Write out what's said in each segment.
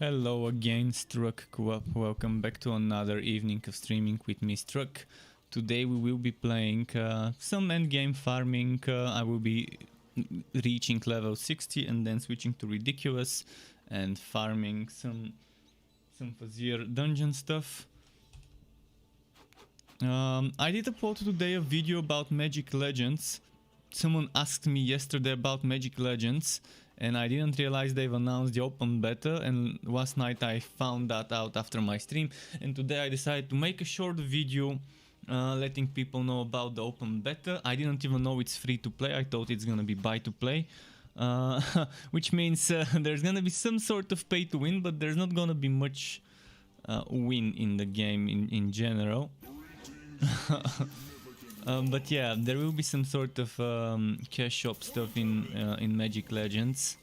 Hello again, Struck Co-op. Welcome back to another evening of streaming with me, Struck. Today we will be playing some endgame farming. I will be reaching level 60 and then switching to Ridiculous and farming some Fazir dungeon stuff. I did upload today a video about Magic Legends. Someone asked me yesterday about Magic Legends and I didn't realize they've announced the open beta, and last night I found that out after my stream, and today I decided to make a short video letting people know about the open beta. I didn't even know it's free to play. I thought it's gonna be buy to play, which means there's gonna be some sort of pay to win, but there's not gonna be much win in the game in general. But yeah, there will be some sort of cash shop stuff in Magic Legends,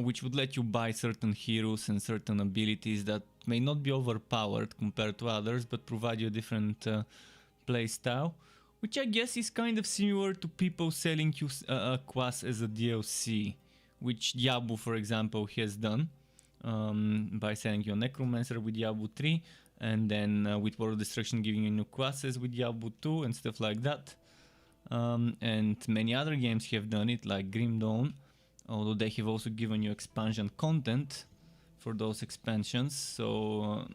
which would let you buy certain heroes and certain abilities that may not be overpowered compared to others, but provide you a different playstyle, which I guess is kind of similar to people selling you a class as a DLC, which Diablo, for example, has done by selling you a Necromancer with Diablo 3. And then with World of Destruction giving you new classes with Diablo 2 and stuff like that. And many other games have done it, like Grim Dawn, although they have also given you expansion content for those expansions, so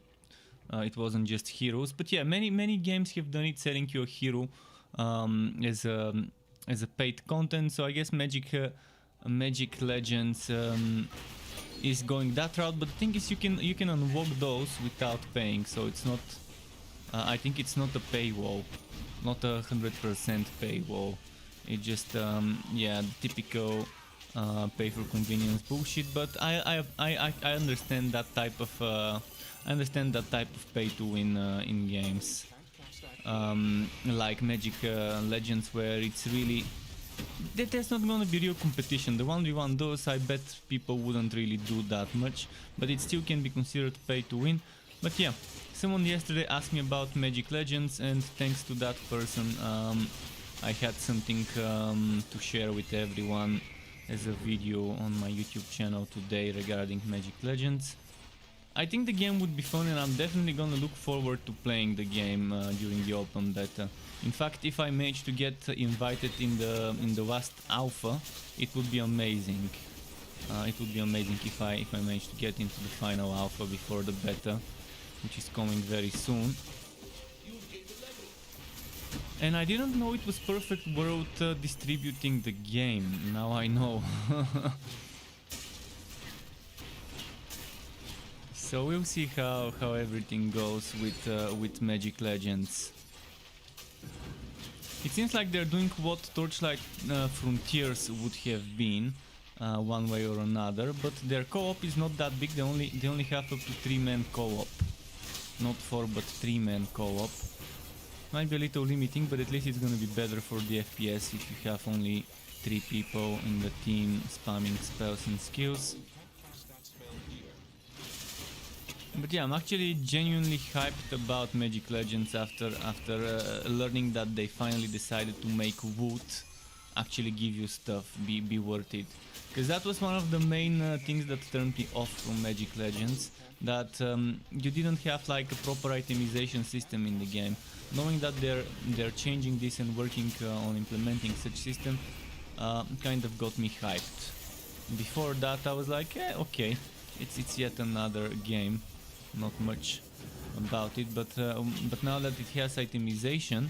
it wasn't just heroes. But yeah, many games have done it, selling you a hero as a paid content. So I guess Magic Legends is going that route, but the thing is you can unlock those without paying, so it's not I think it's not a paywall, not 100% paywall. It just yeah, the typical pay for convenience bullshit. But I understand that type of pay to win in games like Magic Legends, where it's really there's not gonna be real competition. The 1v1 does, I bet people wouldn't really do that much, but it still can be considered pay to win. But yeah, someone yesterday asked me about Magic Legends, and thanks to that person I had something to share with everyone as a video on my YouTube channel today regarding Magic Legends. I think the game would be fun, and I'm definitely gonna look forward to playing the game during the open beta. In fact, if I manage to get invited in the last alpha, it would be amazing. It would be amazing if I manage to get into the final alpha before the beta, which is coming very soon. And I didn't know it was Perfect World distributing the game. Now I know. So we'll see how everything goes with Magic Legends. It seems like they're doing what Torchlight Frontiers would have been, one way or another, but their co-op is not that big. They only have up to 3-man co-op, not 4 but 3-man co-op. Might be a little limiting, but at least it's gonna be better for the FPS if you have only 3 people in the team spamming spells and skills. But yeah, I'm actually genuinely hyped about Magic Legends after learning that they finally decided to make wood actually give you stuff, be worth it. Because that was one of the main things that turned me off from Magic Legends, that you didn't have like a proper itemization system in the game. Knowing that they're changing this and working on implementing such system kind of got me hyped. Before that I was like, okay, it's yet another game. Not much about it, but now that it has itemization,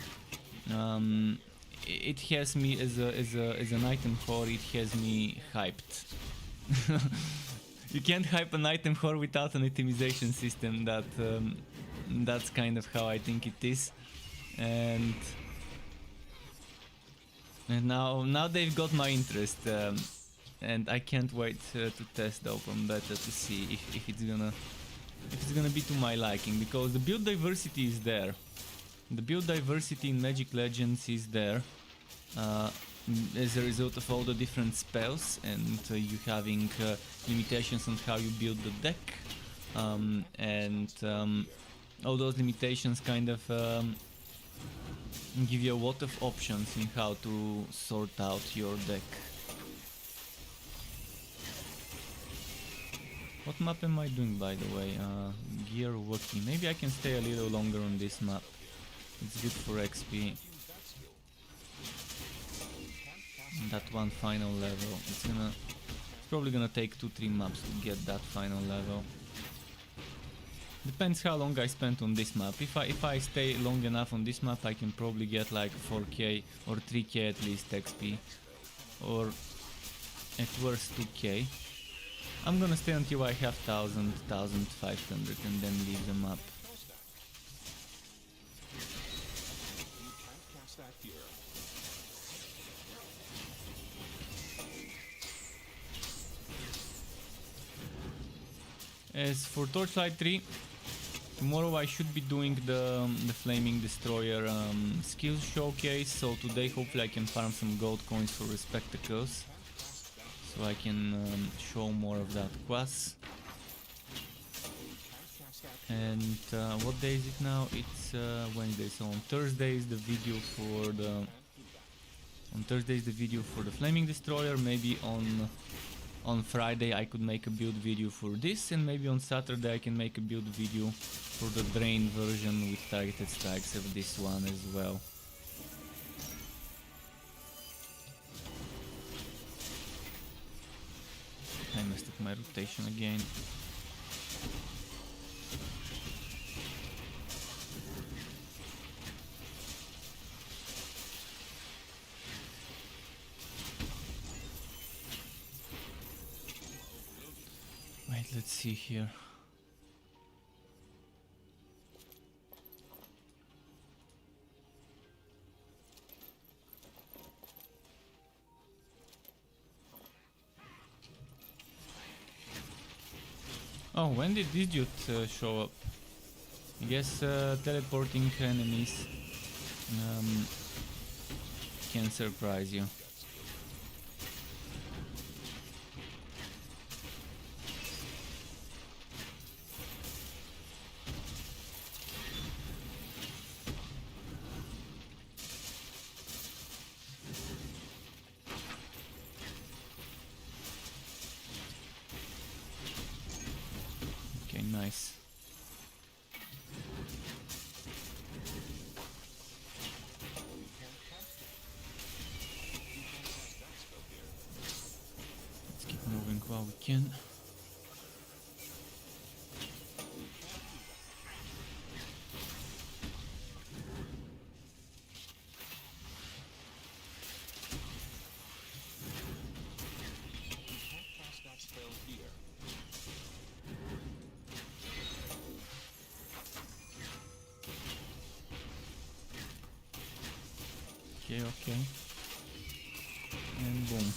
it has me as an item whore. It has me hyped. You can't hype an item whore without an itemization system. That's kind of how I think it is, and now they've got my interest, and I can't wait to test the open beta to see if it's gonna be to my liking, because the build diversity is there. The build diversity in Magic Legends is there as a result of all the different spells and you having limitations on how you build the deck, and all those limitations kind of give you a lot of options in how to sort out your deck. What map am I doing, by the way? Gear Wookie. Maybe I can stay a little longer on this map. It's good for XP. That one final level. It's probably gonna take 2-3 maps to get that final level. Depends how long I spent on this map. If I stay long enough on this map, I can probably get like 4k or 3k at least XP, or at worst 2k. I'm gonna stay until I have 1000, 1500 and then leave the map. As for Torchlight 3, tomorrow I should be doing the Flaming Destroyer skills showcase, so today hopefully I can farm some gold coins for Respectacles, so I can show more of that class. And what day is it now? It's Wednesday, so on Thursday is the video for the Flaming Destroyer. Maybe on Friday I could make a build video for this, and maybe on Saturday I can make a build video for the Drain version with targeted strikes of this one as well. I messed up my rotation again. Wait, let's see here. Oh, when did this dude show up? I guess teleporting enemies can surprise you. Okay, nice. Let's keep moving while we can. Okay. And boom.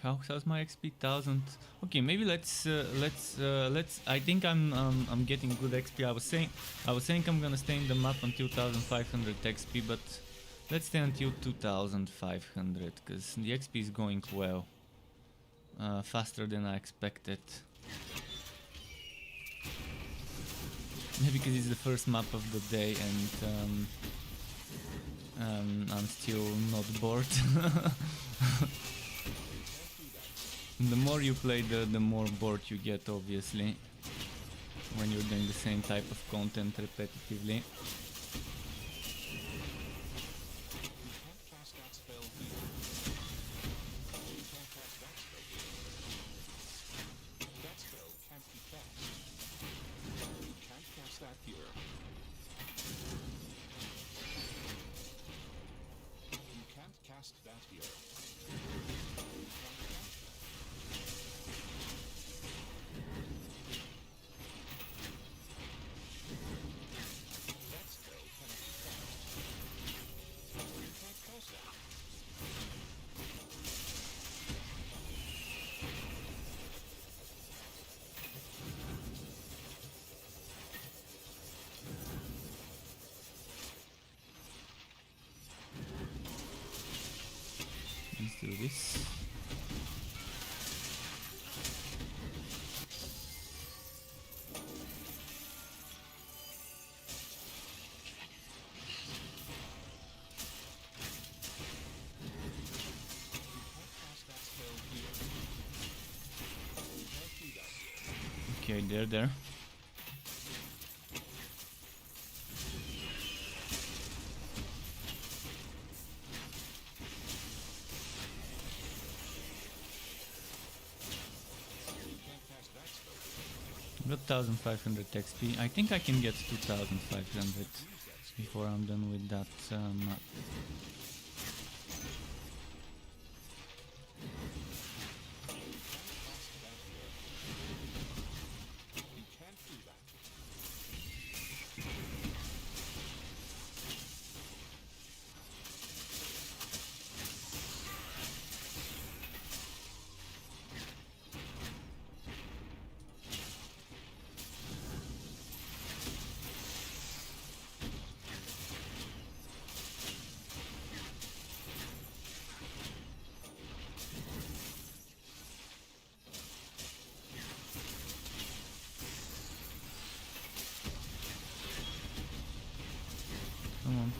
How's my XP? 1000. Okay, maybe let's. I think I'm getting good XP. I was saying I'm gonna stay in the map until 1500 XP, but let's stay until 2500 because the XP is going well, faster than I expected. Maybe because it's the first map of the day and I'm still not bored. The more you play, the more bored you get, obviously, when you're doing the same type of content repetitively. do this. Okay, there. Got 1500 XP. I think I can get 2500 before I'm done with that map. Come on.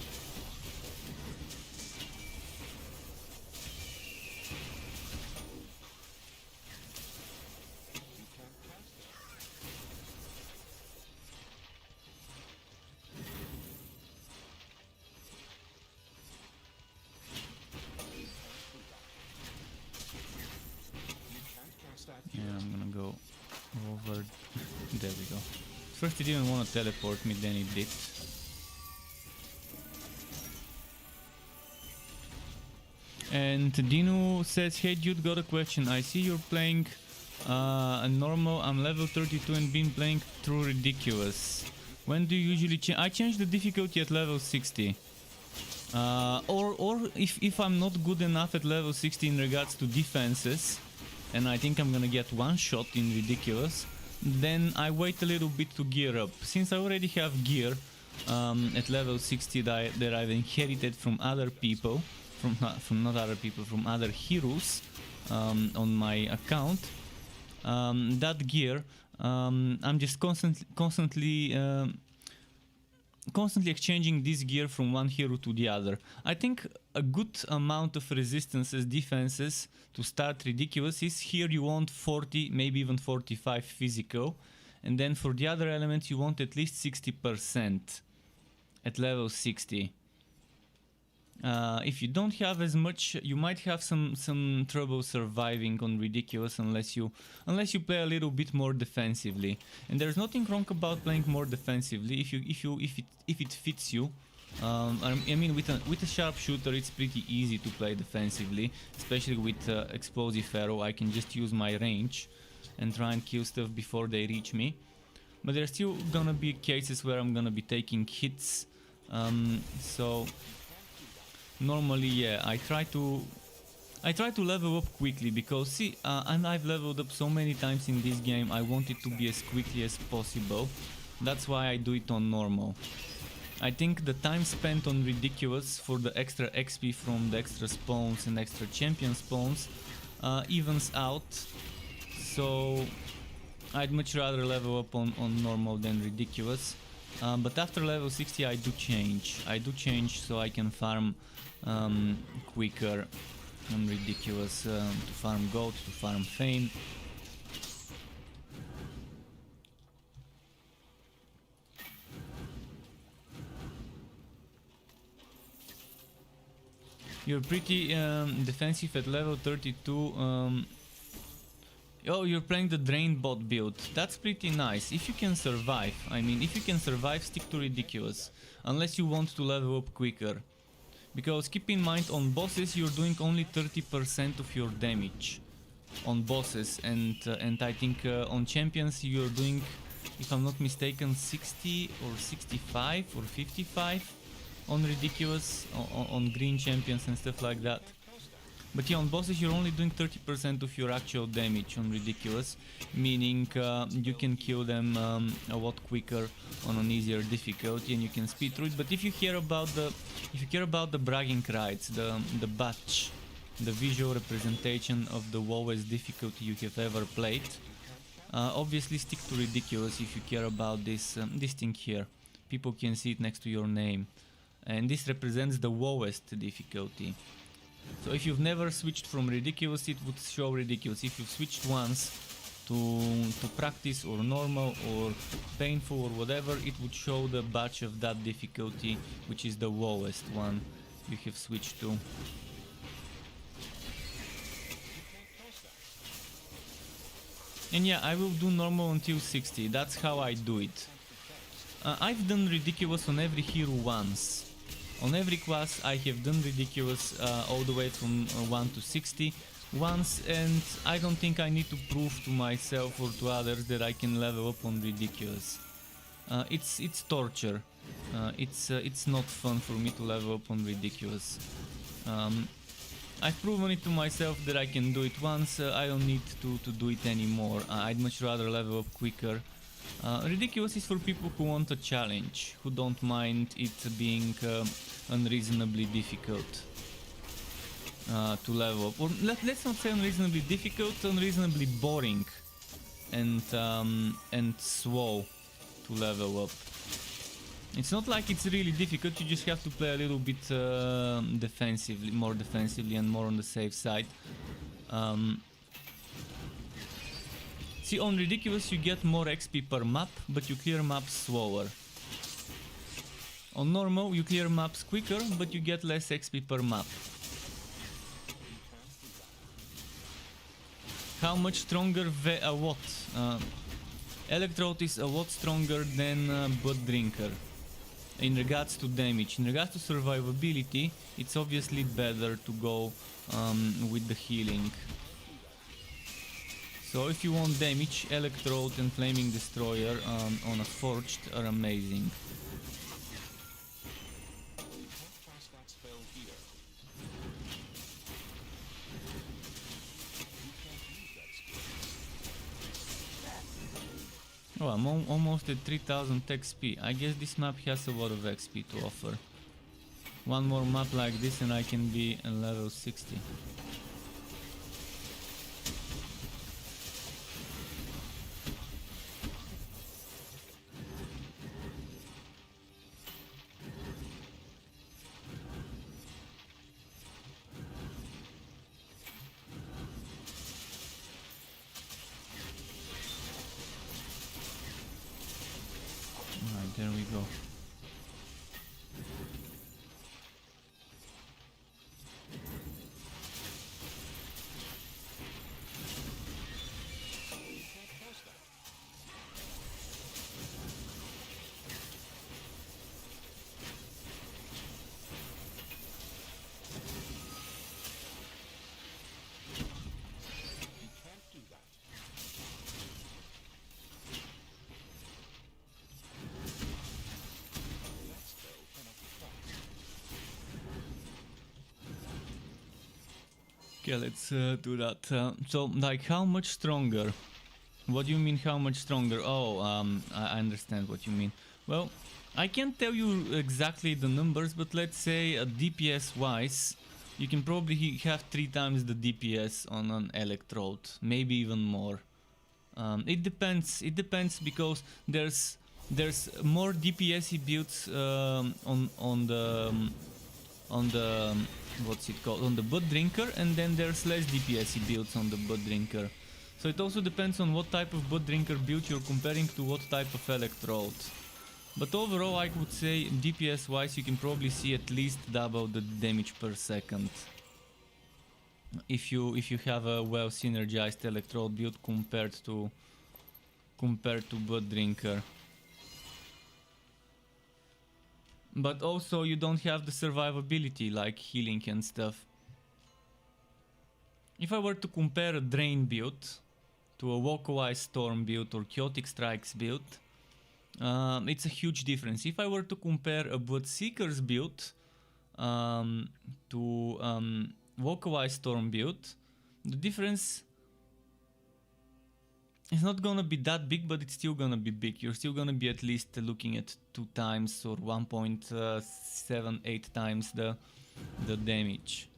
Yeah, I'm gonna go over. There we go. First he didn't want to teleport me, then he did. And Dino says, hey dude, got a question. I see you're playing a normal. I'm level 32 and been playing through ridiculous. When do you usually change? I change the difficulty at level 60. Or if I'm not good enough at level 60 in regards to defenses, and I think I'm gonna get one shot in ridiculous, then I wait a little bit to gear up. Since I already have gear at level 60 that I've inherited from other people, from not other people, from other heroes on my account, that gear, I'm just constantly exchanging this gear from one hero to the other. I think a good amount of resistances, defenses to start ridiculous is here you want 40, maybe even 45 physical, and then for the other elements you want at least 60% at level 60. If you don't have as much, you might have some trouble surviving on ridiculous unless you play a little bit more defensively. And there's nothing wrong about playing more defensively if it fits you. I mean, with a sharpshooter, it's pretty easy to play defensively, especially with explosive arrow. I can just use my range and try and kill stuff before they reach me. But there's still gonna be cases where I'm gonna be taking hits. So normally, yeah, I try to level up quickly because see, and I've leveled up so many times in this game. I want it to be as quickly as possible. That's why I do it on normal. I think the time spent on ridiculous for the extra XP from the extra spawns and extra champion spawns evens out. So I'd much rather level up on normal than ridiculous. But after level 60 I do change so I can farm quicker on ridiculous, to farm gold, to farm fame. You're pretty defensive at level 32. Oh, you're playing the Drain bot build. That's pretty nice. If you can survive, I mean, if you can survive, stick to ridiculous. Unless you want to level up quicker. Because keep in mind, on bosses you're doing only 30% of your damage. On bosses, and I think on champions you're doing, if I'm not mistaken, 60 or 65 or 55 on ridiculous, on green champions and stuff like that. But yeah, on bosses you're only doing 30% of your actual damage on ridiculous, meaning you can kill them a lot quicker on an easier difficulty and you can speed through it. But if you care about the bragging rights, the badge the visual representation of the lowest difficulty you have ever played. Obviously stick to ridiculous if you care about this thing here. People can see it next to your name. And this represents the lowest difficulty. So if you've never switched from ridiculous, it would show ridiculous. If you've switched once to practice or normal or painful or whatever, it would show the batch of that difficulty, which is the lowest one you have switched to. And yeah, I will do normal until 60, that's how I do it. I've done ridiculous on every hero once. On every class I have done ridiculous all the way from 1 to 60 once, and I don't think I need to prove to myself or to others that I can level up on ridiculous. It's torture. It's not fun for me to level up on ridiculous. I've proven it to myself that I can do it once, I don't need to do it anymore. I'd much rather level up quicker. Ridiculous is for people who want a challenge, who don't mind it being unreasonably difficult to level up. Or let's not say unreasonably difficult, unreasonably boring and slow to level up. It's not like it's really difficult, you just have to play a little bit defensively, more defensively and more on the safe side. See, on ridiculous you get more XP per map, but you clear maps slower. On normal you clear maps quicker, but you get less XP per map. How much stronger a what? Electrode is a lot stronger than Blood Drinker in regards to damage. In regards to survivability, it's obviously better to go with the healing. So if you want damage, Electrode and Flaming Destroyer on a Forged are amazing. Oh, I'm almost at 3000 XP. I guess this map has a lot of XP to offer. One more map like this and I can be at level 60. There we go. Okay, let's do that. So, like, how much stronger? What do you mean, how much stronger? Oh, I understand what you mean. Well, I can't tell you exactly the numbers, but let's say DPS-wise, you can probably have 3 times the DPS on an Electrode, maybe even more. It depends because there's more DPS-y builds on the what's it called, on the Blood Drinker, and then there's less DPS-y builds on the Blood Drinker. So it also depends on what type of Blood Drinker build you're comparing to what type of Electrode. But overall I would say DPS wise you can probably see at least double the damage per second if you have a well synergized Electrode build compared to Blood Drinker. But also you don't have the survivability like healing and stuff. If I were to compare a Drain build to a Vocalized Storm build or Chaotic Strikes build, it's a huge difference. If I were to compare a Bloodseeker's build to Vocalized Storm build, the difference it's not gonna be that big, but it's still gonna be big. You're still gonna be at least looking at 2 times or 1.78 times the damage.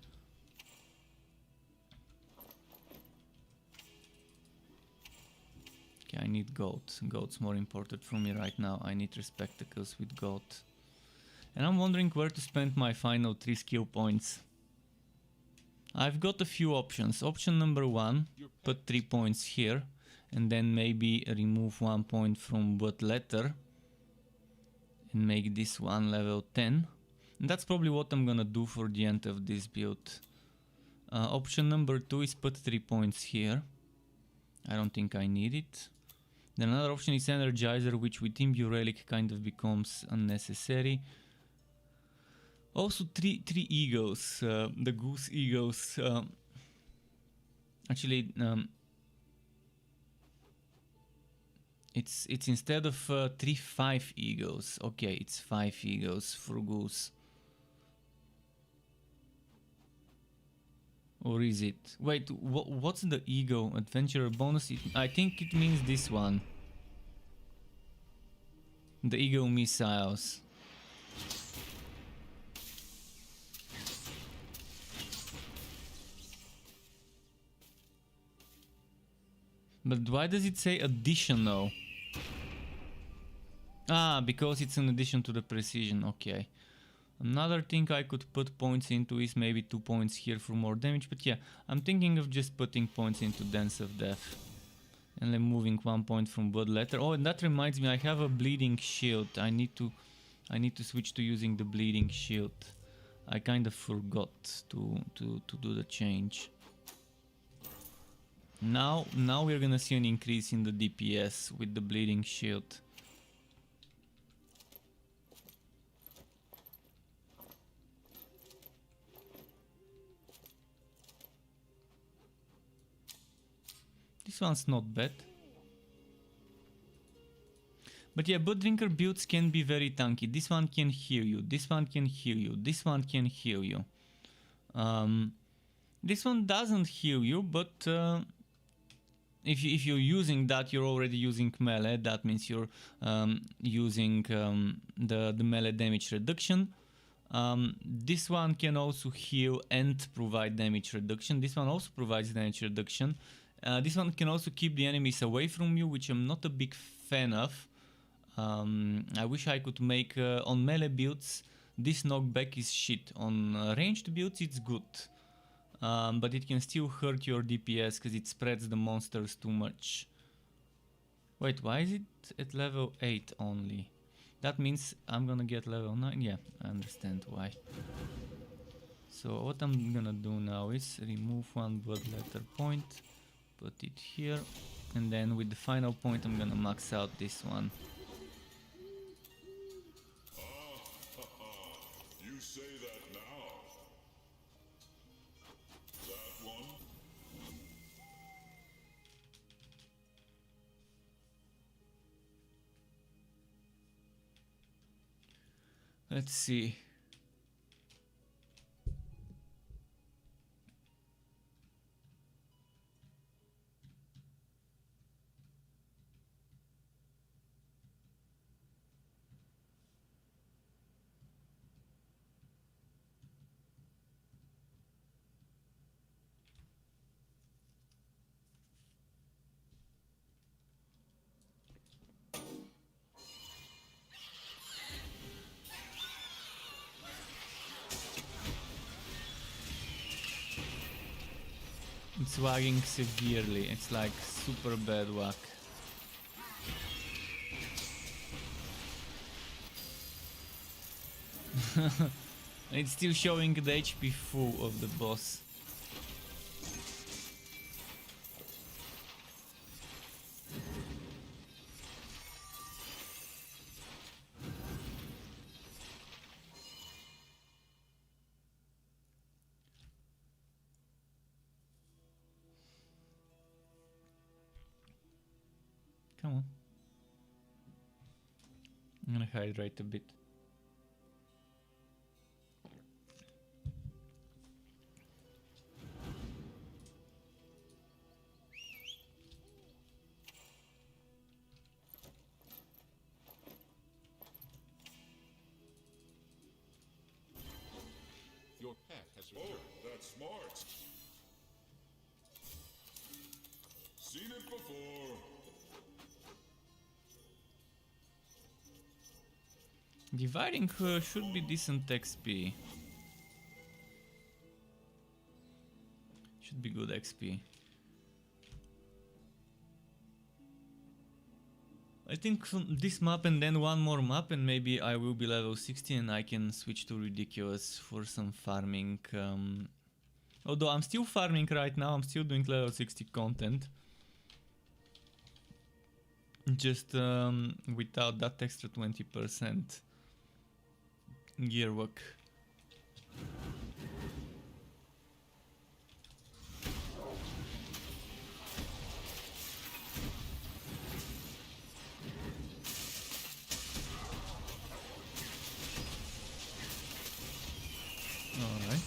Okay, I need goat. Goat's more important for me right now. I need spectacles with goat. And I'm wondering where to spend my final 3 skill points. I've got a few options. Option number 1, put 3 points here. And then maybe remove 1 point from what letter. And make this one level 10. And that's probably what I'm gonna do for the end of this build. Option number 2 is put 3 points here. I don't think I need it. Then another option is Energizer, which with Imbue Relic kind of becomes unnecessary. Also 3 egos, the goose egos. Actually, it's instead of 3 5 egos. Okay, it's 5 egos for goose. Or is it? Wait, what's the ego adventurer bonus? I think it means this one. The ego missiles. But why does it say additional? Ah, because it's an addition to the precision. Okay. Another thing I could put points into is maybe 2 points here for more damage. But yeah, I'm thinking of just putting points into Dance of Death. And then moving 1 point from Blood Letter. Oh, and that reminds me, I have a bleeding shield. I need to switch to using the bleeding shield. I kind of forgot to do the change. Now we're gonna see an increase in the DPS with the bleeding shield. This one's not bad. But yeah, Blood Drinker builds can be very tanky. This one can heal you, this one can heal you, this one can heal you. This one doesn't heal you, but if you're using that, you're already using melee. That means you're using the melee damage reduction. This one can also heal and provide damage reduction. This one also provides damage reduction. This one can also keep the enemies away from you, which I'm not a big fan of. I wish I could make on melee builds this knockback is shit. On ranged builds it's good, but it can still hurt your DPS because it spreads the monsters too much. Wait, why is it at level 8 only? That means I'm gonna get level 9. Yeah, I understand why. So what I'm gonna do now is remove 1 blood letter point, put it here, and then with the final point I'm gonna max out this one. You say that now. That one? Let's see. It's wagging severely. It's like super bad whack. It's still showing the HP full of the boss. Come on. I'm gonna hydrate a bit. Your pet has Oh, returned. that's smart. Seen it before. Dividing should be decent XP. Should be good XP. I think this map and then one more map and maybe I will be level 60 and I can switch to Ridiculous for some farming. Although I'm still farming right now, I'm still doing level 60 content. Just without that extra 20% gear work. Alright.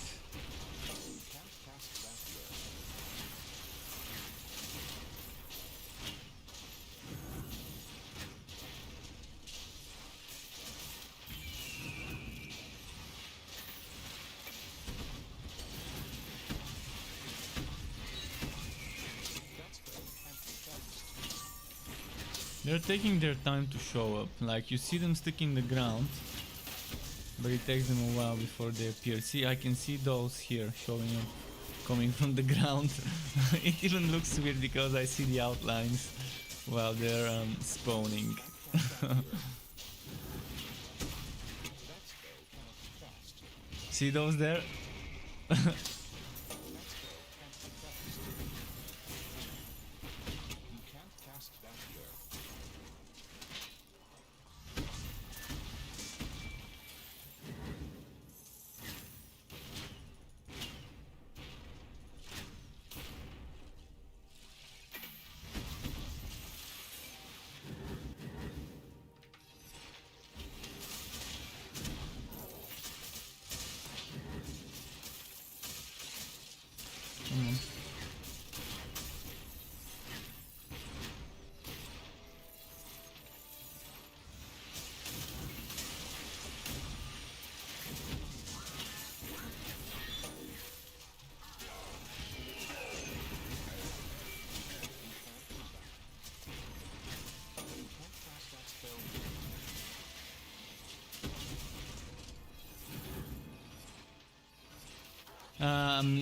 They're taking their time to show up. Like, you see them stick in the ground, but it takes them a while before they appear. See, I can see those here showing up, coming from the ground. It even looks weird because I see the outlines while they're spawning. See those there?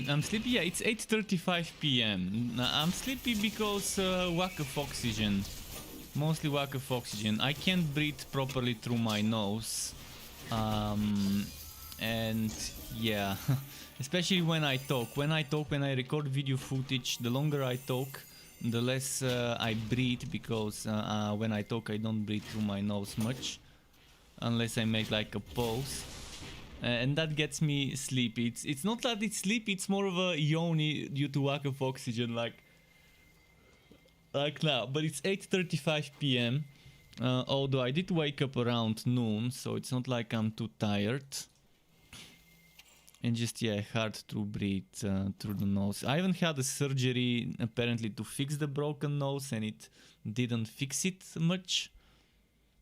I'm sleepy. Yeah, it's 8:35 p.m. I'm sleepy because lack of oxygen. Mostly lack of oxygen. I can't breathe properly through my nose. And yeah, especially when I talk. When I record video footage, the longer I talk, the less I breathe, because when I talk I don't breathe through my nose much. Unless I make like a pause. And that gets me sleepy. It's not that it's sleepy, it's more of a yoni due to lack of oxygen, like now. But it's 8:35 p.m. Although I did wake up around noon, so it's not like I'm too tired. And just, yeah, hard to breathe through the nose. I even had a surgery apparently to fix the broken nose, and it didn't fix it much.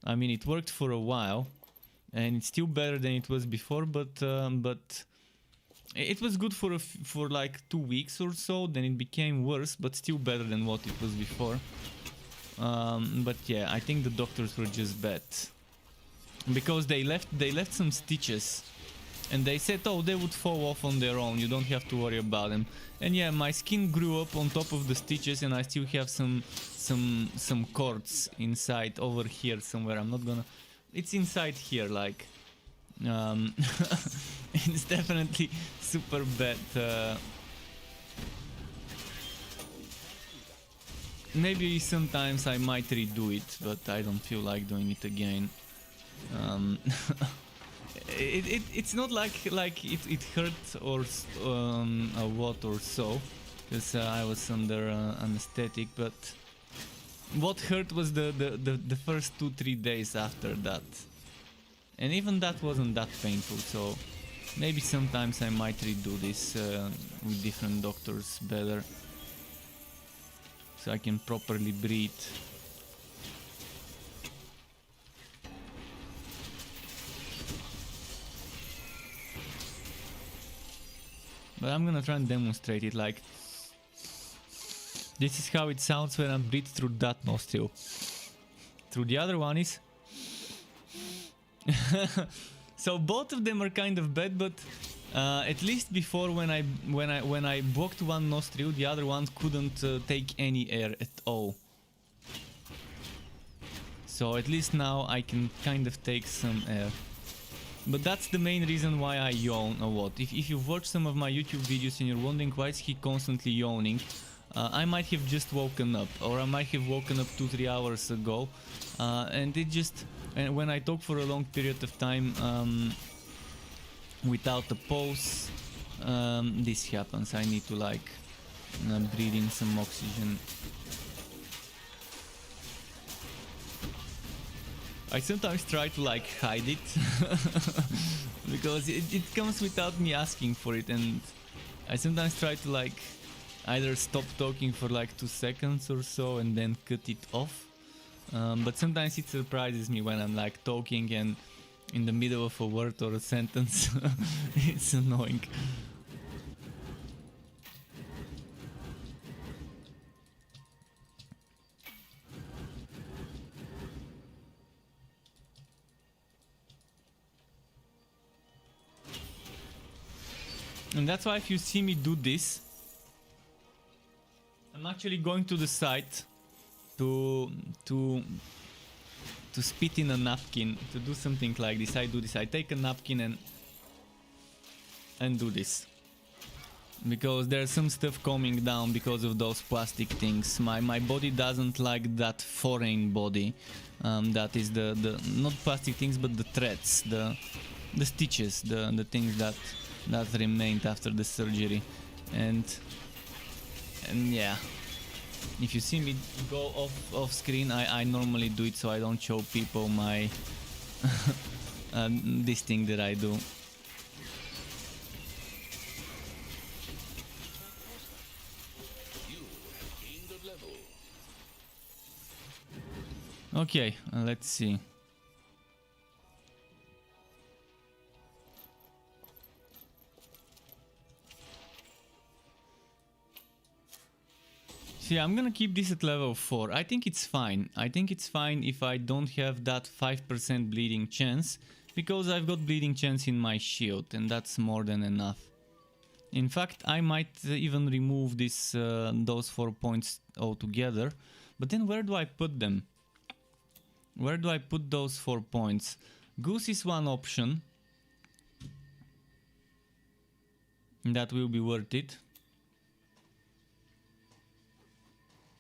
I mean, it worked for a while. And it's still better than it was before, but it was good for like 2 weeks or so. Then it became worse, but still better than what it was before. But yeah, I think the doctors were just bad, because they left some stitches, and they said, oh, they would fall off on their own. You don't have to worry about them. And yeah, my skin grew up on top of the stitches, and I still have some cords inside over here somewhere. I'm not gonna. It's inside here, like, it's definitely super bad. Maybe sometimes I might redo it, but I don't feel like doing it again. It's not like it hurt or a lot or so, because I was under anesthetic, but what hurt was the first 2-3 days after that, and even that wasn't that painful. So maybe sometimes I might redo this with different doctors better, so I can properly breathe. But I'm gonna try and demonstrate it, like, this is how it sounds when I breathe through that nostril. Through the other one is... So both of them are kind of bad, but at least before when I blocked one nostril, the other one couldn't take any air at all. So at least now I can kind of take some air. But that's the main reason why I yawn a lot. If you've watched some of my YouTube videos and you're wondering why is he constantly yawning, I might have just woken up, or I might have woken up 2-3 hours ago, and it just, and when I talk for a long period of time without a pause, this happens. I need to like breathe in some oxygen. I sometimes try to like hide it because it comes without me asking for it, and I sometimes try to like either stop talking for like 2 seconds or so and then cut it off, but sometimes it surprises me when I'm like talking and in the middle of a word or a sentence. It's annoying. And that's why if you see me do this, I'm actually going to the side to spit in a napkin, to do something like this. I do this. I take a napkin and do this. Because there's some stuff coming down because of those plastic things. My body doesn't like that foreign body. That is the not plastic things, but the threads, the stitches, the things that remained after the surgery, and yeah, if you see me go off screen, I normally do it so I don't show people my this thing that I do. Okay, let's see. Yeah, I'm gonna keep this at level 4. I think it's fine. I think it's fine if I don't have that 5% bleeding chance, because I've got bleeding chance in my shield, and that's more than enough. In fact, I might even remove this those 4 points altogether. But then where do I put them? Where do I put those 4 points? Goose is one option. That will be worth it.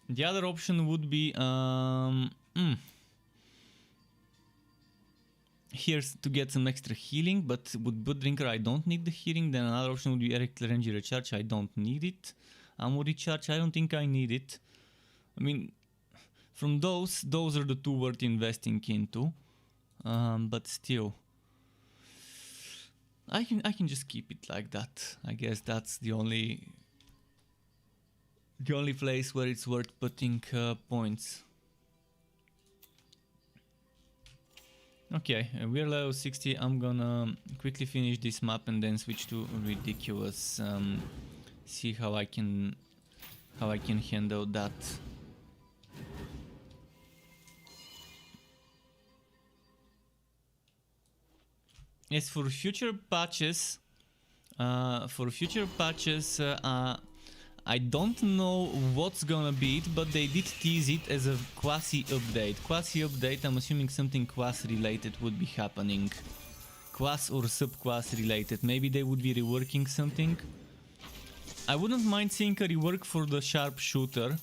The other option would be here's to get some extra healing, but with Blood Drinker I don't need the healing. Then another option would be Eric Energy Recharge. I don't need it. Ammo Recharge, I don't think I need it. I mean, from those are the two worth investing into. But still, I can just keep it like that. I guess that's the only place where it's worth putting points. Okay, we're level 60. I'm gonna quickly finish this map and then switch to Ridiculous. See how I can handle that. As for future patches, I don't know what's gonna be it, but they did tease it as a quasi update. Quasi update, I'm assuming something quas related would be happening. Quas or sub-quas related. Maybe they would be reworking something. I wouldn't mind seeing a rework for the Sharpshooter,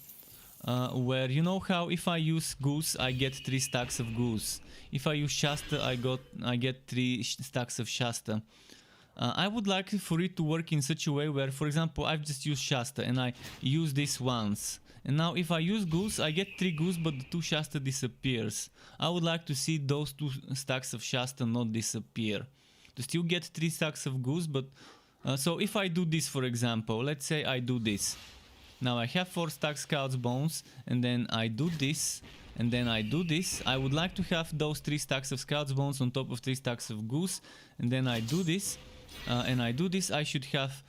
where you know how if I use Goose, I get 3 stacks of Goose. If I use Shasta, I get 3 stacks of Shasta. I would like for it to work in such a way where, for example, I've just used Shasta and I use this once. And now if I use Goose, I get 3 Goose, but the 2 Shasta disappears. I would like to see those 2 stacks of Shasta not disappear. To still get 3 stacks of Goose, but... so if I do this, for example, let's say I do this. Now I have 4 stacks Scout's Bones, and then I do this, and then I do this. I would like to have those 3 stacks of Scout's Bones on top of 3 stacks of Goose, and then I do this. And I do this, I should have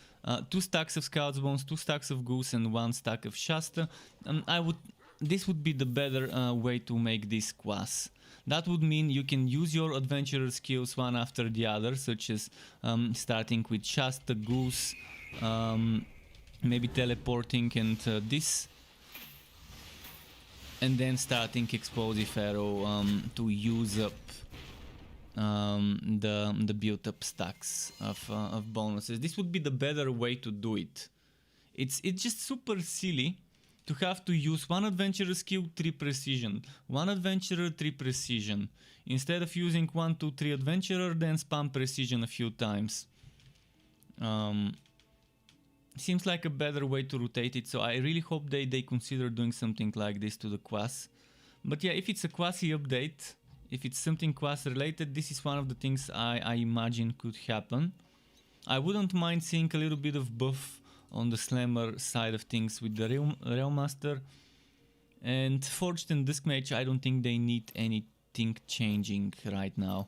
2 stacks of Scout's Bones, 2 stacks of Goose, and 1 stack of Shasta. This would be the better way to make this quas. That would mean you can use your adventurer skills one after the other, such as starting with Shasta, Goose, maybe teleporting and this, and then starting Explosive Arrow to use up the built up stacks of bonuses. This would be the better way to do it. It's just super silly to have to use one adventurer skill, 3 precision, one adventurer, 3 precision, instead of using 1, 2, 3 adventurer, then spam precision a few times. Seems like a better way to rotate it, so I really hope they consider doing something like this to the quas. But yeah, if it's a quasi update, if it's something quas related, this is one of the things I imagine could happen. I wouldn't mind seeing a little bit of buff on the slammer side of things with the Realm Master. And Forged and Disc Mage, I don't think they need anything changing right now.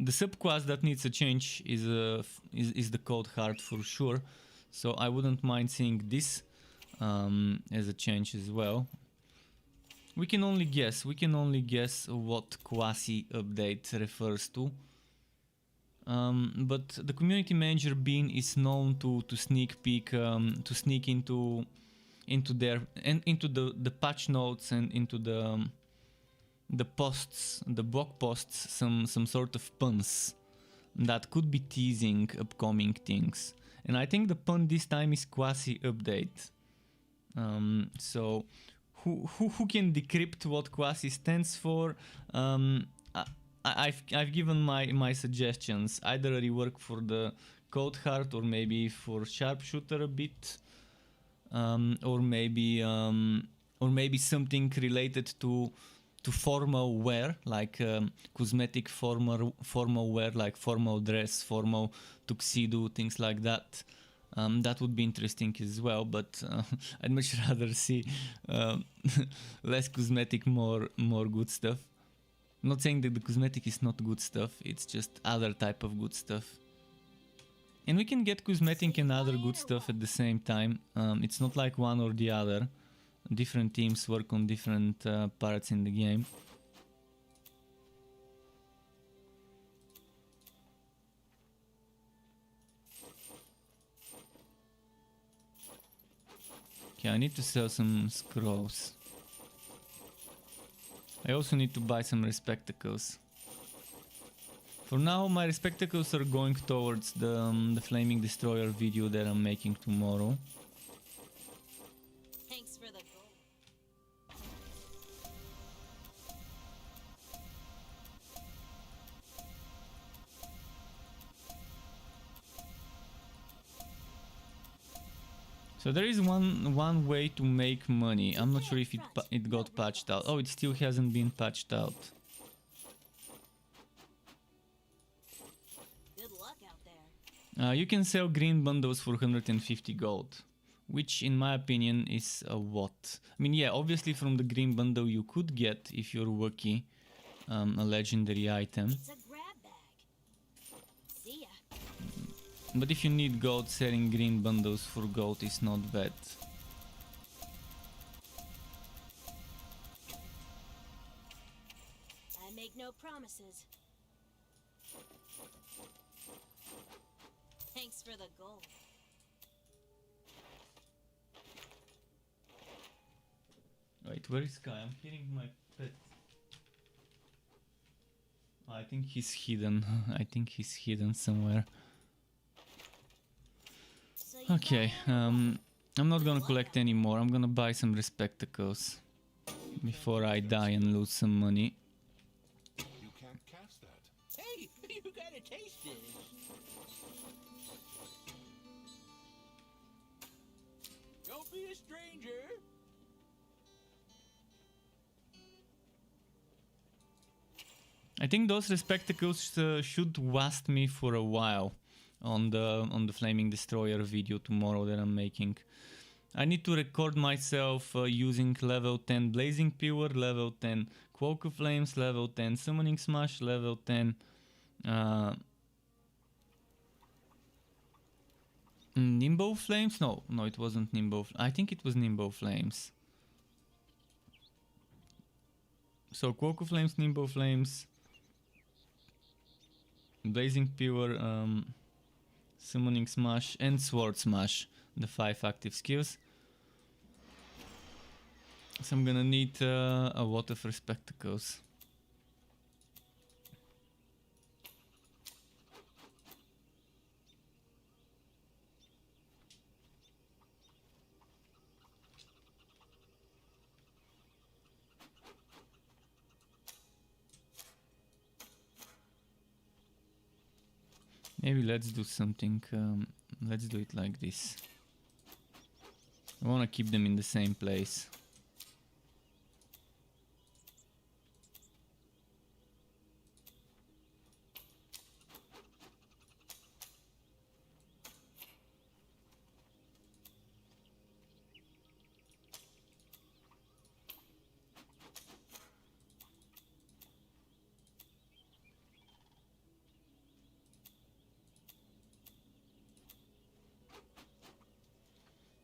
The subquest that needs a change is the Cold Heart for sure, so I wouldn't mind seeing this as a change as well. We can only guess what quasi update refers to. But the community manager Bean is known to sneak peek, to sneak into their and into the patch notes and into the posts, the blog posts, some sort of puns that could be teasing upcoming things. And I think the pun this time is quasi update. So who can decrypt what quasi stands for? I've given my suggestions. Either a rework for the Cold Heart, or maybe for Sharpshooter a bit, or maybe something related to formal wear, like cosmetic formal wear, like formal dress, formal tuxedo, things like that. That would be interesting as well, but I'd much rather see less cosmetic, more good stuff. I'm not saying that the cosmetic is not good stuff, it's just other type of good stuff. And we can get cosmetic and other good stuff at the same time. It's not like one or the other. Different teams work on different parts in the game. Okay, I need to sell some scrolls. I also need to buy some respectacles. For now, my respectacles are going towards the Flaming Destroyer video that I'm making tomorrow. Thanks for the gold. So there is one way to make money. I'm not sure if it got patched out. Oh, it still hasn't been patched out. Good luck out there. You can sell green bundles for 150 gold, which in my opinion is a what? I mean, yeah, obviously from the green bundle you could get, if you're lucky, a legendary item. It's a grab bag. See ya. But if you need gold, selling green bundles for gold is not bad. I make no promises. Thanks for the gold. Wait, where is Sky? I'm hearing my pet. I think he's hidden. I think he's hidden somewhere. So you Okay, I'm not gonna collect anymore. I'm gonna buy some respectacles before I die and lose some money. You can't cast that. Hey, you gotta taste this. Don't be a stranger. I think those respectacles should last me for a while on the Flaming Destroyer video tomorrow that I'm making. I need to record myself using level 10 Blazing Pillar, level 10 Cloak of Flames, level 10 Summoning Smash, level 10 Nimbo Flames? No, it wasn't Nimbo. I think it was Nimbo Flames. So Quoku Flames, Nimbo Flames, Blazing Pure, Summoning Smash, and Sword Smash, the 5 active skills. So I'm gonna need a lot of Respectacles. Maybe let's do something, let's do it like this. I wanna keep them in the same place.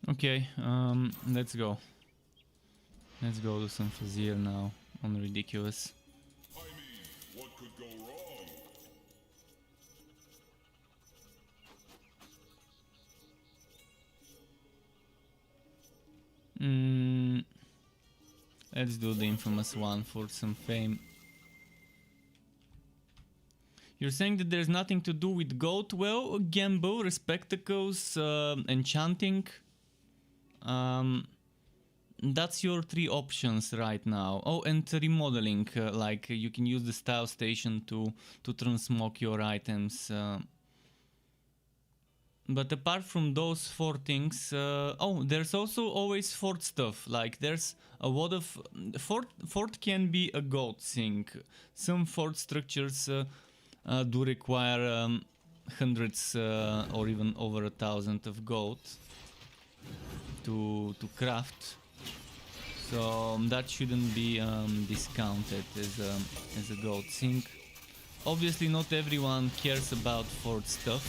Okay, let's go. Let's go do some Fazir now on Ridiculous. I mean, what could go wrong? Let's do the infamous one for some fame. You're saying that there's nothing to do with goat? Well, gamble, Respectacles, enchanting. That's your 3 options right now. Oh, and remodeling, like you can use the style station to transmog your items. But apart from those 4 things, oh, there's also always fort stuff. Like there's a lot of fort can be a goat thing. Some fort structures do require hundreds or even over 1,000 of gold to craft, so that shouldn't be discounted as a gold thing. Obviously not everyone cares about fort stuff,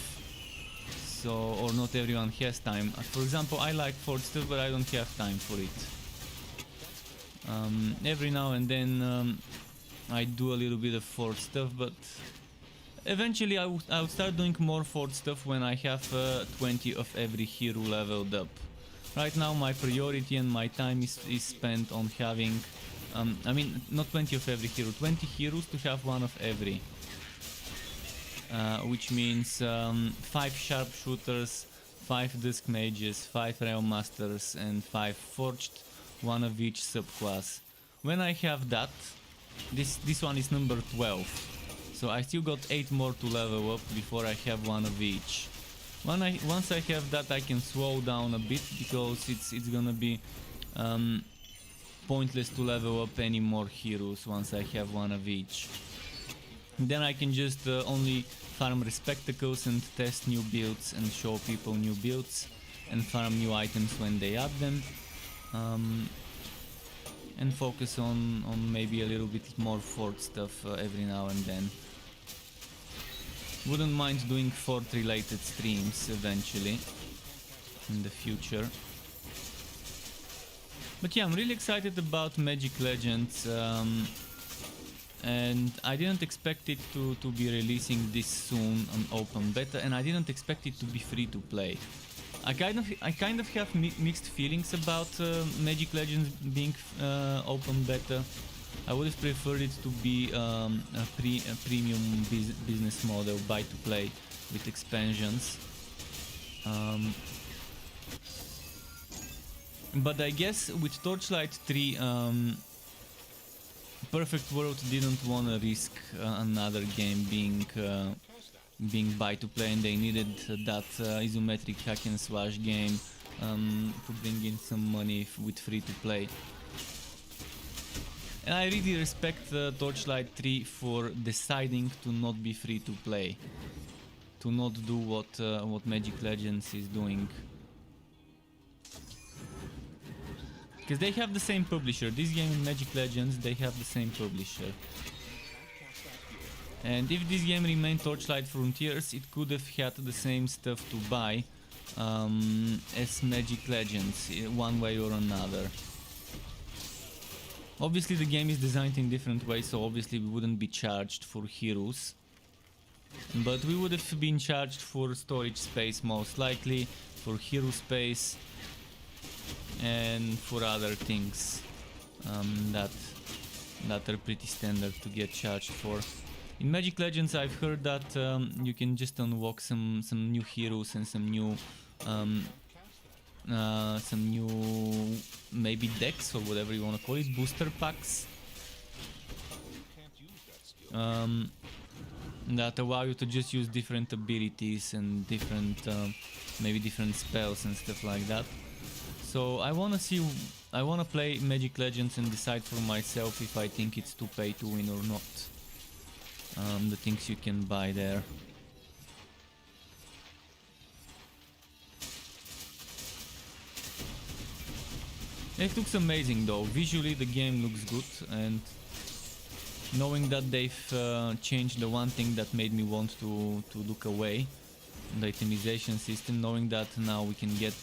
so, or not everyone has time. For example, I like fort stuff, but I don't have time for it. Every now and then I do a little bit of fort stuff, but eventually I would start doing more fort stuff when I have 20 of every hero leveled up. Right now my priority and my time is spent on having, I mean, not 20 of every hero, 20 heroes to have 1 of every. Which means 5 Sharpshooters, 5 Disc Mages, 5 Realm Masters and 5 Forged, 1 of each subclass. When I have that, this one is number 12. So I still got 8 more to level up before I have 1 of each. Once I have that, I can slow down a bit, because it's gonna be pointless to level up any more heroes once I have 1 of each. Then I can just only farm Respectacles and test new builds and show people new builds and farm new items when they add them, and focus on maybe a little bit more fort stuff every now and then. Wouldn't mind doing fort related streams eventually in the future. But yeah, I'm really excited about Magic Legends, and I didn't expect it to be releasing this soon on open beta, and I didn't expect it to be free to play. I kind of have mixed feelings about Magic Legends being open beta. I would have preferred it to be a premium business model, buy to play with expansions. But I guess with Torchlight 3, Perfect World didn't want to risk another game being buy to play, and they needed that isometric hack and slash game to bring in some money with free to play. And I really respect Torchlight 3 for deciding to not be free to play, to not do what Magic Legends is doing. Because they have the same publisher. This game and Magic Legends, they have the same publisher. And if this game remained Torchlight Frontiers, it could have had the same stuff to buy as Magic Legends, one way or another. Obviously the game is designed in different ways, so obviously we wouldn't be charged for heroes. But we would have been charged for storage space most likely, for hero space, and for other things that are pretty standard to get charged for. In Magic Legends I've heard that you can just unlock some new heroes and some new maybe decks or whatever you want to call it, booster packs, that allow you to just use different abilities and different maybe different spells and stuff like that. So I wanna play Magic Legends and decide for myself if I think it's too pay to win or not. The things you can buy there. It looks amazing though. Visually the game looks good, and knowing that they've changed the one thing that made me want to look away, the itemization system, knowing that now we can get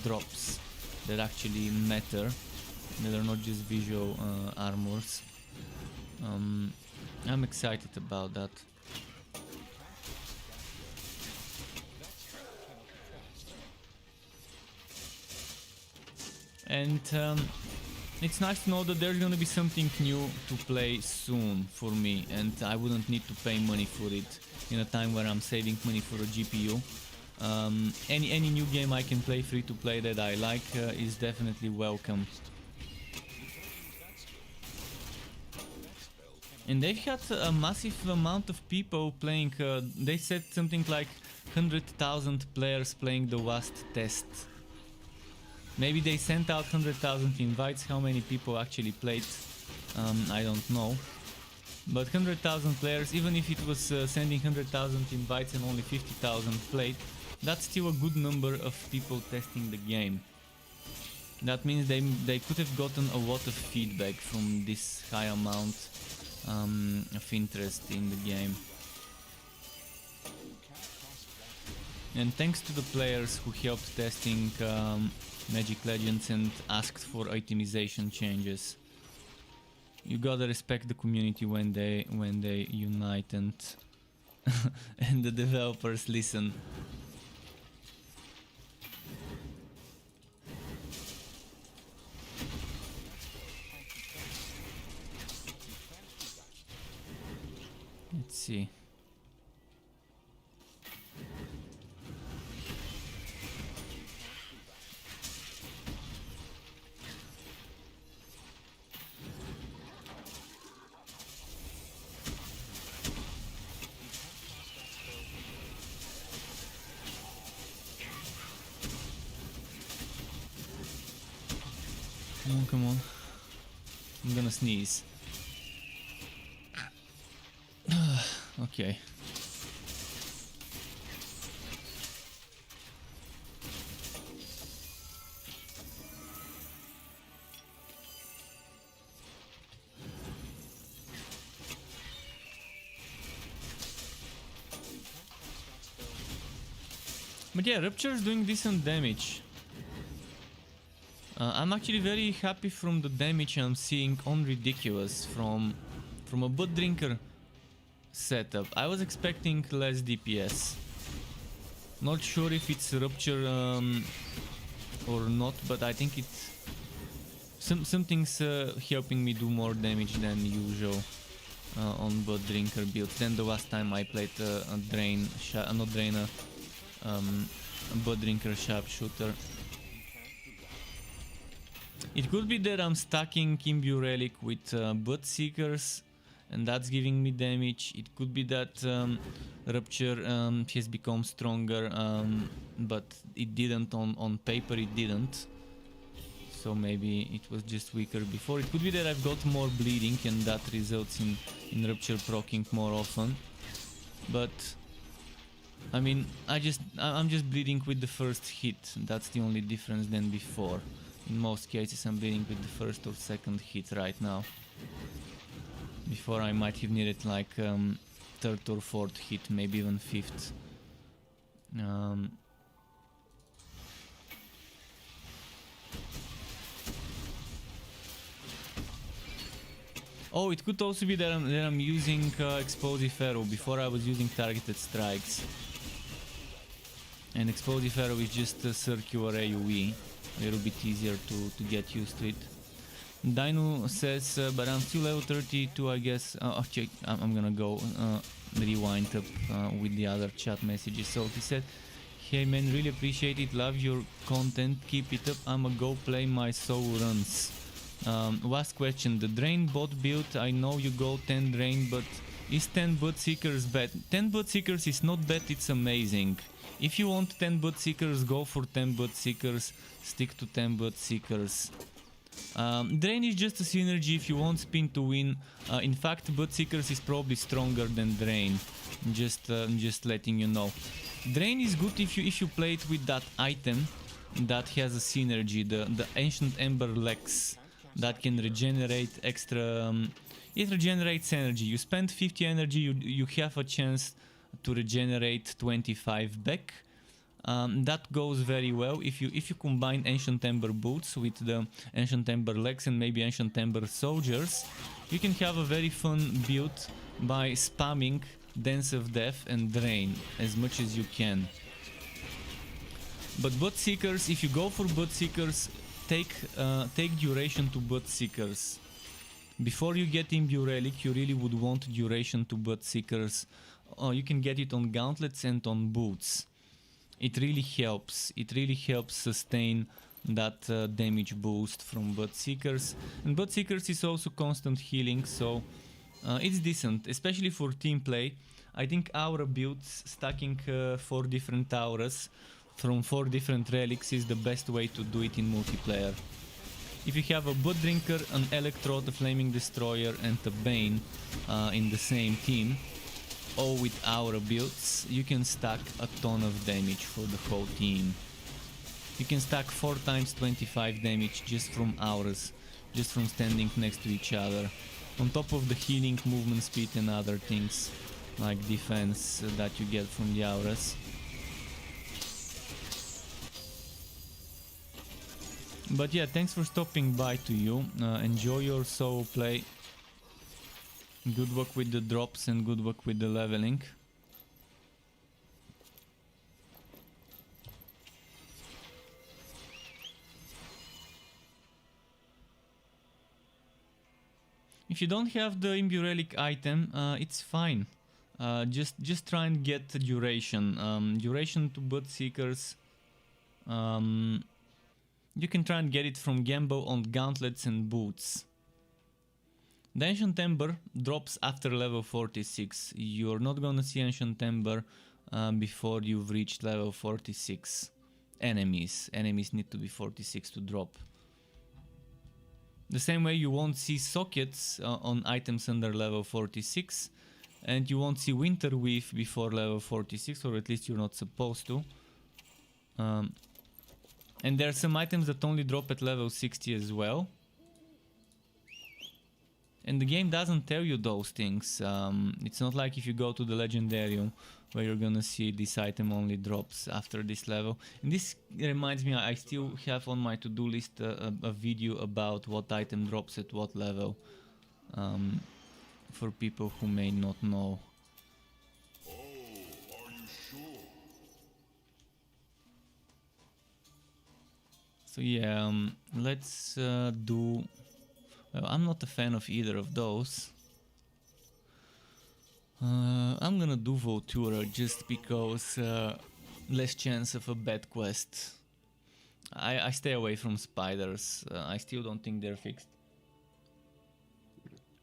drops that actually matter, that are not just visual armors. I'm excited about that. And it's nice to know that there's gonna be something new to play soon for me, and I wouldn't need to pay money for it in a time where I'm saving money for a GPU. Any new game I can play free to play that I like is definitely welcome. And they've had a massive amount of people playing. They said something like 100,000 players playing the last test. Maybe they sent out 100,000 invites. How many people actually played, I don't know. But 100,000 players, even if it was sending 100,000 invites and only 50,000 played, that's still a good number of people testing the game. That means they could have gotten a lot of feedback from this high amount of interest in the game. And thanks to the players who helped testing Magic Legends and asked for itemization changes. You gotta respect the community when they unite and and the developers listen. Let's see. Come on. I'm gonna sneeze. Okay. But yeah, Rupture is doing decent damage. I'm actually very happy from the damage I'm seeing on Ridiculous from a Blood Drinker setup. I was expecting less DPS. Not sure if it's Rupture or not, but I think it's something's helping me do more damage than usual on Blood Drinker builds. Than the last time I played a Blood Drinker Sharpshooter. It could be that I'm stacking Imbue Relic with Bloodseekers and that's giving me damage. It could be that Rupture has become stronger, but it didn't on paper, it didn't. So maybe it was just weaker before. It could be that I've got more bleeding and that results in Rupture proccing more often. But I mean, I'm just bleeding with the first hit. That's the only difference than before. In most cases I'm bleeding with the first or second hit right now. Before I might have needed like third or fourth hit, maybe even fifth. Oh, it could also be that I'm using Explosive Arrow. Before I was using Targeted Strikes. And Explosive Arrow is just a circular AoE. A little bit easier to get used to it. Dino says, but I'm still level 32, I guess. Okay, I'm gonna go rewind up with the other chat messages. So he said, hey man, really appreciate it, love your content, keep it up, I'ma go play my soul runs. Last question, the Drain bot build, I know you go 10 Drain, but is 10 Blood Seekers bad? 10 Blood Seekers is not bad, it's amazing. If you want 10 Blood Seekers, go for 10 Blood Seekers, stick to 10 Blood Seekers. Drain is just a synergy if you want Spin to win. In fact, Blood Seekers is probably stronger than Drain. Just letting you know. Drain is good if you play it with that item that has a synergy, the Ancient Ember Lex that can regenerate extra. It regenerates energy. You spend 50 energy, you have a chance to regenerate 25 back. That goes very well if you combine Ancient Ember Boots with the Ancient Ember Legs and maybe Ancient Ember Soldiers. You can have a very fun build by spamming Dance of Death and Drain as much as you can. But Blood Seekers, if you go for Blood Seekers, take duration to Blood Seekers. Before you get Imbue Relic, you really would want duration to Blood Seekers. You can get it on Gauntlets and on Boots. It really helps sustain that damage boost from Blood Seekers. And Blood Seekers is also constant healing, so it's decent, especially for team play. I think aura builds, stacking 4 different auras from 4 different relics is the best way to do it in multiplayer. If you have a Blood Drinker, an Electrode, a Flaming Destroyer and a Bane in the same team, all with aura builds, you can stack a ton of damage for the whole team. You can stack 4 times 25 damage just from auras, just from standing next to each other, on top of the healing, movement speed and other things like defense that you get from the auras. But yeah, thanks for stopping by to you. Enjoy your solo play. Good luck with the drops and good luck with the leveling. If you don't have the Imbue Relic item, it's fine. Just try and get duration. Duration to Blood Seekers. You can try and get it from Gambo on Gauntlets and Boots. The Ancient Ember drops after level 46. You're not gonna see Ancient Ember before you've reached level 46. Enemies need to be 46 to drop. The same way you won't see sockets on items under level 46, and you won't see Winter Weave before level 46, or at least you're not supposed to. And there are some items that only drop at level 60 as well. And the game doesn't tell you those things. It's not like if you go to the Legendarium where you're gonna see this item only drops after this level. And this reminds me, I still have on my to-do list a video about what item drops at what level. For people who may not know. Oh, are you sure? So yeah, let's do... Well, I'm not a fan of either of those. I'm gonna do Voltura just because less chance of a bad quest. I stay away from spiders. I still don't think they're fixed.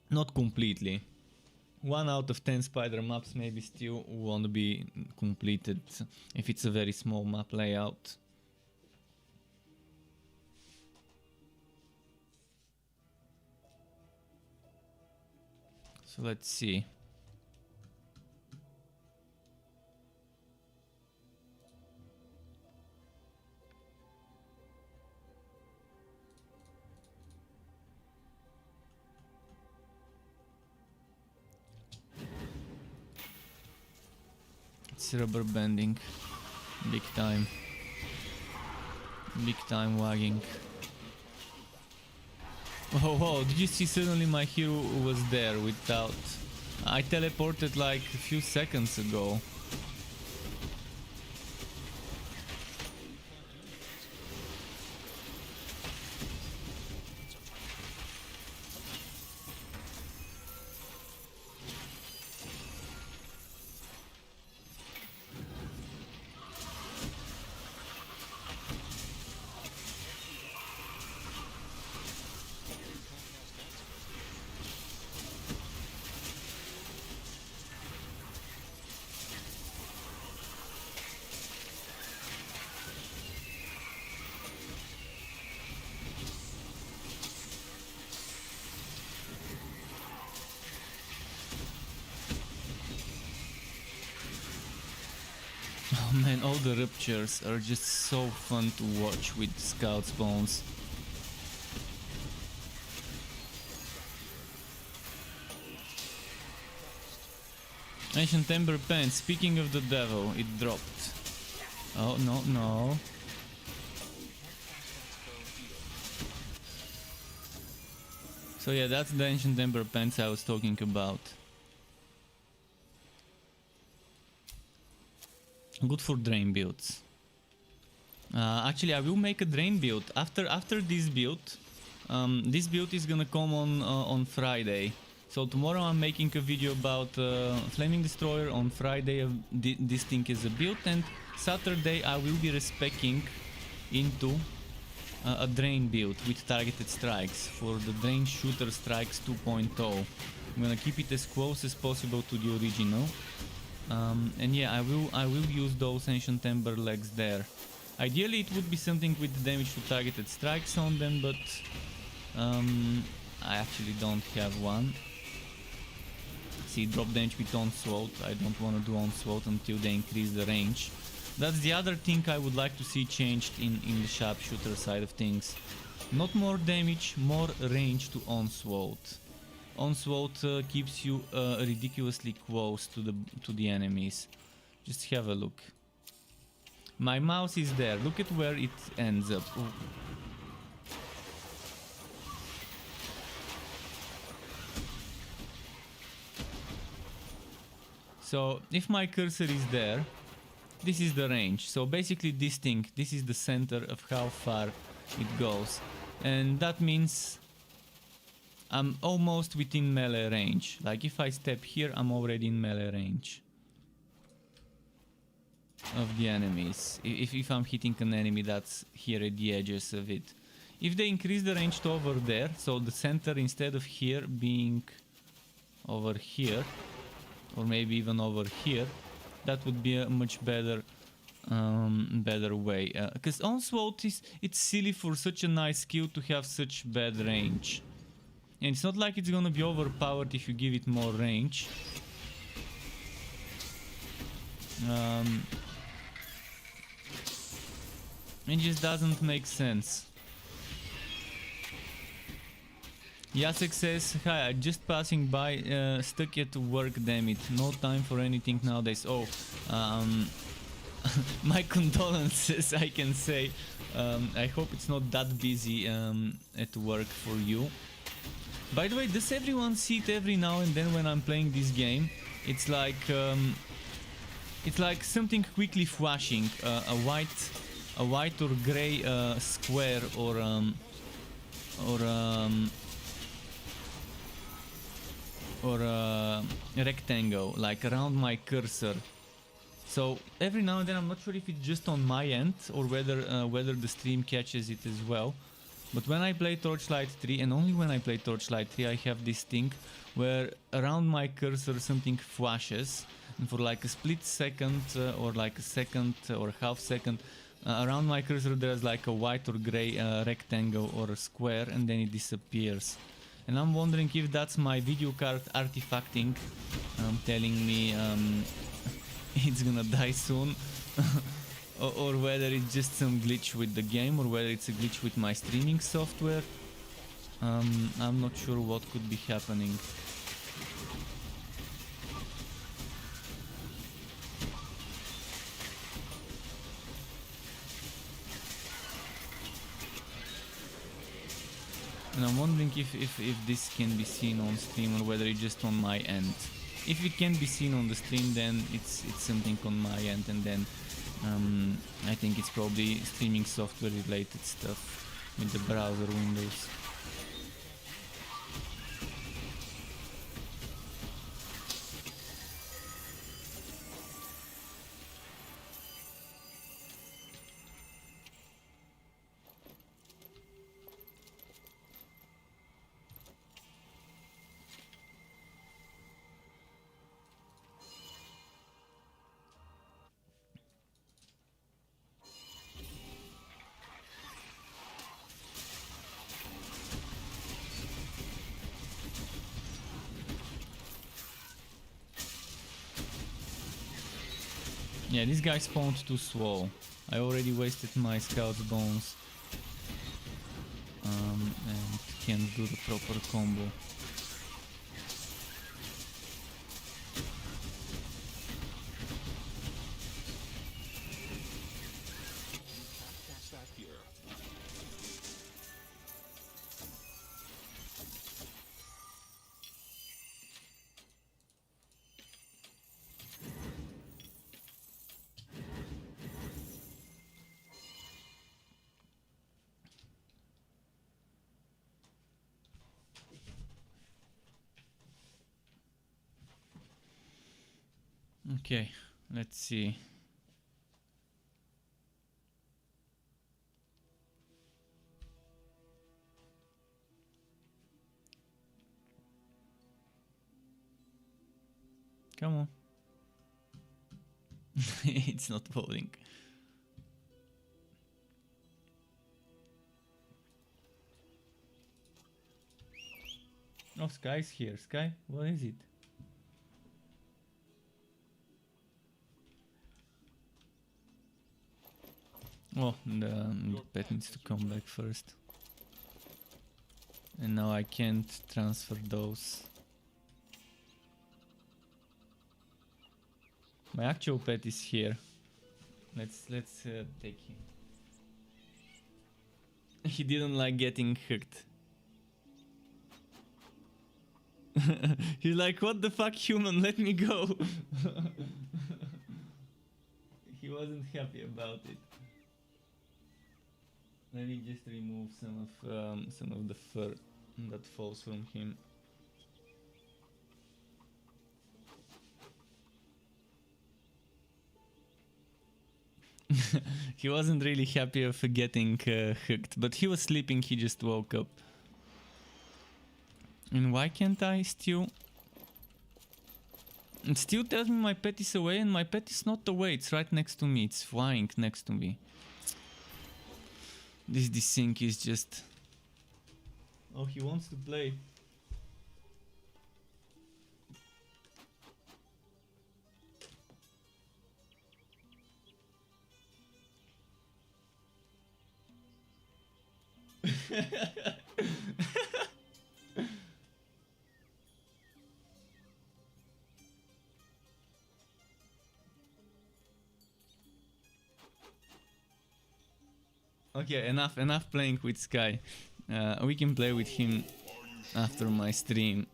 Not completely. 1 out of 10 spider maps maybe still won't be completed if it's a very small map layout. So let's see. It's rubber banding. Big time. Big time wagging. Oh, whoa, did you see suddenly my hero was there without... I teleported like a few seconds ago. Oh man, all the ruptures are just so fun to watch with scout spawns. Ancient Ember Pen, speaking of the devil, it dropped. Oh, no, no. So yeah, that's the Ancient Ember Pens I was talking about. Good for drain builds. Actually, I will make a drain build after this build. This build is gonna come on Friday. So tomorrow I'm making a video about Flaming Destroyer. On Friday, this thing is a build, and Saturday I will be respecing into a drain build with targeted strikes for the Drain Shooter Strikes 2.0. I'm gonna keep it as close as possible to the original. And yeah, I will use those Ancient Ember legs there. Ideally it would be something with damage to targeted strikes on them, but I actually don't have one. See, drop damage with Onslaught. I don't want to do Onslaught until they increase the range. That's the other thing I would like to see changed in the Sharpshooter side of things. Not more damage, more range to Onslaught. Onslaught keeps you ridiculously close to the enemies. Just have a look. My mouse is there. Look at where it ends up. Ooh. So if my cursor is there, this is the range. So basically this is the center of how far it goes. And that means I'm almost within melee range. Like if I step here, I'm already in melee range of the enemies. If I'm hitting an enemy that's here at the edges of it. If they increase the range to over there, so the center instead of here being over here, or maybe even over here, that would be a much better better way. Because Onslaught it's silly for such a nice skill to have such bad range. And it's not like it's gonna be overpowered if you give it more range. It just doesn't make sense. Jacek says, hi, just passing by, stuck at work, damn it. No time for anything nowadays. Oh, my condolences, I can say. I hope it's not that busy at work for you. By the way, does everyone see it every now and then when I'm playing this game? It's like something quickly flashing, a white or gray square or a rectangle, like around my cursor. So every now and then, I'm not sure if it's just on my end or whether the stream catches it as well. But when I play Torchlight 3, and only when I play Torchlight 3, I have this thing where around my cursor something flashes, and for like a split second or like a second or half second, around my cursor there's like a white or gray rectangle or a square, and then it disappears. And I'm wondering if that's my video card artifacting, telling me it's gonna die soon, or whether it's just some glitch with the game, or whether it's a glitch with my streaming software. I'm not sure what could be happening. And I'm wondering if this can be seen on stream or whether it's just on my end. If it can be seen on the stream, then it's something on my end, and then I think it's probably streaming software related stuff with the browser windows. Yeah, this guy spawned too slow. I already wasted my scout's bones. And can't do the proper combo. Cast that here. Okay, let's see. Come on. It's not voting. Oh, Sky's here. Sky, what is it? Oh, the pet needs to come back first. And now I can't transfer those. My actual pet is here. Let's take him. He didn't like getting hooked. He's like, what the fuck, human? Let me go. He wasn't happy about it. Let me just remove some of the fur that falls from him. He wasn't really happy of getting hooked, but he was sleeping, he just woke up. And why can't I still... It still tells me my pet is away, and my pet is not away, it's right next to me, it's flying next to me. This sync is just... Oh, he wants to play. Okay, enough playing with Sky. We can play with him after my stream.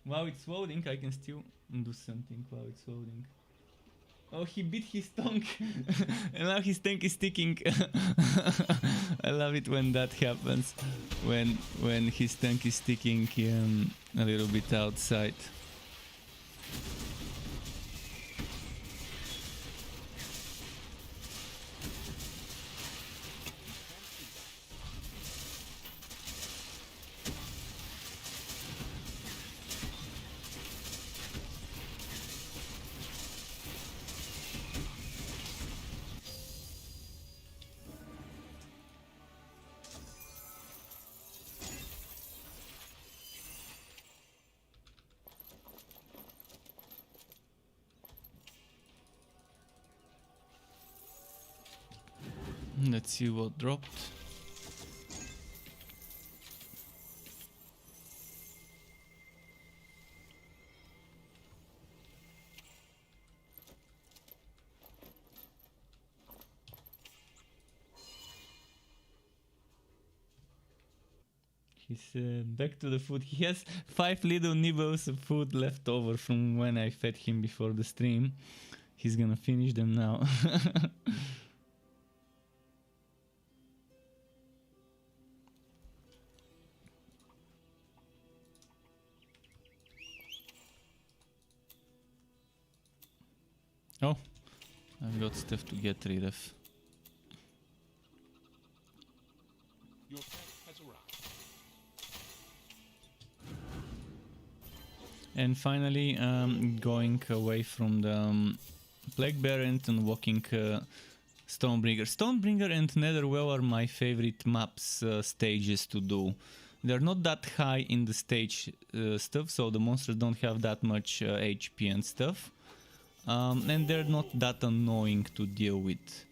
While it's loading, I can still do something while it's loading. Oh, he bit his tongue and now his tongue is sticking. I love it when that happens, when his tongue is sticking a little bit outside. Let's see what dropped. He's back to the food. He has 5 little nibbles of food left over from when I fed him before the stream. He's gonna finish them now. Oh, I've got stuff to get rid of. Your pet has arrived. And finally, going away from the Plague Barrent and walking Stonebringer. Stonebringer and Netherwell are my favorite maps stages to do. They're not that high in the stage stuff, so the monsters don't have that much HP and stuff. And they're not that annoying to deal with.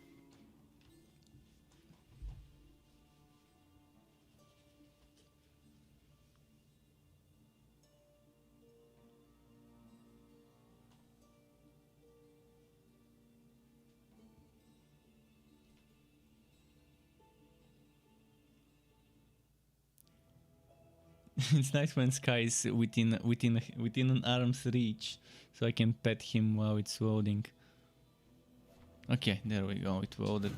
It's nice when Sky is within an arm's reach, so I can pet him while it's loading. Okay, there we go, it loaded.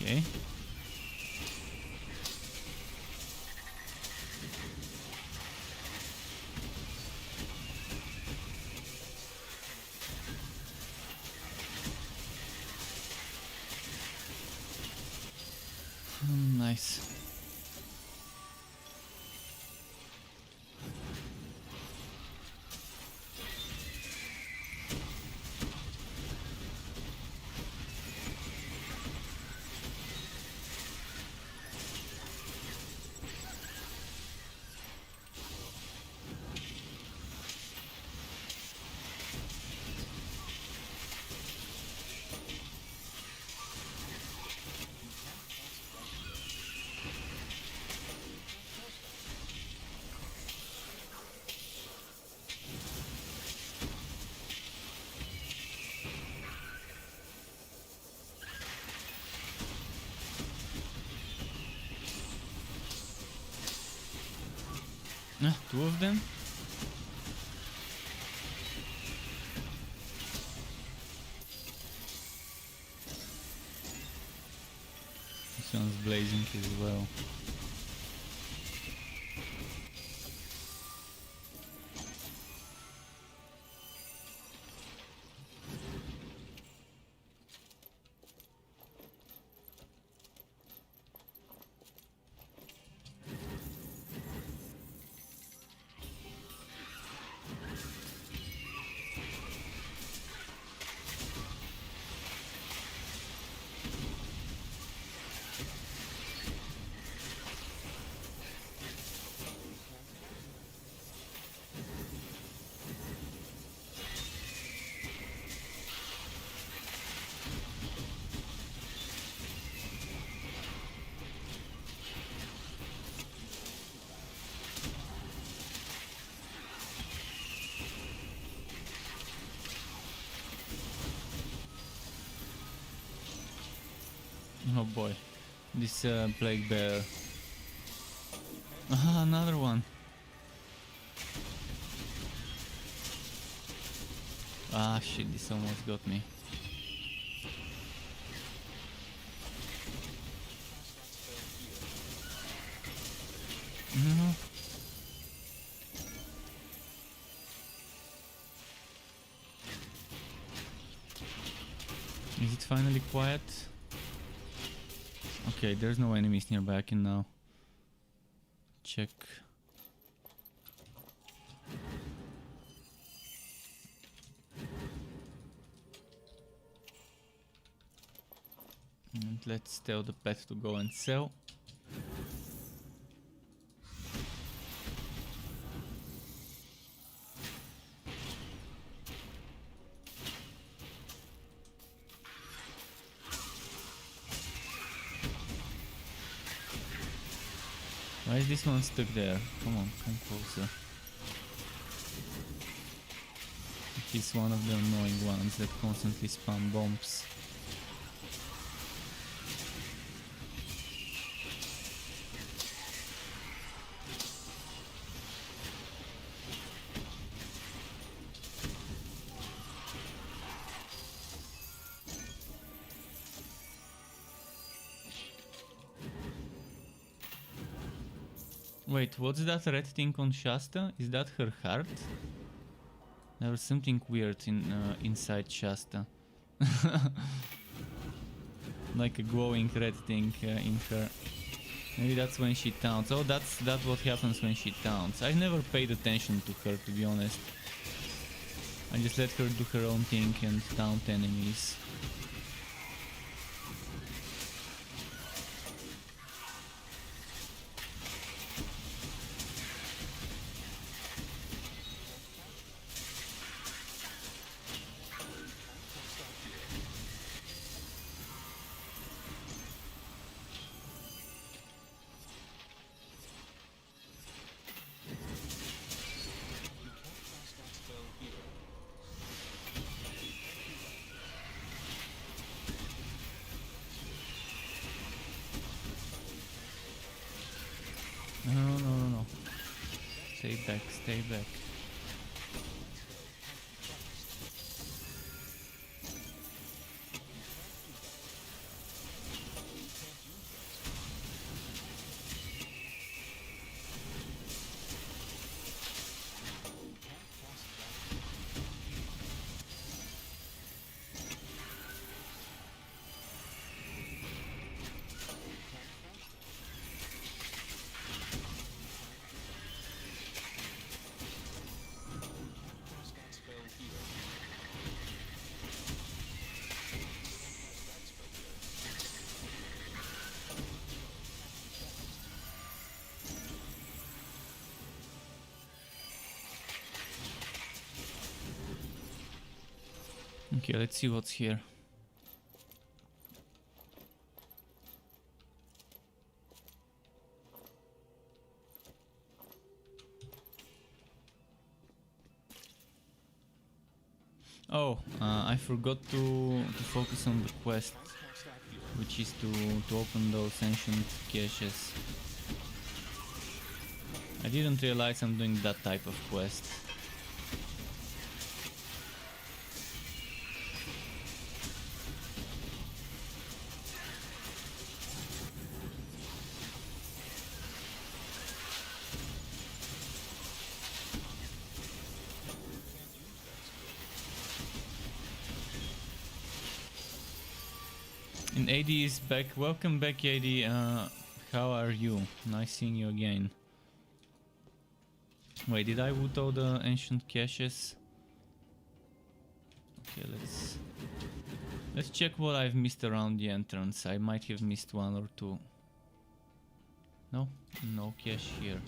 Okay. Nice. Two of them? This one's blazing as well. Oh boy, this plague bear. Ah, another one. Ah shit, this almost got me. It's finally quiet. Okay, there's no enemies nearby. I can now check. And let's tell the pet to go and sell. Why is this one stuck there? Come on, come closer. He's one of the annoying ones that constantly spam bombs. Wait, what's that red thing on Shasta? Is that her heart? There was something weird inside Shasta. Like a glowing red thing in her. Maybe that's when she taunts. Oh, that's what happens when she taunts. I never paid attention to her, to be honest. I just let her do her own thing and taunt enemies. No. Stay back, stay back. Okay, let's see what's here. Oh, I forgot to focus on the quest, which is to open those ancient caches. I didn't realize I'm doing that type of quest. And AD is back. Welcome back, AD. How are you? Nice seeing you again. Wait, did I loot all the ancient caches? Okay, let's check what I've missed around the entrance. I might have missed one or two. No cache here.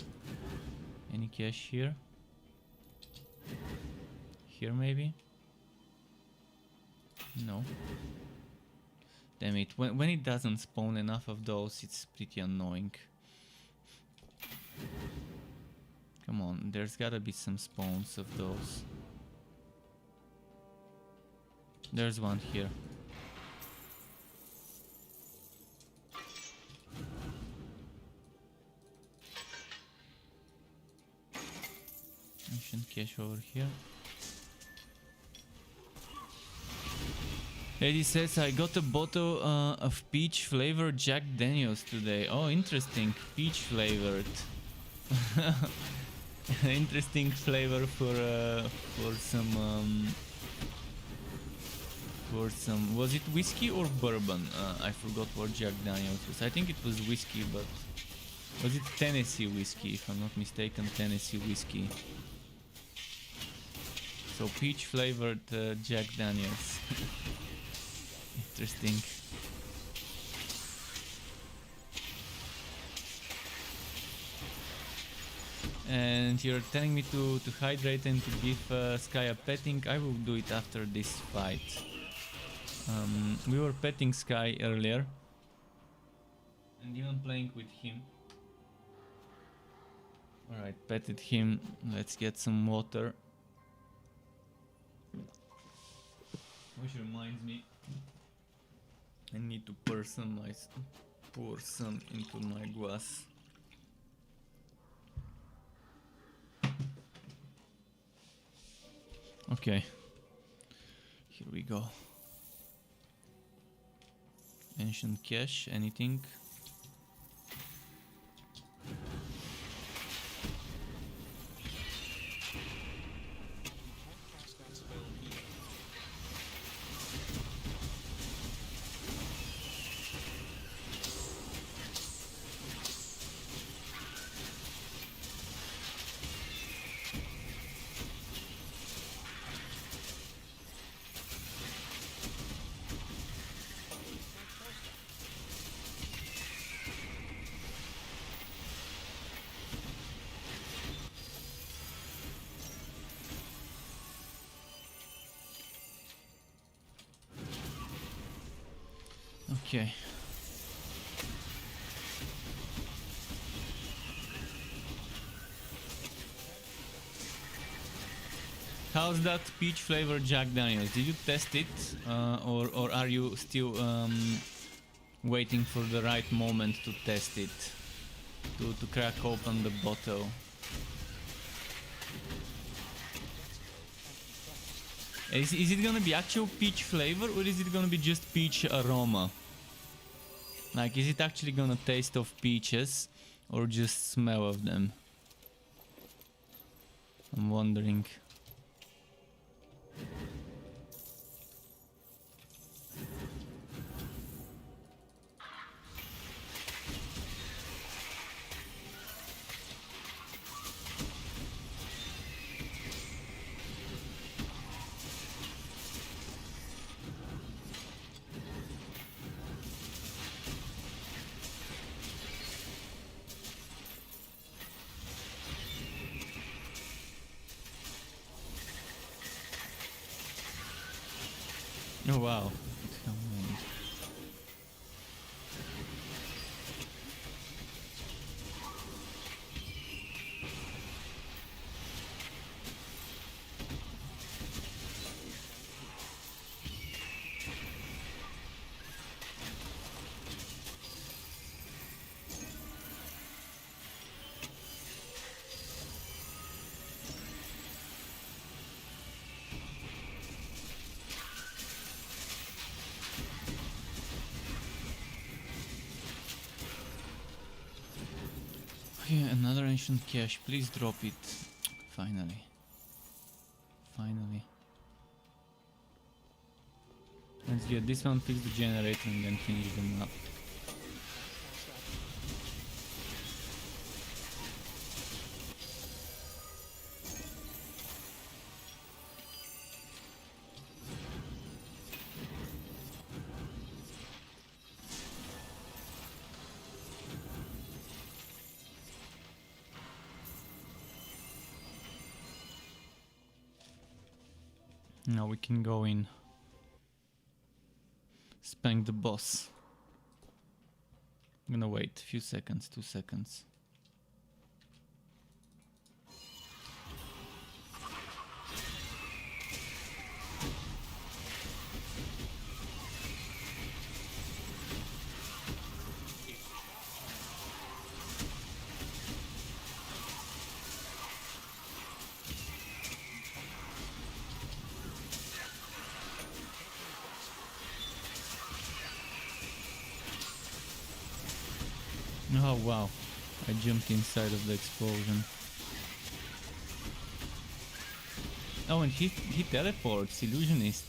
Any cache here? Here maybe? No. Damn it, when it doesn't spawn enough of those, it's pretty annoying. Come on, there's gotta be some spawns of those. There's one here. Ancient cache over here. Lady says, I got a bottle of peach flavored Jack Daniels today. Oh, interesting. Peach flavored. Interesting flavor for some for some... Was it whiskey or bourbon? I forgot what Jack Daniels was. I think it was whiskey, but... Was it Tennessee whiskey, if I'm not mistaken? Tennessee whiskey. So peach flavored Jack Daniels. Interesting. And you're telling me to hydrate and to give Sky a petting. I will do it after this fight. We were petting Sky earlier. And even playing with him. Alright, petted him. Let's get some water. Which reminds me, I need to pour some into my glass. Okay, here we go. Ancient cache, anything? Okay. How's that peach flavor Jack Daniels? Did you test it, or are you still waiting for the right moment to test it, to crack open the bottle? Is it gonna be actual peach flavor, or is it gonna be just peach aroma? Like, is it actually gonna taste of peaches, or just smell of them? I'm wondering. Oh wow. Okay, another ancient cache. Please drop it. Finally. Finally. Let's get this one, fix the generator, and then finish them up. Now we can go in. Spank the boss. I'm gonna wait a few seconds, 2 seconds. Oh wow, I jumped inside of the explosion. Oh, and he teleports, illusionist.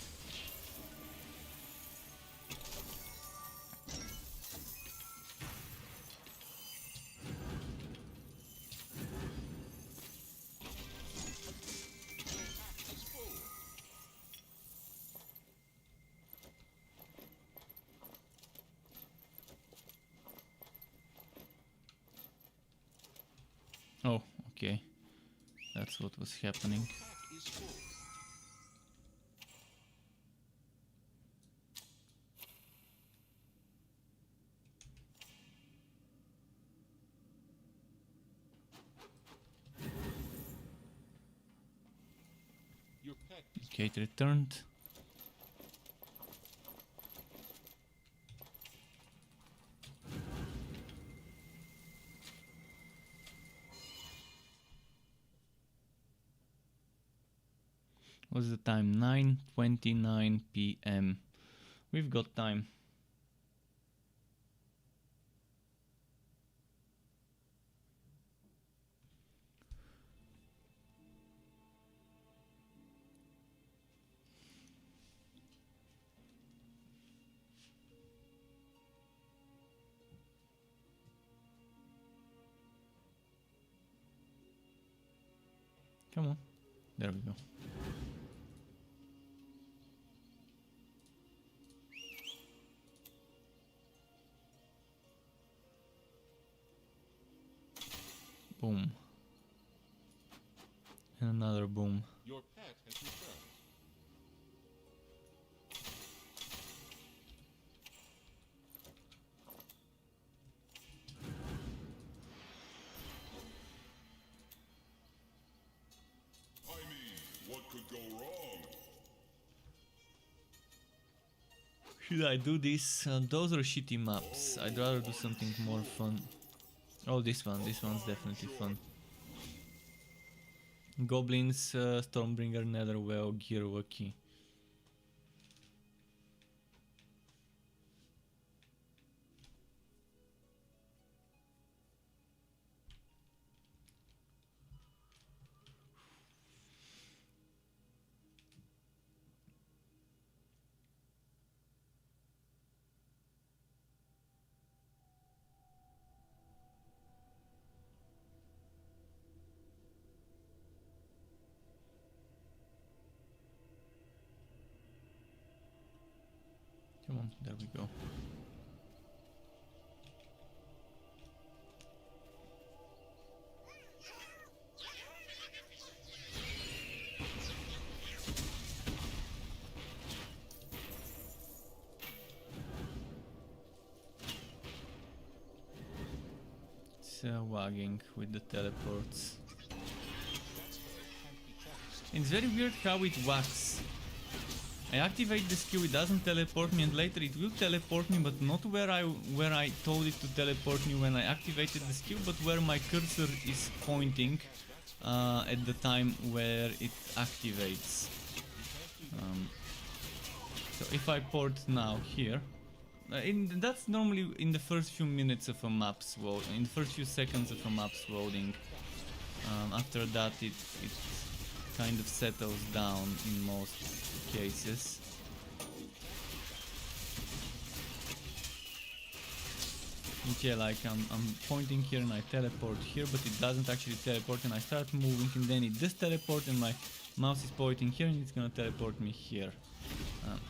Oh, okay. That's what was happening. Pack is full. Your pack is Okay, it returned. What's the time? 9:29 p.m. We've got time. Come on. There we go. Boom. And another boom. Your pet has returned. I mean, what could go wrong? Should I do this? Those are shitty maps. I'd rather do something more fun. Oh, this one. This one's definitely fun. Goblins, Stormbringer, Netherwell, Gearwaki. Come on, there we go. It's wagging with the teleports. It's very weird how it wags. I activate the skill, it doesn't teleport me, and later it will teleport me, but not where I told it to teleport me when I activated the skill, but where my cursor is pointing at the time where it activates. So if I port now here, that's normally in the first few minutes of a map's load, in the first few seconds of a map's loading. After that it kind of settles down in most cases. And yeah, like I'm pointing here and I teleport here, but it doesn't actually teleport, and I start moving and then it does teleport, and my mouse is pointing here and it's gonna teleport me here.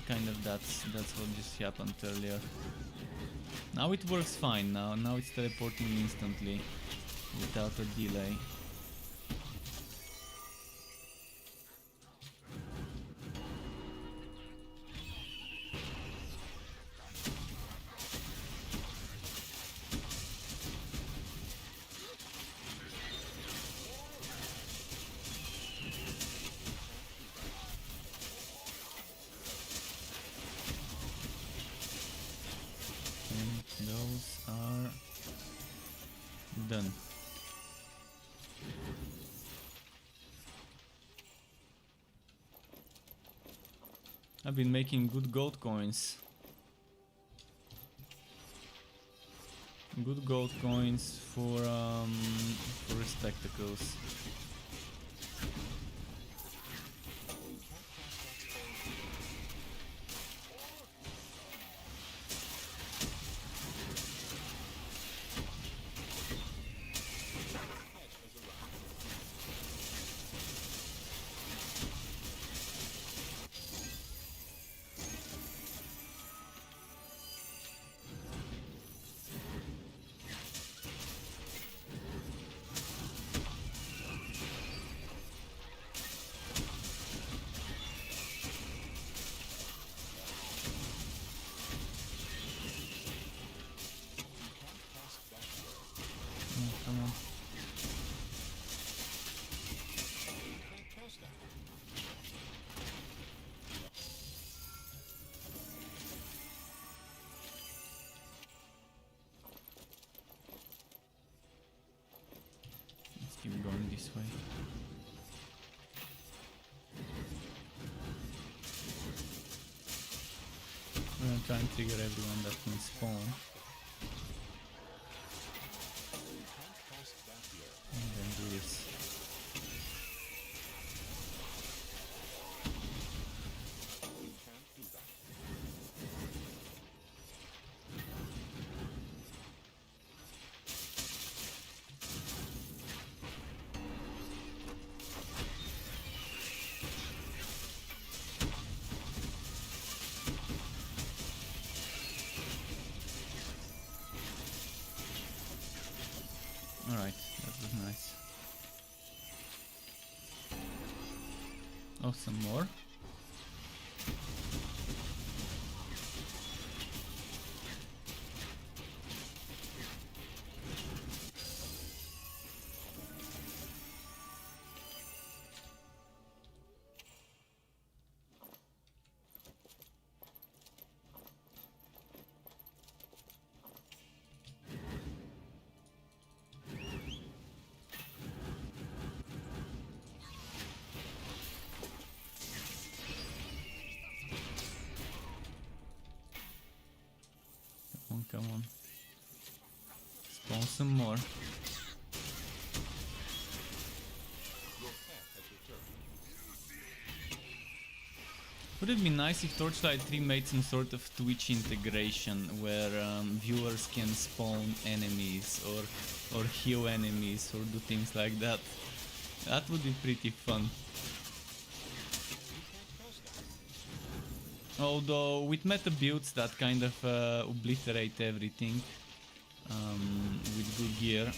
Kind of that's what just happened earlier. Now it works fine. Now it's teleporting instantly without a delay. Those are done. I've been making good gold coins. Good gold coins for spectacles. this way. I'm gonna try and trigger everyone that can spawn. And then do this. Alright, that was nice. Oh, some more. Come on. Spawn some more. Would it be nice if Torchlight 3 made some sort of Twitch integration where viewers can spawn enemies or heal enemies or do things like that? That would be pretty fun. Although with meta builds that kind of obliterate everything with good gear,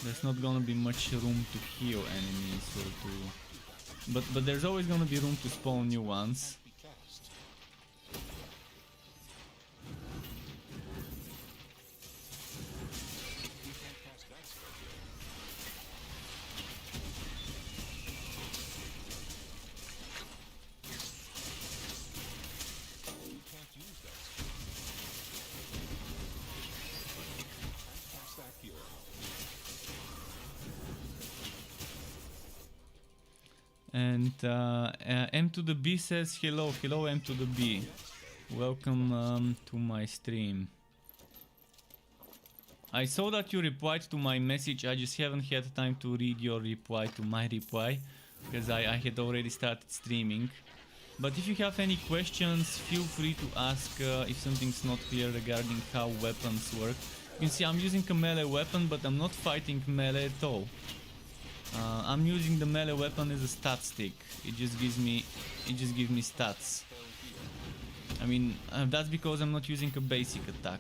there's not gonna be much room to heal enemies or to... But there's always gonna be room to spawn new ones. And M to the B says hello, hello M to the B. Welcome to my stream. I saw that you replied to my message, I just haven't had time to read your reply to my reply, because I had already started streaming. But if you have any questions, feel free to ask if something's not clear regarding how weapons work. You can see I'm using a melee weapon, but I'm not fighting melee at all. I'm using the melee weapon as a stat stick. It just gives me stats. I mean, that's because I'm not using a basic attack.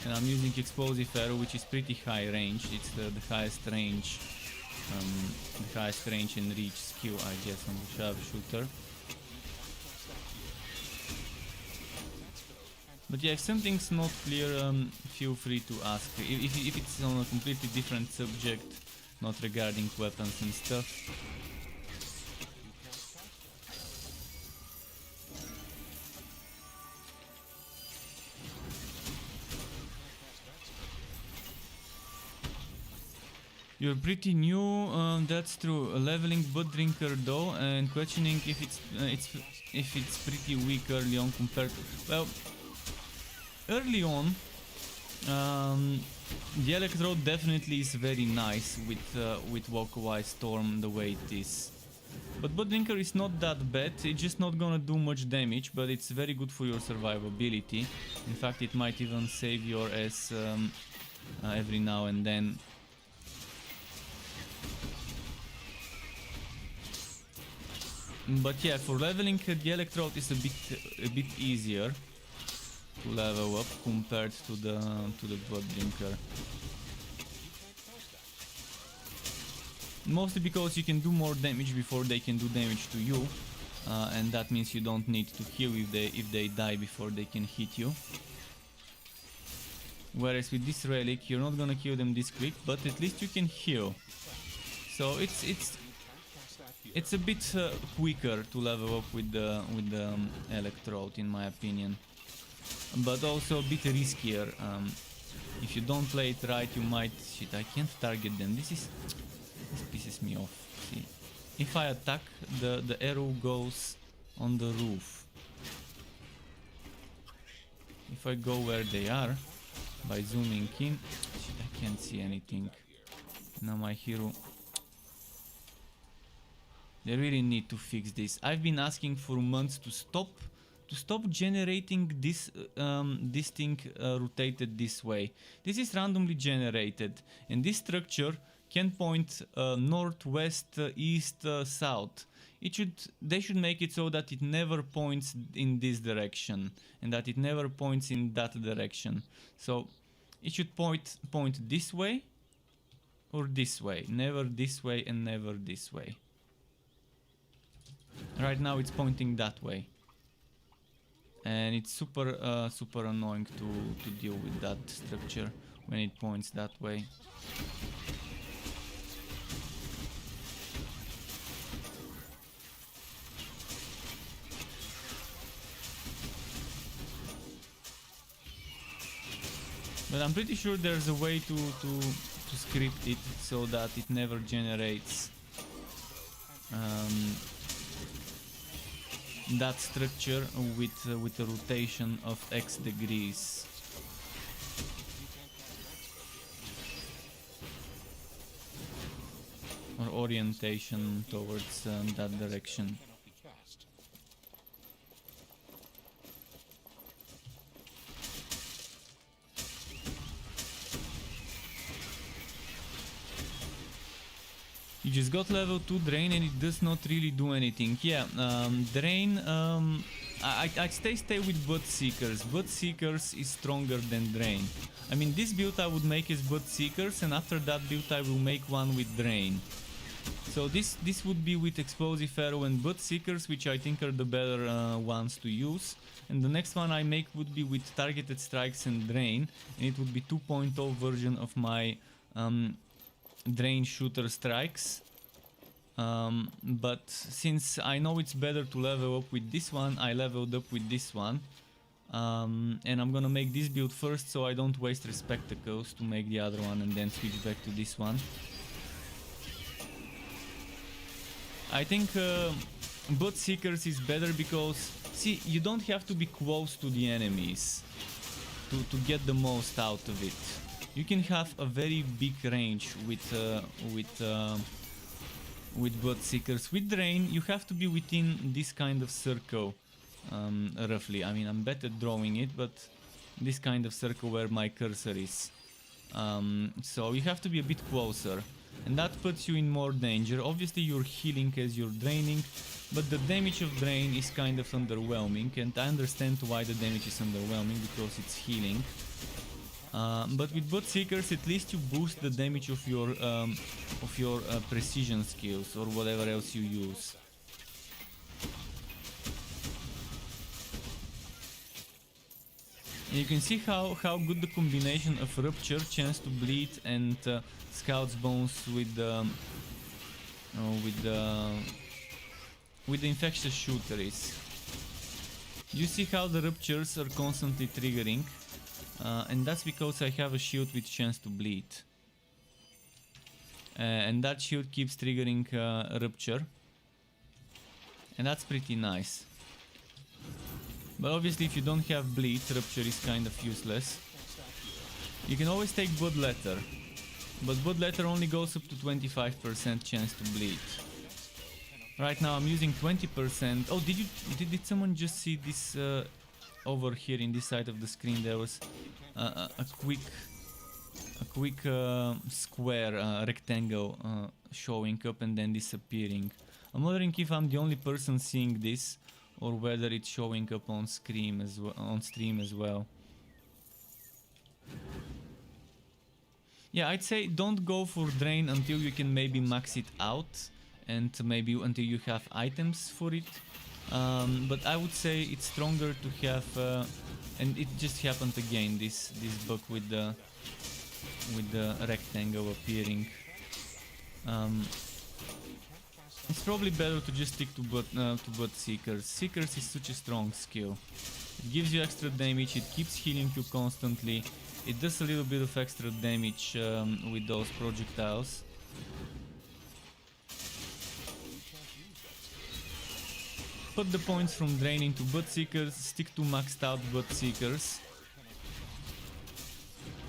And I'm using explosive arrow, which is pretty high range. It's the highest range, and reach skill, I guess, on the sharpshooter. But yeah, if something's not clear, feel free to ask. If it's on a completely different subject, not regarding weapons and stuff. You're pretty new, that's true. Leveling Blood Drinker though, and questioning if it's pretty weak early on compared to... Well, early on, the Electrode definitely is very nice with Walkaway Storm the way it is. But Blood Drinker is not that bad, it's just not gonna do much damage, but it's very good for your survivability. In fact, it might even save your ass every now and then. But yeah, for leveling the Electrode is a bit easier to level up compared to the Blood Drinker. Mostly because you can do more damage before they can do damage to you, and that means you don't need to heal if they die before they can hit you. Whereas with this relic, you're not gonna kill them this quick, but at least you can heal. So it's a bit quicker to level up with the Electrode, in my opinion, but also a bit riskier if you don't play it right, you might... Shit, I can't target them. This pisses me off. See, if I attack, the arrow goes on the roof. If I go where they are, by zooming in, shit, I can't see anything. Now my hero... They really need to fix this. I've been asking for months to stop generating this this thing rotated this way. This is randomly generated, and this structure can point north, west, east, south. They should make it so that it never points in this direction, and that it never points in that direction. So it should point this way or this way, never this way and never this way. Right now it's pointing that way, and it's super annoying to deal with that structure when it points that way. But I'm pretty sure there's a way to script it so that it never generates that structure with a rotation of X degrees. Or orientation towards that direction. Cannot be cast. You just got level 2 Drain and it does not really do anything. Yeah, Drain, I'd stay with Bloodseekers. Bloodseekers is stronger than Drain. I mean, this build I would make is Bloodseekers, and after that build I will make one with Drain. So this would be with Explosive Arrow and Bloodseekers, which I think are the better ones to use. And the next one I make would be with Targeted Strikes and Drain, and it would be 2.0 version of my Drain Shooter Strikes. But since I know it's better to level up with this one, I leveled up with this one. And I'm gonna make this build first so I don't waste Respectacles to make the other one and then switch back to this one. I think Bloodseekers is better because, see, you don't have to be close to the enemies to get the most out of it. You can have a very big range with Bloodseekers. With Drain, you have to be within this kind of circle, roughly. I mean, I'm bad at drawing it, but this kind of circle where my cursor is. So you have to be a bit closer, and that puts you in more danger. Obviously, you're healing as you're draining, but the damage of Drain is kind of underwhelming, and I understand why the damage is underwhelming, because it's healing. But with Bloodseekers, at least you boost the damage of your precision skills or whatever else you use. And you can see how good the combination of Rupture, Chance to Bleed, and Scout's Bones with the Infectious Shooter is. You see how the Ruptures are constantly triggering. And that's because I have a shield with Chance to Bleed. And that shield keeps triggering Rupture. And that's pretty nice. But obviously if you don't have Bleed, Rupture is kind of useless. You can always take Bloodletter. But Bloodletter only goes up to 25% chance to bleed. Right now I'm using 20%. Oh, did someone just see this over here in this side of the screen? There was a quick square rectangle showing up and then disappearing. I'm wondering if I'm the only person seeing this, or whether it's showing up on stream as well. Yeah, I'd say don't go for Drain until you can maybe max it out, and maybe until you have items for it. But I would say it's stronger to have, and it just happened again, this bug with the rectangle appearing. It's probably better to just stick to Bloodseekers. Seekers is such a strong skill. It gives you extra damage, it keeps healing you constantly. It does a little bit of extra damage with those projectiles. Put the points from draining to butt seekers, stick to maxed out butt seekers.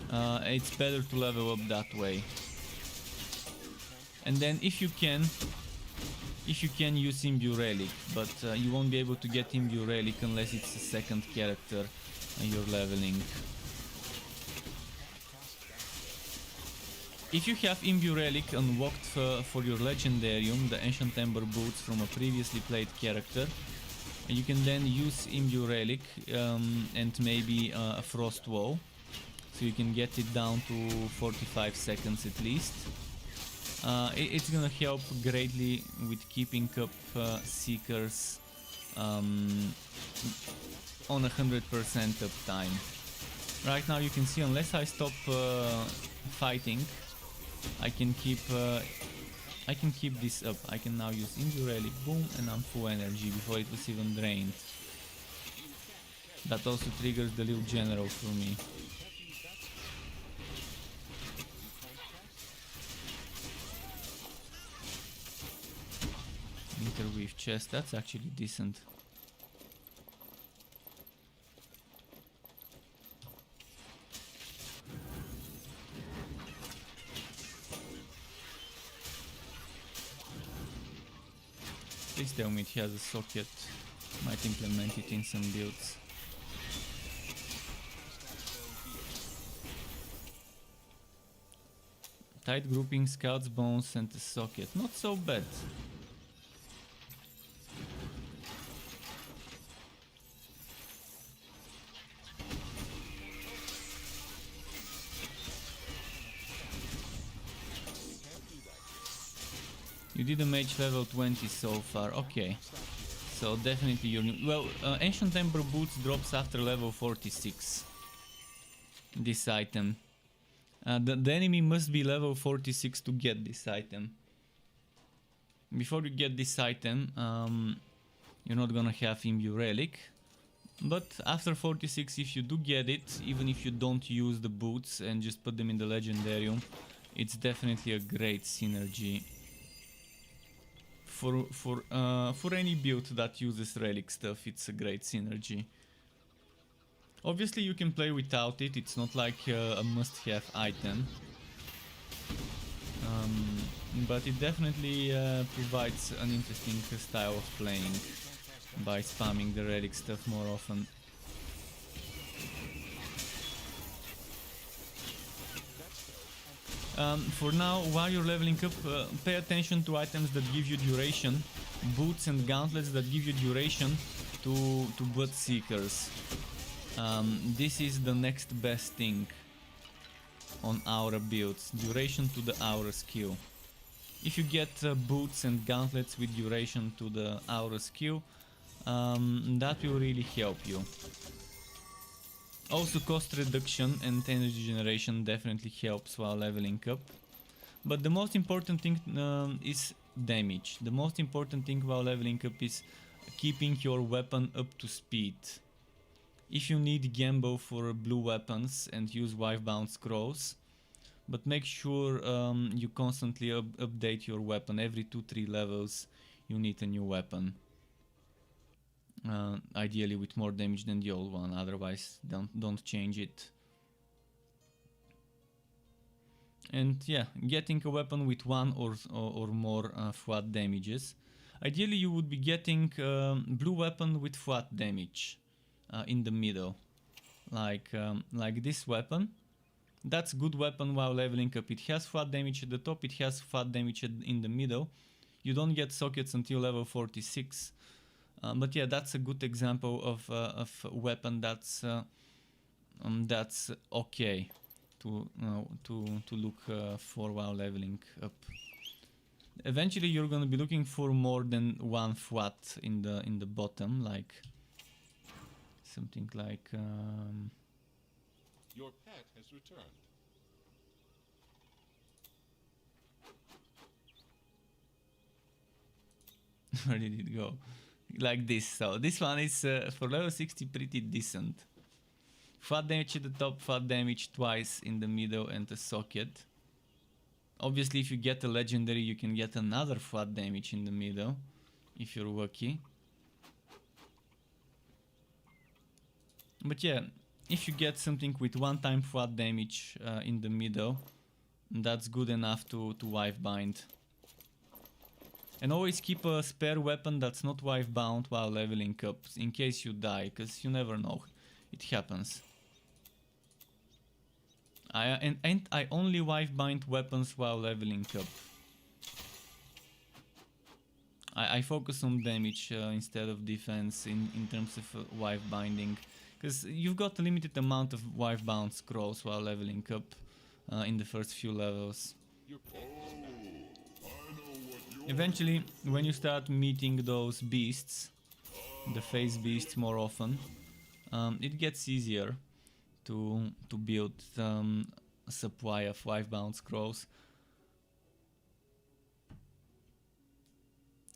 It's better to level up that way. And then if you can use Imbue Relic, but you won't be able to get Imbue Relic unless it's a second character you're leveling. If you have Imbue Relic unlocked for your Legendarium, the Ancient Ember Boots from a previously played character, you can then use Imbue Relic and maybe a Frost Wall, so you can get it down to 45 seconds at least. It's gonna help greatly with keeping up Seekers on 100% uptime. Right now you can see, unless I stop fighting, I can keep this up. I can now use Imbue Relic, boom, and I'm full energy before it was even drained. That also triggers the little general for me. Interweave chest, that's actually decent. Please tell me it has a socket. Might implement it in some builds. Tight grouping, scouts, bones, and a socket. Not so bad. You did a mage level 20 so far, okay. So definitely you're new. Well, Ancient Ember Boots drops after level 46. This item. The enemy must be level 46 to get this item. Before you get this item, you're not gonna have Imbue Relic. But after 46, if you do get it, even if you don't use the boots and just put them in the Legendarium, it's definitely a great synergy. For any build that uses relic stuff, it's a great synergy. Obviously you can play without it, it's not like a must-have item. But it definitely provides an interesting style of playing by spamming the relic stuff more often. For now, while you're leveling up, pay attention to items that give you duration, boots and gauntlets that give you duration to butt seekers. This is the next best thing on aura builds, duration to the aura skill. If you get boots and gauntlets with duration to the aura skill, that will really help you. Also, cost reduction and energy generation definitely helps while leveling up. But the most important thing is damage. The most important thing while leveling up is keeping your weapon up to speed. If you need Gambo for blue weapons and use Wifebound Scrolls, but make sure you constantly update your weapon. Every 2-3 levels you need a new weapon. Ideally with more damage than the old one, otherwise don't change it. And yeah, getting a weapon with 1 or more flat damages. Ideally you would be getting blue weapon with flat damage in the middle, like this weapon. That's good weapon while leveling up. It has flat damage at the top, it has flat damage in the middle. You don't get sockets until level 46. But yeah, that's a good example of a weapon that's okay to look for while leveling up. Eventually, you're gonna be looking for more than 1 flat in the bottom, like something like. Your pet has returned. Where did it go? like this. So this one is for level 60 pretty decent. Flat damage at the top, flat damage twice in the middle and a socket. Obviously if you get a legendary you can get another flat damage in the middle if you're lucky. But yeah, if you get something with one time flat damage in the middle, that's good enough to wife bind. And always keep a spare weapon that's not wife bound while leveling up, in case you die, because you never know, it happens. I only wife bind weapons while leveling up. I focus on damage instead of defense in terms of wife binding, because you've got a limited amount of wife bound scrolls while leveling up in the first few levels. Eventually, when you start meeting those beasts, the phase beasts more often, it gets easier to build a supply of wife bound scrolls.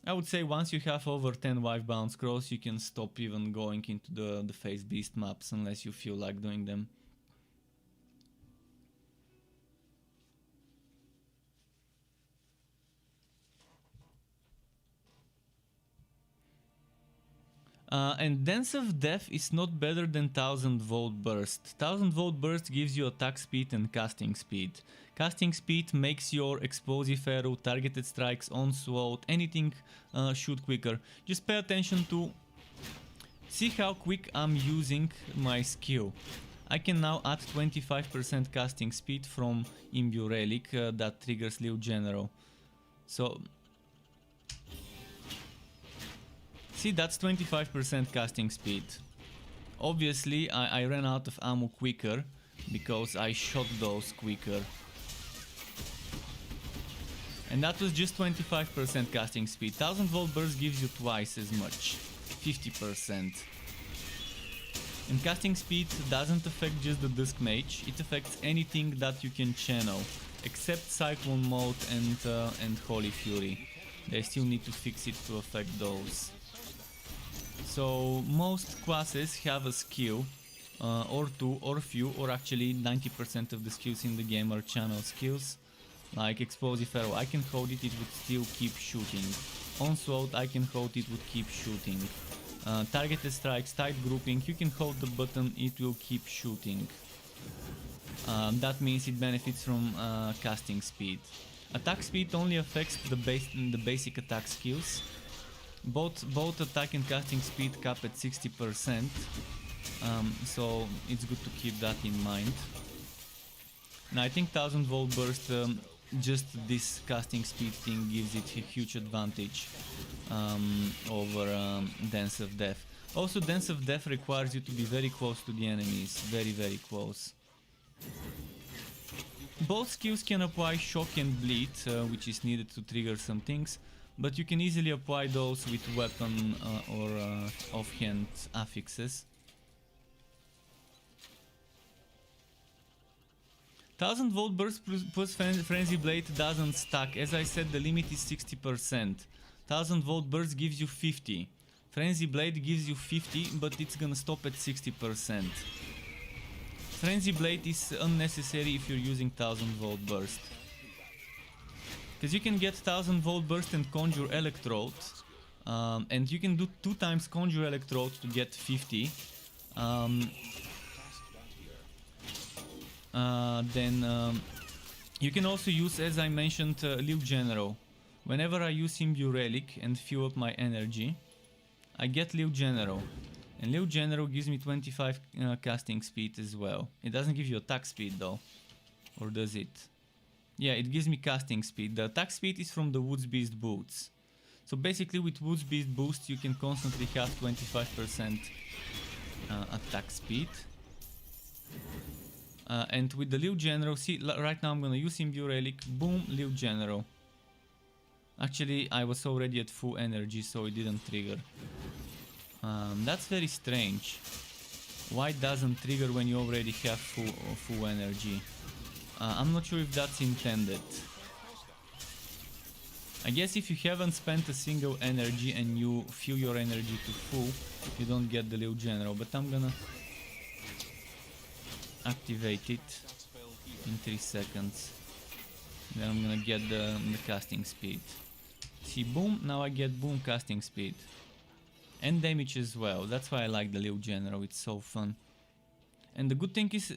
I would say once you have over 10 wife bound scrolls, you can stop even going into the phase beast maps unless you feel like doing them. And Dance of Death is not better than 1000 Volt Burst. 1000 Volt Burst gives you attack speed and casting speed. Casting speed makes your explosive arrow, targeted strikes, onslaught, anything shoot quicker. Just pay attention to see how quick I'm using my skill. I can now add 25% casting speed from Imbue Relic that triggers Liu General. So see, that's 25% casting speed. Obviously, I ran out of ammo quicker because I shot those quicker. And that was just 25% casting speed. 1000 Volt Burst gives you twice as much, 50%. And casting speed doesn't affect just the Dusk Mage, it affects anything that you can channel, except Cyclone Mode and Holy Fury. They still need to fix it to affect those. So most classes have a skill or two or few, or actually 90% of the skills in the game are channel skills. Like Explosive Arrow, I can hold it, it would still keep shooting. Onslaught, I can hold it, would keep shooting. Targeted Strikes, Tight Grouping, you can hold the button, it will keep shooting. That means it benefits from casting speed. Attack speed only affects the basic attack skills. Both attack and casting speed cap at 60%, so it's good to keep that in mind. Now I think 1000 Volt Burst, just this casting speed thing gives it a huge advantage over Dance of Death. Also, Dance of Death requires you to be very close to the enemies, very close. Both skills can apply Shock and Bleed, which is needed to trigger some things. But you can easily apply those with weapon or offhand affixes. 1000 Volt Burst plus Frenzy Blade doesn't stack. As I said, the limit is 60%. 1000 Volt Burst gives you 50. Frenzy Blade gives you 50, but it's gonna stop at 60%. Frenzy Blade is unnecessary if you're using 1000 Volt Burst. Because you can get 1000 Volt Burst and Conjure Electrode, and you can do 2 times Conjure Electrode to get 50. Then you can also use, as I mentioned, Liu General. Whenever I use Imbue Relic and fuel up my energy, I get Liu General. And Liu General gives me 25 casting speed as well. It doesn't give you attack speed though. Or does it? Yeah, it gives me casting speed. The attack speed is from the Woods Beast boots. So basically with Woods Beast boost you can constantly have 25% attack speed. And with the Liu General, see, right now I'm gonna use Imbue Relic, boom, Liu General. Actually, I was already at full energy, so it didn't trigger. That's very strange. Why it doesn't trigger when you already have full energy? I'm not sure if that's intended. I guess if you haven't spent a single energy and you fill your energy to full, you don't get the Liu General, but I'm gonna activate it in 3 seconds. Then I'm gonna get the casting speed. See, boom, now I get boom casting speed. And damage as well. That's why I like the Liu General, it's so fun. And the good thing is,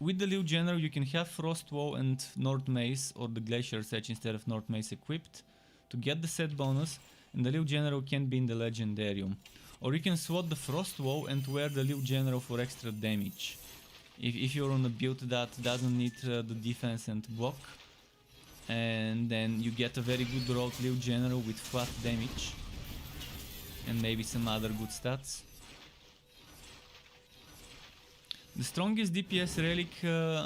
with the Liu General you can have Frost Wall and North Mace or the Glacier's Edge instead of North Mace equipped to get the set bonus, and the Liu General can be in the Legendarium. Or you can swap the Frost Wall and wear the Liu General for extra damage. If you're on a build that doesn't need the defense and block, and then you get a very good rolled Liu General with flat damage and maybe some other good stats. The strongest DPS relic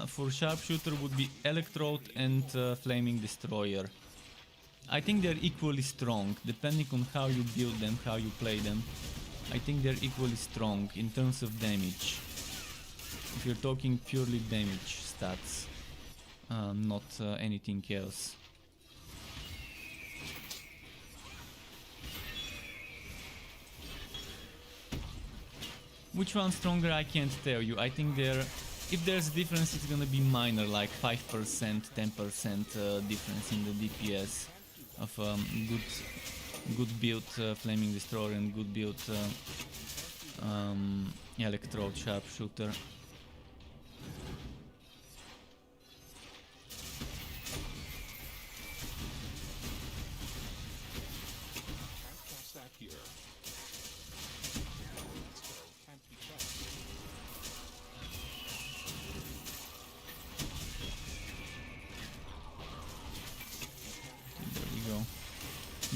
for Sharpshooter would be Electrode and Flaming Destroyer. I think they're equally strong, depending on how you build them, how you play them. I think they're equally strong in terms of damage. If you're talking purely damage stats, not anything else. Which one's stronger, I can't tell you. I think if there's a difference, it's gonna be minor, like 5%, 10% difference in the DPS of good build Flaming Destroyer and good build Electrode Sharpshooter.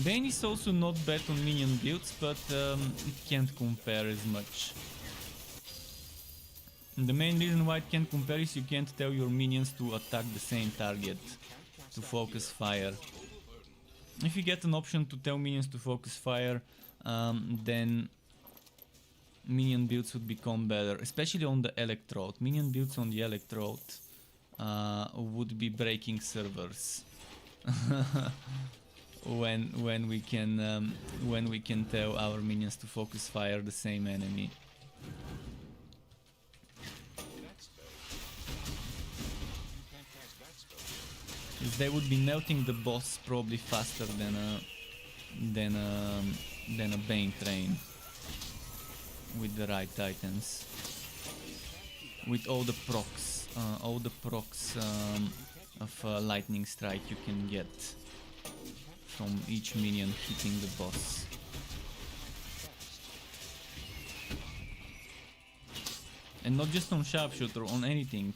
Bane is also not bad on minion builds, but it can't compare as much. And the main reason why it can't compare is you can't tell your minions to attack the same target, to focus fire. If you get an option to tell minions to focus fire, then minion builds would become better, especially on the Electrode. Minion builds on the Electrode would be breaking servers. when we can tell our minions to focus fire the same enemy. They would be melting the boss probably faster than a Bane train with the right items. With all the procs of lightning strike you can get from each minion hitting the boss. And not just on Sharpshooter, on anything.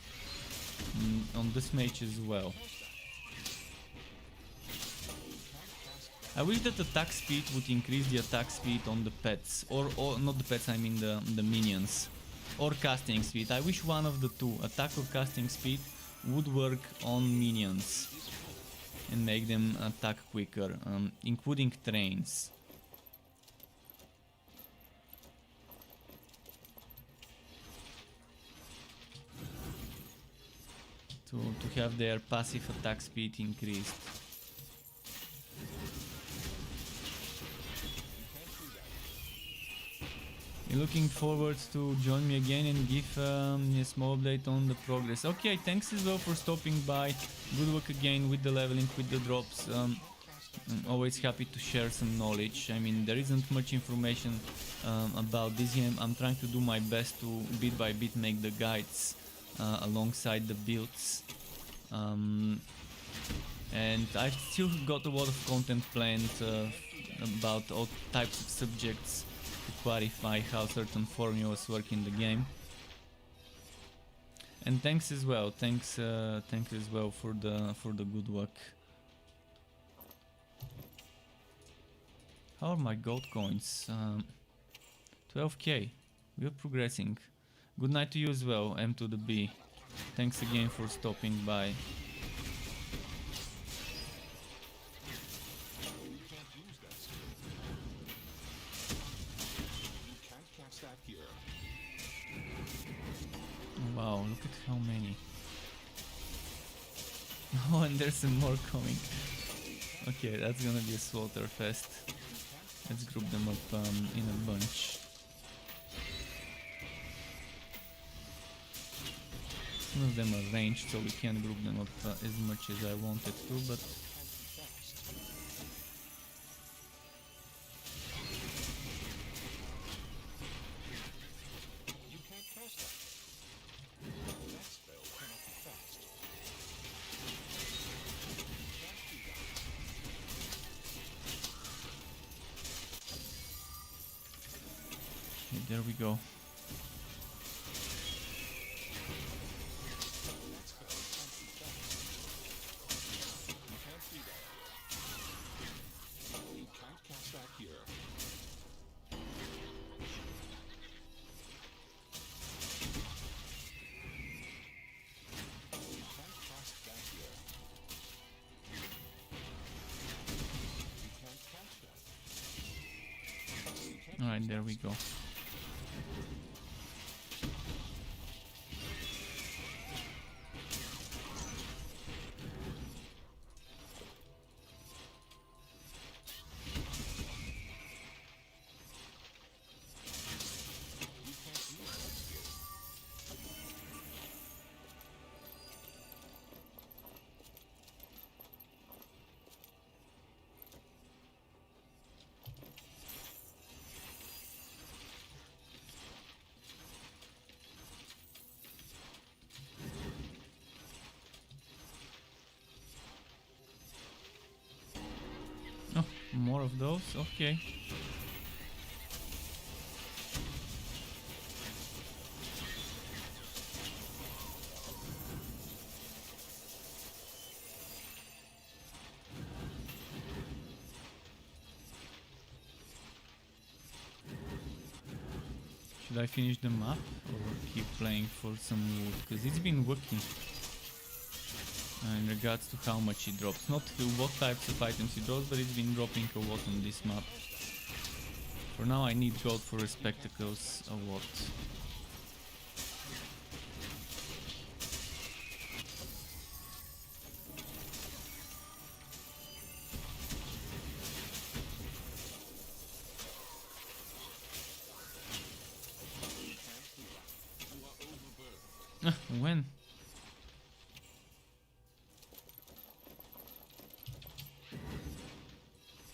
On this mage as well. I wish that attack speed would increase the attack speed on the pets. Or not the pets, I mean the minions. Or casting speed. I wish one of the two, attack or casting speed, would work on minions and make them attack quicker, including trains. To have their passive attack speed increased. You're looking forward to join me again and give a small update on the progress. Okay, thanks as well for stopping by. Good work again with the leveling, with the drops. I'm always happy to share some knowledge. I mean, there isn't much information about this game. I'm trying to do my best to bit by bit make the guides alongside the builds. And I've still got a lot of content planned about all types of subjects to clarify how certain formulas work in the game. And thanks as well, thanks as well for the good work. How are my gold coins? 12k. We're progressing. Good night to you as well, M to the B. Thanks again for stopping by. Wow, look at how many. Oh, and there's some more coming. Okay, that's gonna be a slaughter fest. Let's group them up in a bunch. Some of them are ranged, so we can't group them up as much as I wanted to, but You can't cast that. That spell cannot be fast. You can't do that. okay, there we go. You can't cast that here. You can't cast that here. You can't catch that. You can't Alright, catch there that we go. You can't use that skill. Oh, more of those? Okay. Should I finish them up or keep playing for some wood? Because it's been working. In regards to how much he drops. Not what types of items he drops, but it's been dropping a lot on this map. For now I need gold for his spectacles a lot. You are overburdened. When?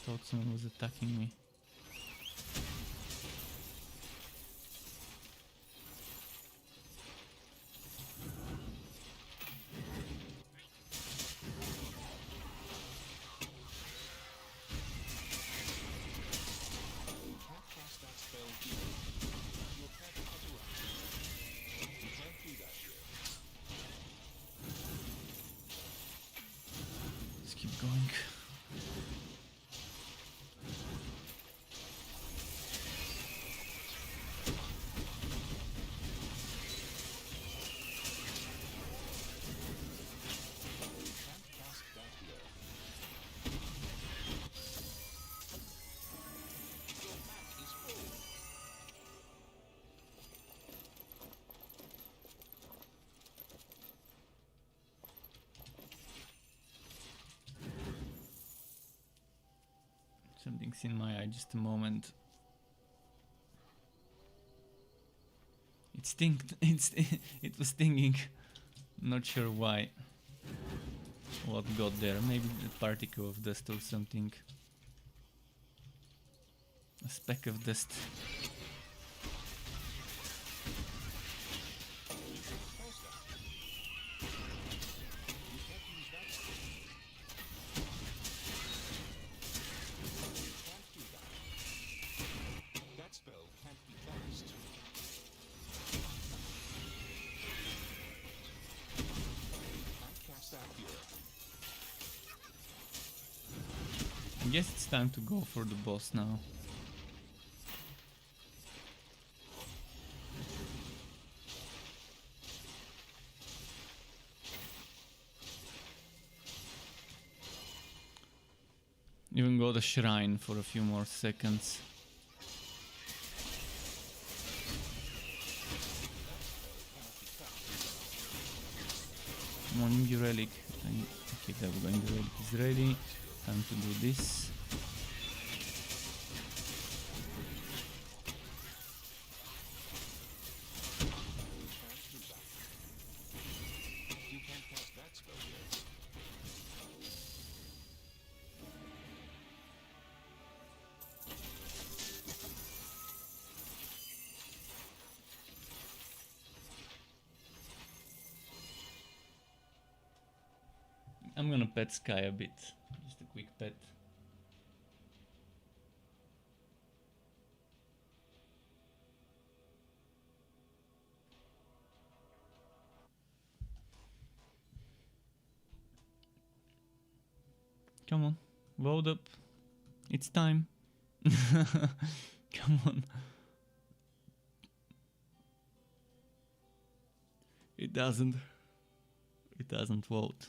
Thought someone was attacking me. You can't cast that spell here. You can't cut around. You can't do that here. Let's keep going. You can't cast that here. Your back is full. Something's in my eye, just a moment. It stinged. It was stinging. Not sure why. What got there? Maybe a particle of dust or something. A speck of dust. Cast that. You can't use that skill. You can't do that. That spell can't be cast. Can't cast that here. I guess it's time to go for the boss now. Even got a shrine for a few more seconds. Come on, new relic. Okay, there we go. New relic is ready. Time to do this. You can't cast that spell yet. I'm gonna pet Sky a bit. Just a quick pet. Come on, load up. It's time. Come on. It doesn't vote.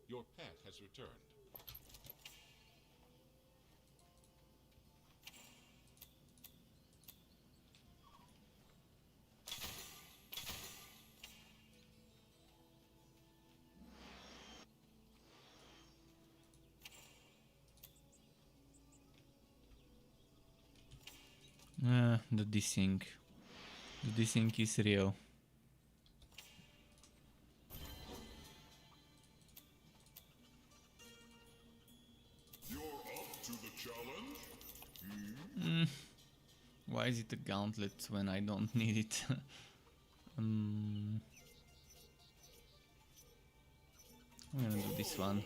Your pet has returned. The desync. The desync is real. You're up to the challenge? Why is it a gauntlet when I don't need it? I'm gonna do this one.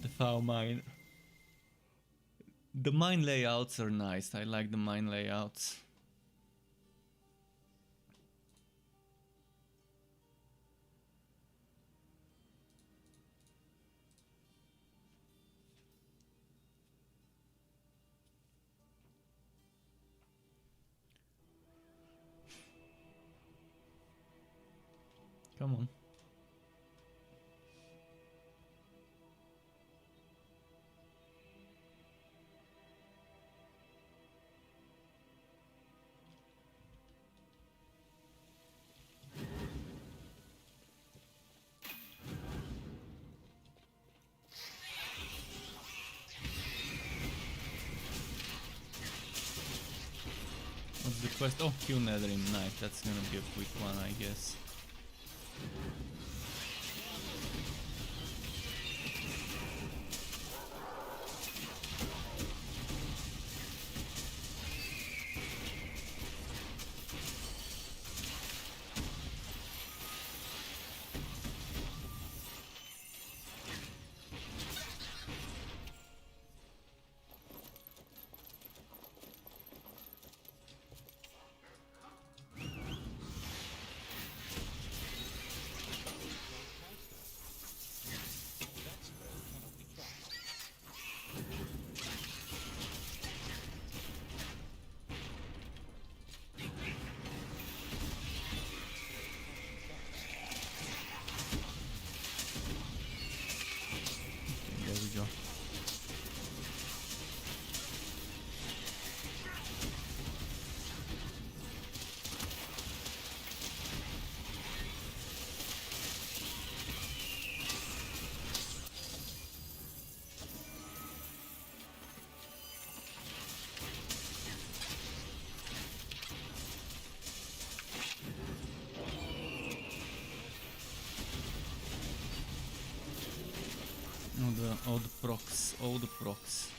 The foul mine. The mine layouts are nice. I like the mine layouts. Come on. What's the quest? Oh, kill Netherrim. Nice. That's gonna be a quick one, I guess. There we go. All the procs, all the procs.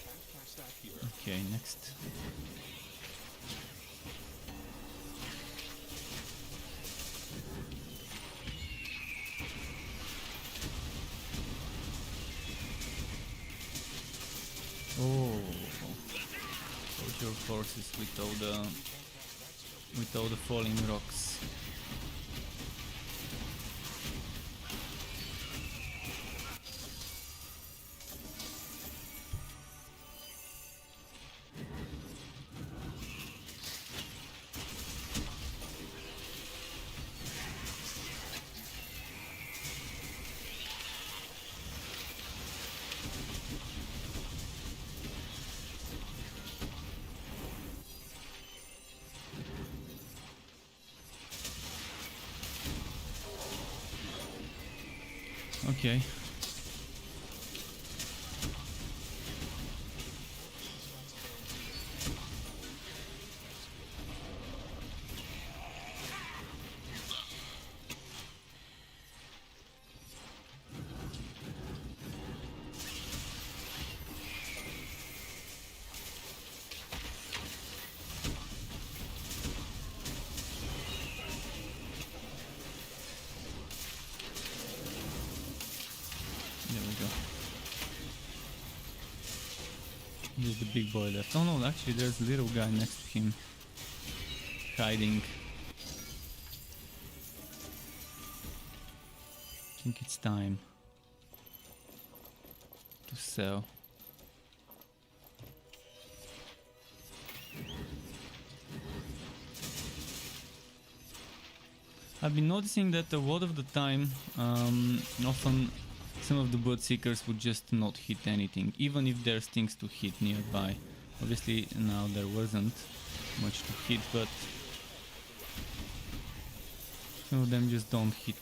Can't cast that here. Okay, next. Oh, hold your forces with all the falling rocks. Okay. There we go. There's the big boy left. Oh no, actually there's a little guy next to him. Hiding. I think it's time to sell. I've been noticing that a lot of the time, often some of the blood seekers would just not hit anything, even if there's things to hit nearby. Obviously now there wasn't much to hit, but some of them just don't hit.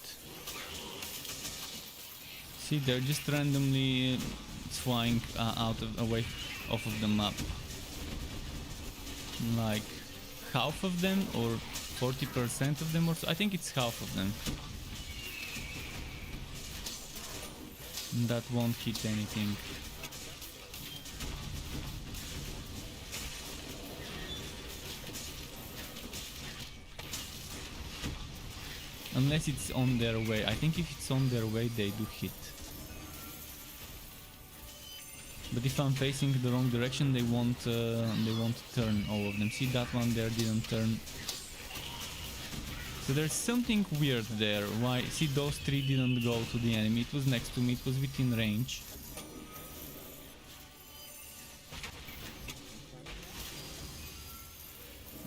See, they're just randomly flying away off of the map. Like half of them or 40% of them or so. I think it's half of them. That won't hit anything. Unless it's on their way. I think if it's on their way they do hit. But if I'm facing the wrong direction they won't turn, all of them. See, that one there didn't turn. So there's something weird there. Why? See, those three didn't go to the enemy. It was next to me. It was within range.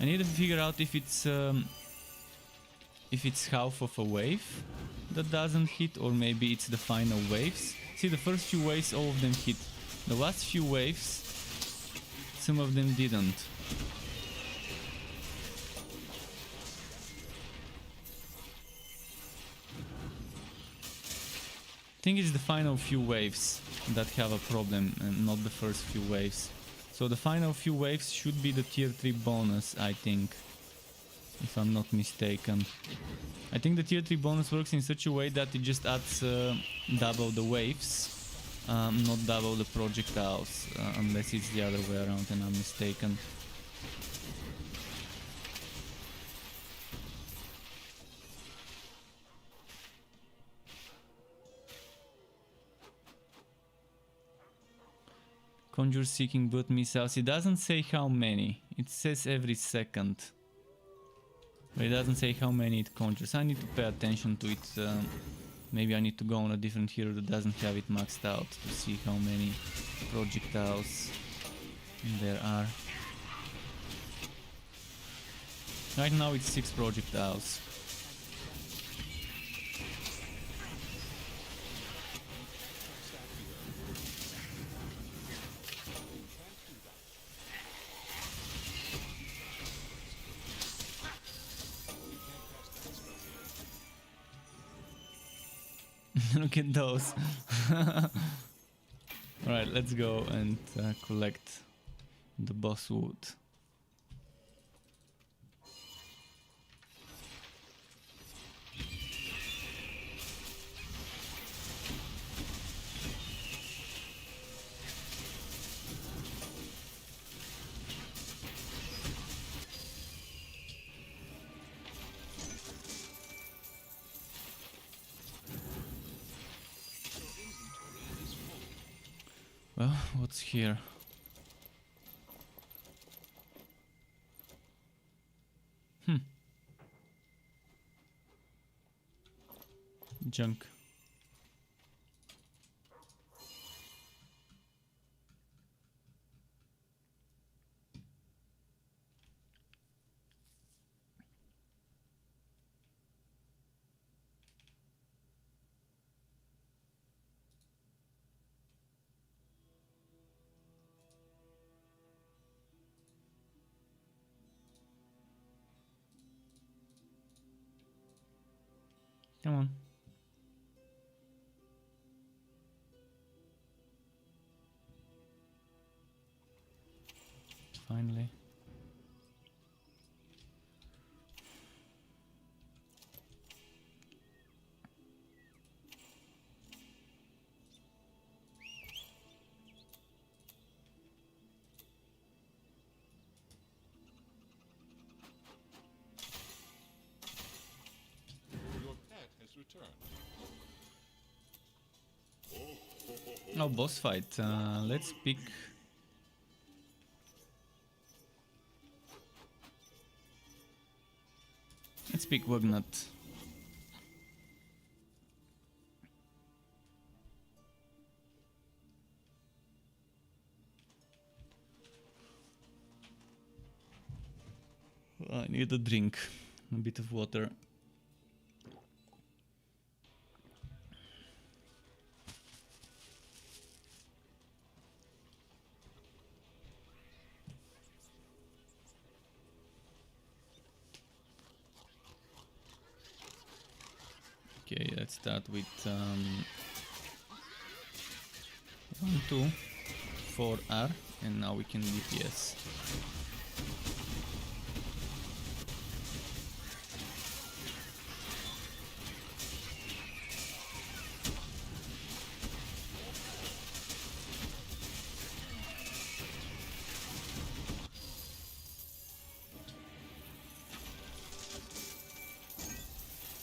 I need to figure out if it's half of a wave that doesn't hit, or maybe it's the final waves. See, the first few waves, all of them hit. The last few waves, some of them didn't. I think it's the final few waves that have a problem and not the first few waves. So the final few waves should be the tier 3 bonus, I think, if I'm not mistaken. I think the tier 3 bonus works in such a way that it just adds double the waves, not double the projectiles, unless it's the other way around and I'm mistaken. Conjure seeking blood missiles. It doesn't say how many. It says every second. But it doesn't say how many it conjures. I need to pay attention to it. Maybe I need to go on a different hero that doesn't have it maxed out to see how many projectiles there are. Right now it's 6 projectiles. Look at those. Alright, let's go and collect the boss wood. Well, what's here? Junk. Come on. finally. Your pet has returned. Oh, boss fight. Let's pick. Let's pick Wagnut. I need a drink, a bit of water. Okay, let's start with 1, 2, 4 R, and now we can DPS.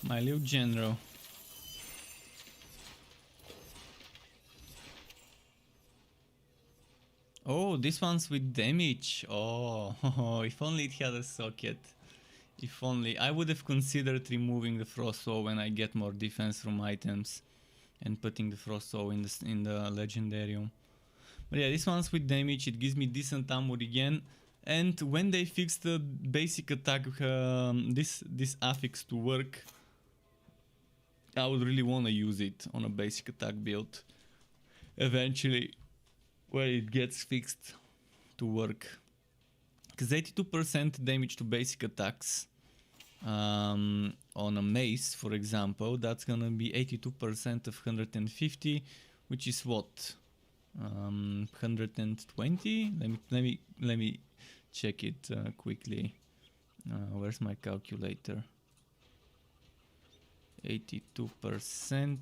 My little general. Oh, this one's with damage. Oh, if only it had a socket. If only. I would have considered removing the Frost Soul when I get more defense from items and putting the Frost Soul in the Legendarium. But yeah, this one's with damage. It gives me decent armor again. And when they fix the basic attack, this affix to work, I would really want to use it on a basic attack build eventually, where it gets fixed to work. Because 82% damage to basic attacks on a mace, for example, that's gonna be 82% of 150, which is what, 120. Let me check it quickly. Where's my calculator? 82%.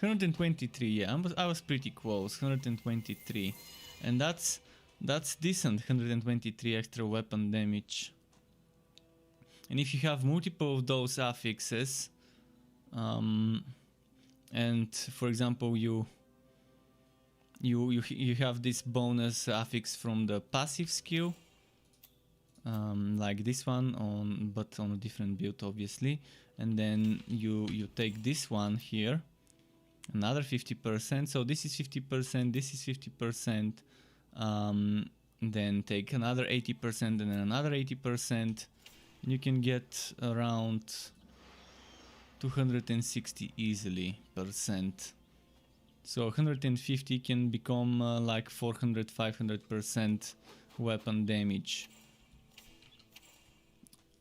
$123, yeah, I was pretty close. 123, and that's decent. 123 extra weapon damage. And if you have multiple of those affixes, and for example you have this bonus affix from the passive skill, like this one, but on a different build obviously, and then you take this one here, another 50%, so this is 50%, this is 50%, then take another 80% and then another 80%, and you can get around 260 easily percent. So 150 can become like 400-500% weapon damage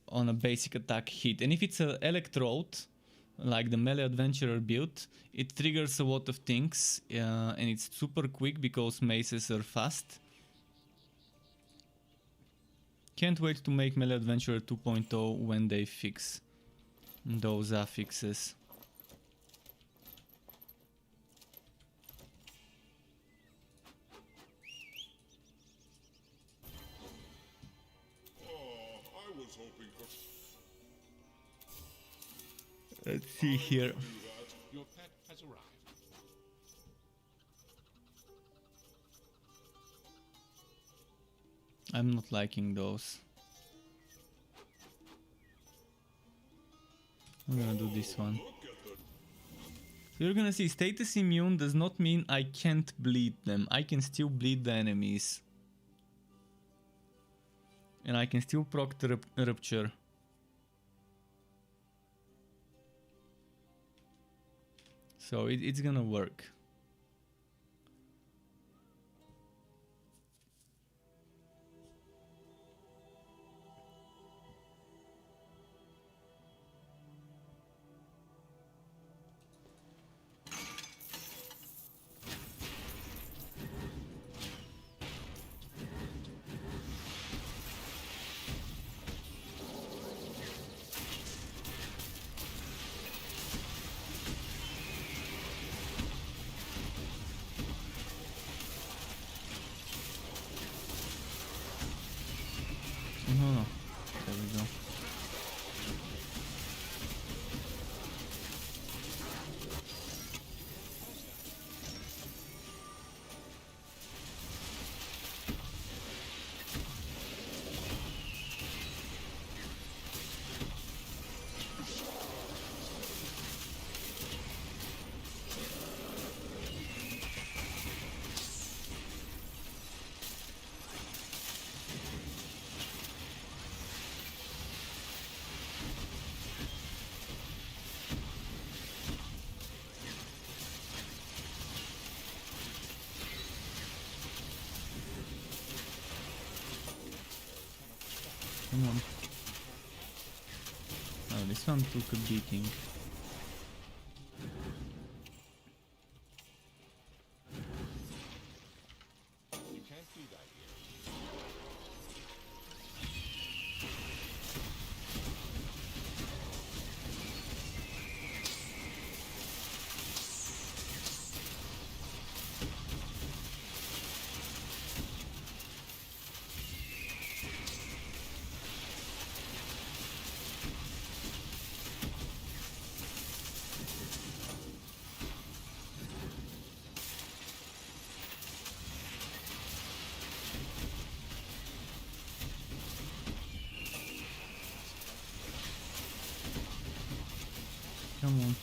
on a basic attack hit. And if it's an electrode, like the melee adventurer build, it triggers a lot of things, and it's super quick because maces are fast. Can't wait to make Melee Adventurer 2.0 when they fix those affixes. I was hoping for... Let's see here. Your pet has arrived. I'm not liking those. I'm gonna do this one. So you're gonna see status immune does not mean I can't bleed them. I can still bleed the enemies. And I can still proc the rupture. So it's gonna work. No. There we go. Come on. Oh, this one took a beating. You can't do that here. Come on.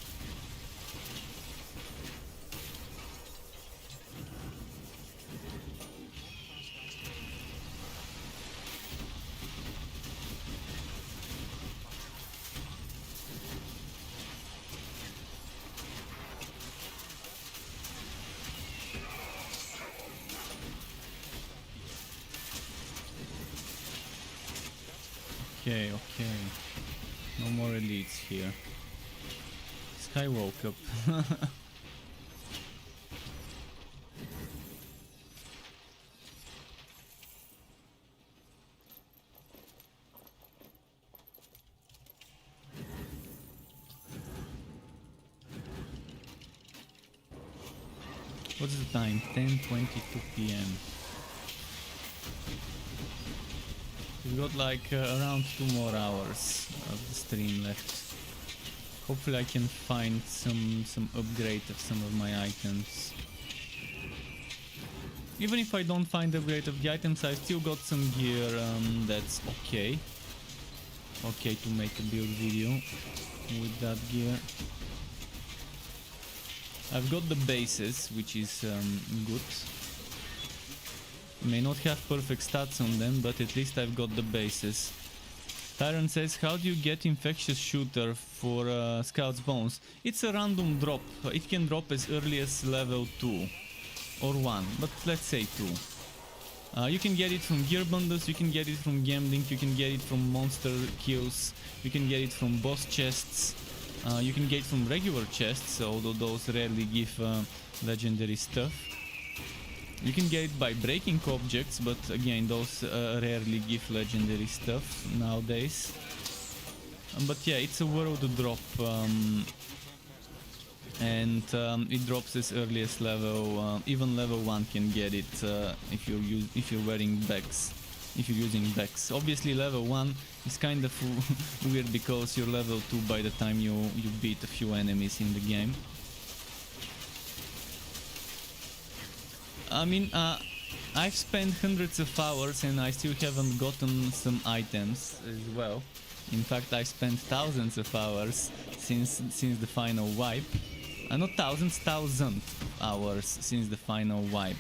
Okay, okay. No more elites here. This guy woke up. What's the time? 10:22 p.m. We've got like around 2 more hours of the stream left. Hopefully I can find some upgrade of some of my items. Even if I don't find upgrade of the items, I've still got some gear that's okay. Okay to make a build video with that gear. I've got the bases, which is good. May not have perfect stats on them, but at least I've got the bases. Tyron says, how do you get infectious shooter for Scout's Bones? It's a random drop. It can drop as early as level 2 or 1, but let's say 2. You can get it from gear bundles, you can get it from gambling, you can get it from monster kills, you can get it from boss chests, you can get it from regular chests, although those rarely give legendary stuff. You can get it by breaking objects, but again, those rarely give legendary stuff nowadays. But yeah, it's a world drop, and it drops as early as level. Even level 1 can get it if you're wearing Bex, if you're using Bex. Obviously, level 1 is kind of weird because you're level 2 by the time you beat a few enemies in the game. I mean, I've spent hundreds of hours and I still haven't gotten some items as well. In fact, I've spent thousands of hours since the final wipe. Not thousands, thousand hours since the final wipe.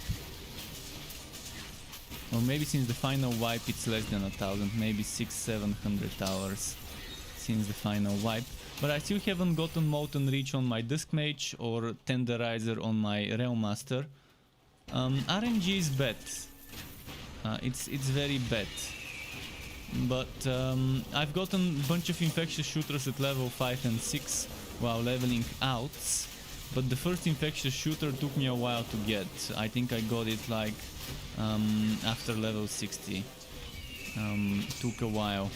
Or maybe since the final wipe it's less than 1,000, maybe 600-700 hours since the final wipe. But I still haven't gotten Molten Reach on my Dusk Mage or Tenderizer on my Realm Master. RNG is bad. It's very bad. But I've gotten a bunch of infectious shooters at level 5 and 6 while leveling out. But the first infectious shooter took me a while to get. I think I got it like after level 60. Took a while.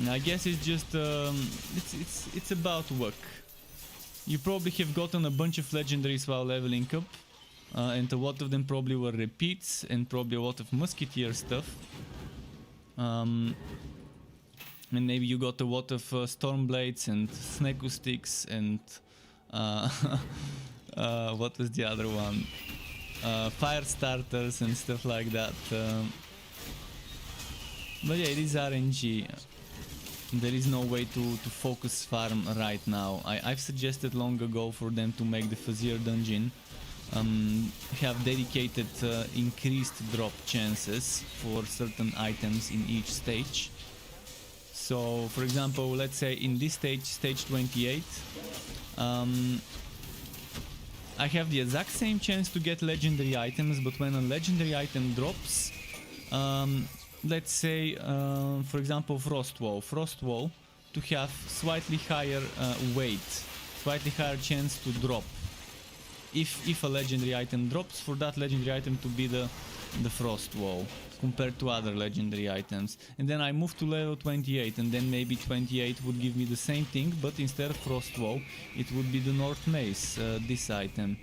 I guess it's just it's about luck. You probably have gotten a bunch of legendaries while leveling up, and a lot of them probably were repeats and probably a lot of musketeer stuff. And maybe you got a lot of stormblades and snaku sticks and what was the other one? Fire starters and stuff like that. But yeah, it is RNG. There is no way to focus farm right now. I've suggested long ago for them to make the Fuzzier dungeon have dedicated increased drop chances for certain items in each stage. So for example, let's say in this stage, stage 28, I have the exact same chance to get legendary items, but when a legendary item drops, let's say for example Frostwall to have slightly higher weight, slightly higher chance to drop. If a legendary item drops, for that legendary item to be the Frostwall compared to other legendary items. And then I move to level 28, and then maybe 28 would give me the same thing, but instead of Frostwall it would be the North Mace, this item.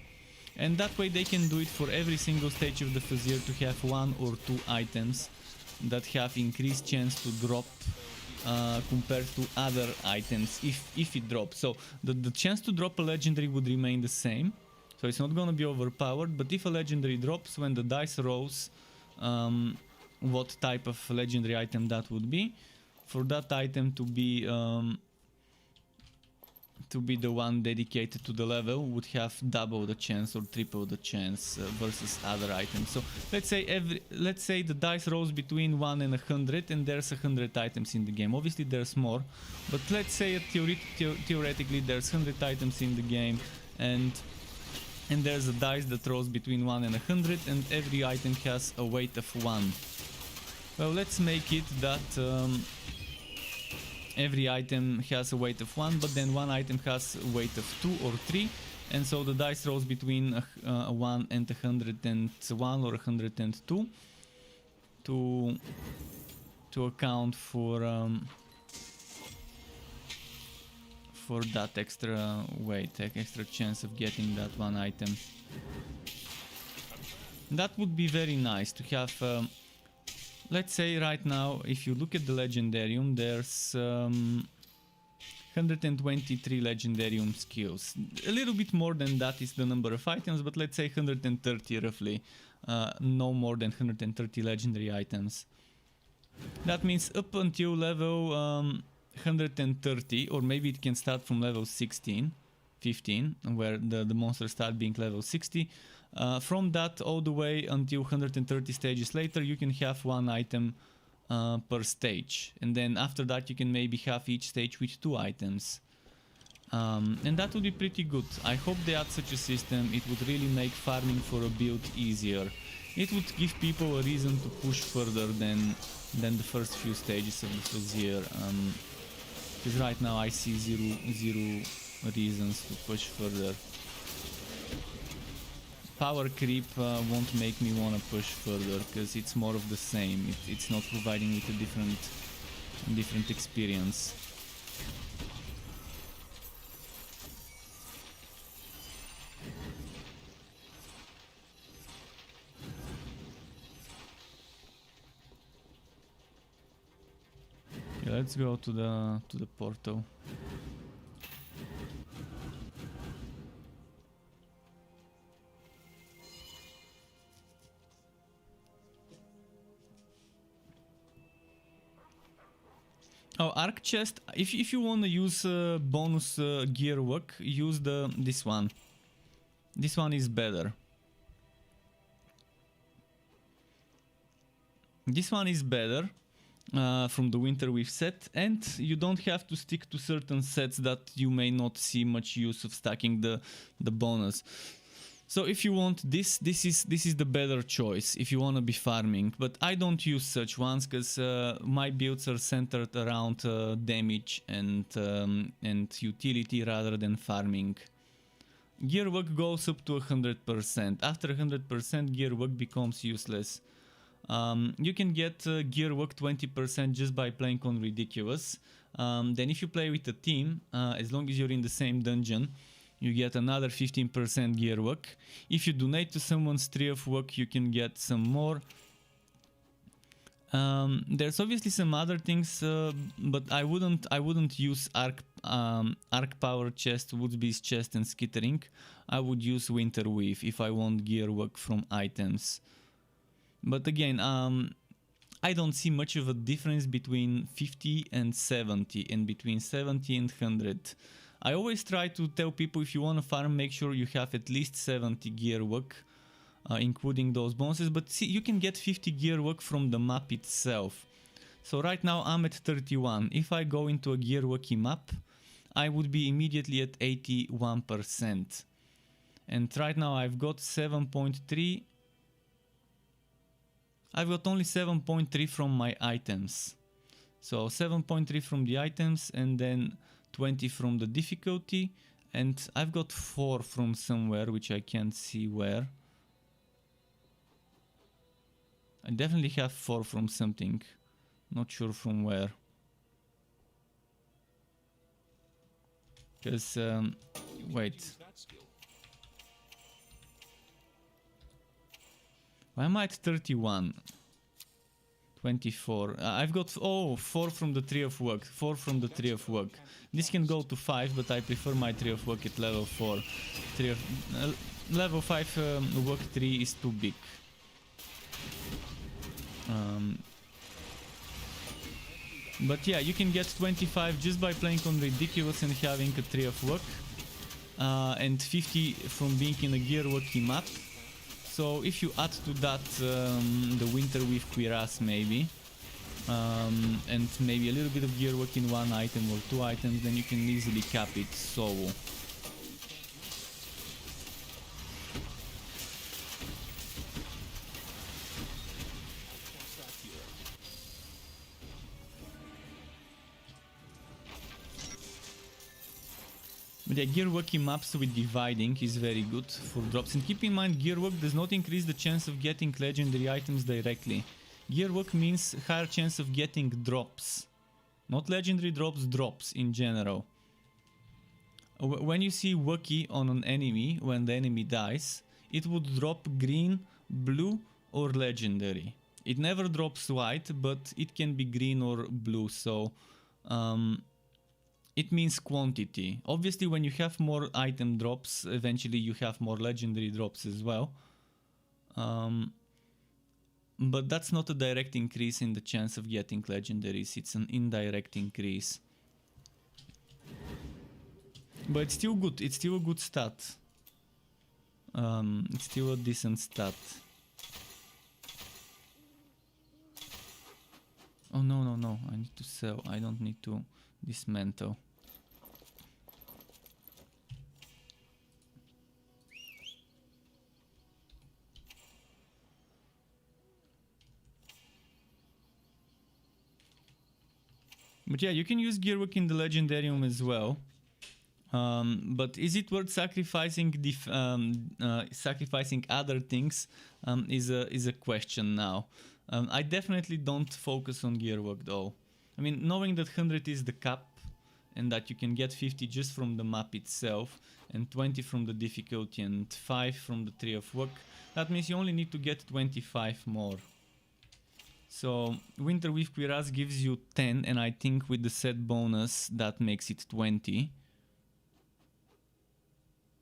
And that way they can do it for every single stage of the Fuzzier to have 1 or 2 items that have increased chance to drop compared to other items if it drops. So the chance to drop a legendary would remain the same. So it's not gonna be overpowered, but if a legendary drops, when the dice rolls what type of legendary item that would be, for that item to be the one dedicated to the level, would have double the chance or triple the chance versus other items. So let's say the dice rolls between 1 and 100, and there's 100 items in the game. Obviously there's more, but let's say theoretically there's 100 items in the game, and there's a dice that rolls between 1 and 100, and every item has a weight of 1. Well, let's make it that every item has a weight of 1, but then one item has a weight of 2 or 3, and so the dice rolls between 1 and 101 or 102 to account for that extra weight, extra chance of getting that one item. That would be very nice to have. Let's say right now, if you look at the Legendarium, there's 123 Legendarium skills. A little bit more than that is the number of items, but let's say 130 roughly. No more than 130 legendary items. That means up until level 130, or maybe it can start from level 15, where the monsters start being level 60. From that all the way until 130 stages later, you can have one item per stage, and then after that you can maybe have each stage with 2 items. And that would be pretty good. I hope they add such a system. It would really make farming for a build easier. It would give people a reason to push further than the first few stages of the Fuzzier. Because right now I see zero reasons to push further. Power creep won't make me want to push further, because it's more of the same. It's not providing me with a different experience. Okay, let's go to the portal. Oh, arc chest. If you want to use bonus gear work, use this one. This one is better. This one is better from the Winterweave set, and you don't have to stick to certain sets that you may not see much use of stacking the bonus. So if you want this is the better choice if you want to be farming, but I don't use such ones because my builds are centered around damage and utility rather than farming. Gear work goes up to 100%. After 100%, gear work becomes useless. You can get gear work 20% just by playing on Ridiculous. Then if you play with a team, as long as you're in the same dungeon, you get another 15% gear work. If you donate to someone's tree of work, you can get some more. There's obviously some other things, but I wouldn't use arc power chest, Woodsby's chest, and skittering. I would use winter weave if I want gear work from items. But again, I don't see much of a difference between 50 and 70, and between 70 and 100. I always try to tell people, if you want to farm, make sure you have at least 70 gear work, including those bonuses. But see, you can get 50 gear work from the map itself. So right now I'm at 31. If I go into a gear worky map, I would be immediately at 81%. And right now I've got 7.3. I've got only 7.3 from my items. So 7.3 from the items, and then 20 from the difficulty, and I've got 4 from somewhere which I can't see where. I definitely have 4 from something, not sure from where. Because, wait. Use that skill. Why am I at 31? 24. I've got 4 from the tree of work. 4 from the tree of work. This can go to 5, but I prefer my tree of work at level 4. Level 5 work tree is too big. But yeah, you can get 25 just by playing on ridiculous and having a tree of work, and 50 from being in a gear worky map. So if you add to that the winter with cuirass maybe, and maybe a little bit of gear work in one item or 2 items, then you can easily cap it solo. But yeah, gear worky maps with dividing is very good for drops. And keep in mind, gear work does not increase the chance of getting legendary items directly. Gear work means higher chance of getting drops. Not legendary drops, drops in general. When you see worky on an enemy, when the enemy dies, it would drop green, blue or legendary. It never drops white, but it can be green or blue, so it means quantity. Obviously, when you have more item drops, eventually you have more legendary drops as well. But that's not a direct increase in the chance of getting legendaries, it's an indirect increase. But it's still good, it's still a good stat. It's still a decent stat. Oh no, I need to sell, I don't need to dismantle. But yeah, you can use gear work in the legendarium as well. But is it worth sacrificing sacrificing other things? Is a question now. I definitely don't focus on gear work though. I mean, knowing that 100 is the cap and that you can get 50 just from the map itself, and 20 from the difficulty and 5 from the tree of work, that means you only need to get 25 more. So winter with cuirass gives you 10, and I think with the set bonus that makes it 20.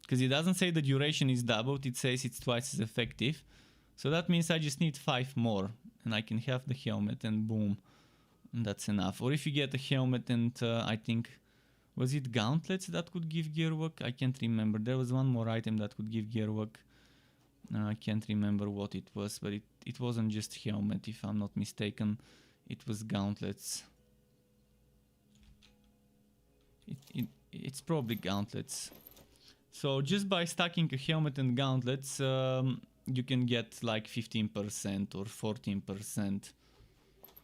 Because it doesn't say the duration is doubled, it says it's twice as effective. So that means I just need 5 more and I can have the helmet and boom, and that's enough. Or if you get a helmet and I think, was it gauntlets that could give gear work? I can't remember. There was one more item that could give gear work. I can't remember what it was, but it wasn't just helmet, if I'm not mistaken. It was gauntlets. It's probably gauntlets. So just by stacking a helmet and gauntlets, you can get like 15% or 14%,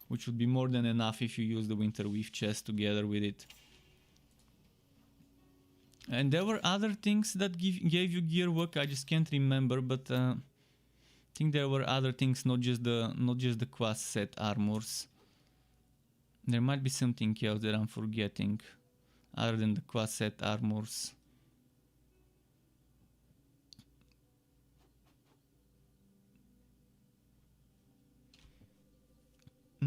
which would be more than enough if you use the winter weave chest together with it. And there were other things that gave you gear work. I just can't remember, but I think there were other things, not just the quest set armors. There might be something else that I'm forgetting, other than the quest set armors.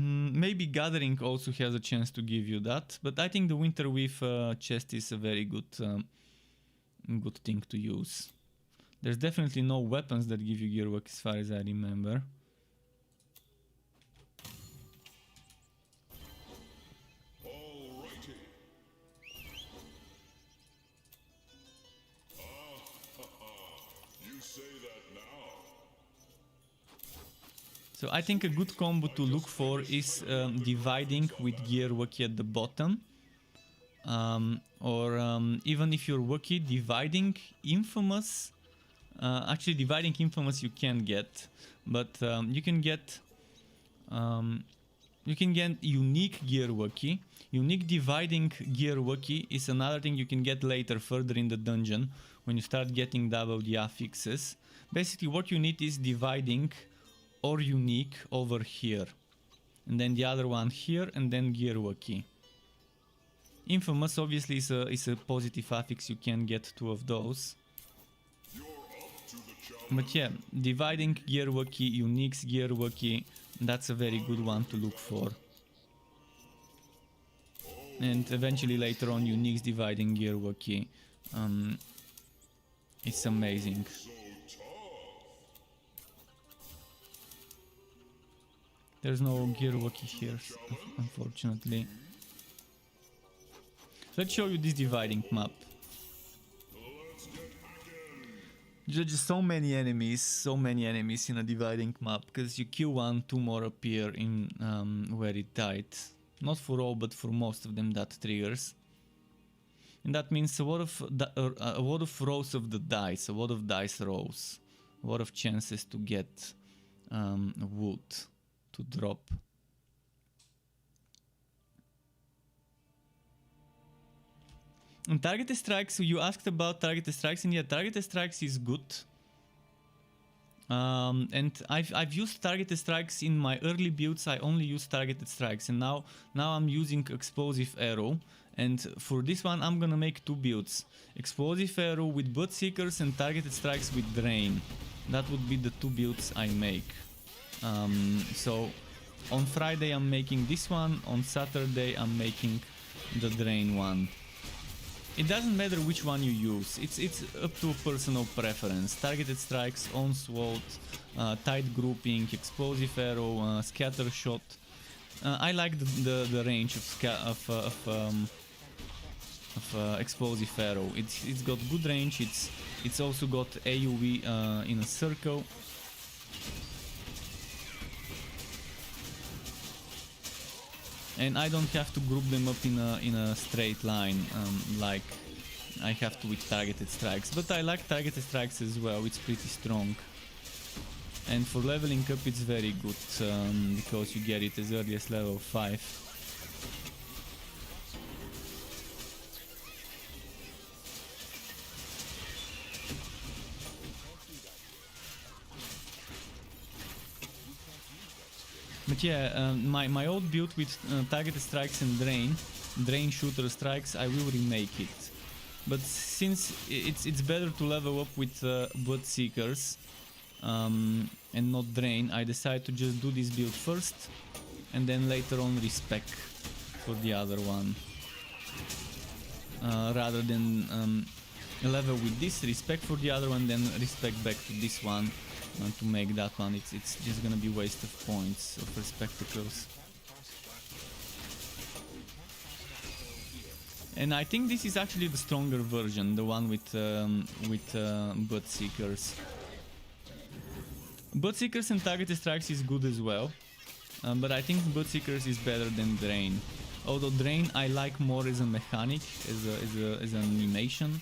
Maybe Gathering also has a chance to give you that, but I think the Winter Weave chest is a very good thing to use. There's definitely no weapons that give you gearwork as far as I remember. Alrighty. You say that now. So I think a good combo to look for is dividing with gear Wookiee at the bottom. Or even if you're Wookiee, dividing Infamous. Actually, dividing Infamous you can get, but you can get unique gear Wookiee. Unique dividing gear Wookiee is another thing you can get later, further in the dungeon, when you start getting double the affixes. Basically, what you need is dividing or unique over here, and then the other one here, and then gear Wookiee. Infamous obviously is a positive affix, you can get 2 of those. But yeah, dividing gear Wookiee, uniques gear Wookiee, that's a very good one to look for. And eventually later on, uniques dividing gear Wookiee. It's amazing. There's no gear Wookiee here, unfortunately. Let's show you this dividing map. Just so many enemies in a dividing map, because you kill one, 2 more appear in where it died. Not for all, but for most of them that triggers. And that means a lot of rows of the dice, a lot of dice rows, a lot of chances to get wood to drop. And targeted strikes, you asked about targeted strikes, and yeah, targeted strikes is good. And I've used targeted strikes in my early builds. I only used targeted strikes, and now I'm using explosive arrow. And for this one, I'm gonna make 2 builds: explosive arrow with Bloodseekers and targeted strikes with drain. That would be the 2 builds I make. So on Friday I'm making this one. On Saturday I'm making the drain one. It doesn't matter which one you use, it's up to personal preference. Targeted strikes, onslaught, tight grouping, explosive arrow, scatter shot. I like the range of explosive arrow. It's got good range. It's also got AoE in a circle. And I don't have to group them up in a straight line like I have to with targeted strikes. But I like targeted strikes as well, it's pretty strong. And for leveling up it's very good, because you get it as early as level 5. But yeah, my old build with targeted strikes and drain shooter strikes, I will remake it. But since it's better to level up with Bloodseekers and not drain, I decided to just do this build first, and then later on respec for the other one. Rather than level with this, respec for the other one, then respec back to this one. To make that one, it's just gonna be waste of points of respectacles. And I think this is actually the stronger version, the one with Bloodseekers. Bloodseekers and targeted strikes is good as well, but I think Bloodseekers is better than Drain. Although Drain I like more as a mechanic, as an animation.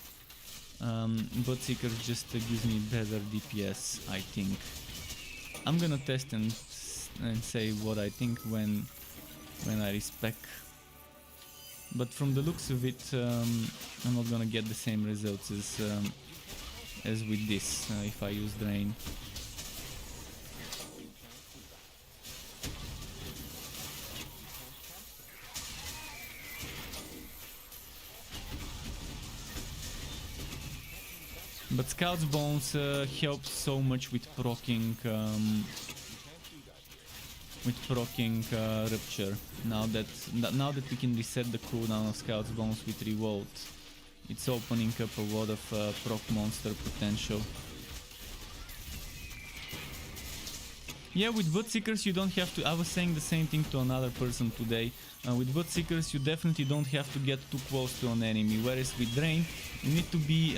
Bloodseekers just gives me better DPS, I think. I'm gonna test and say what I think when I respec. But from the looks of it, I'm not gonna get the same results as with this if I use Drain. But Scout's Bones helps so much with proccing with proccing Rupture. Now that we can reset the cooldown of Scout's Bones with Revolt, it's opening up a lot of proc monster potential. Yeah, with Bloodseekers you don't have to. I was saying the same thing to another person today. With Bloodseekers you definitely don't have to get too close to an enemy, whereas with Drain you need to be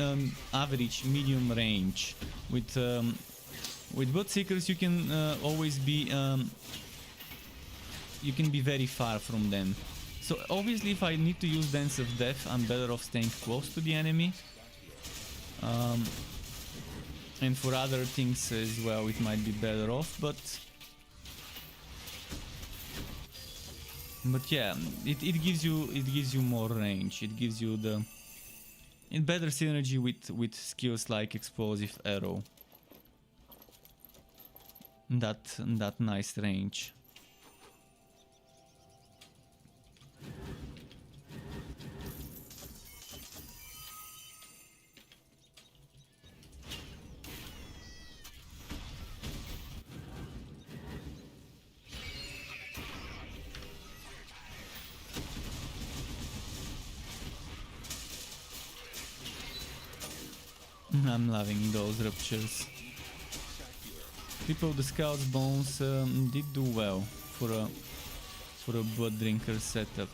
average, medium range. With Bloodseekers you can always be you can be very far from them. So obviously if I need to use Dance of Death, I'm better off staying close to the enemy. And for other things as well it might be better off, but yeah, it gives you more range. It gives you better synergy with skills like Explosive Arrow. That nice range. I'm loving those ruptures. People, the Scout's Bones did do well for a Blood Drinker setup.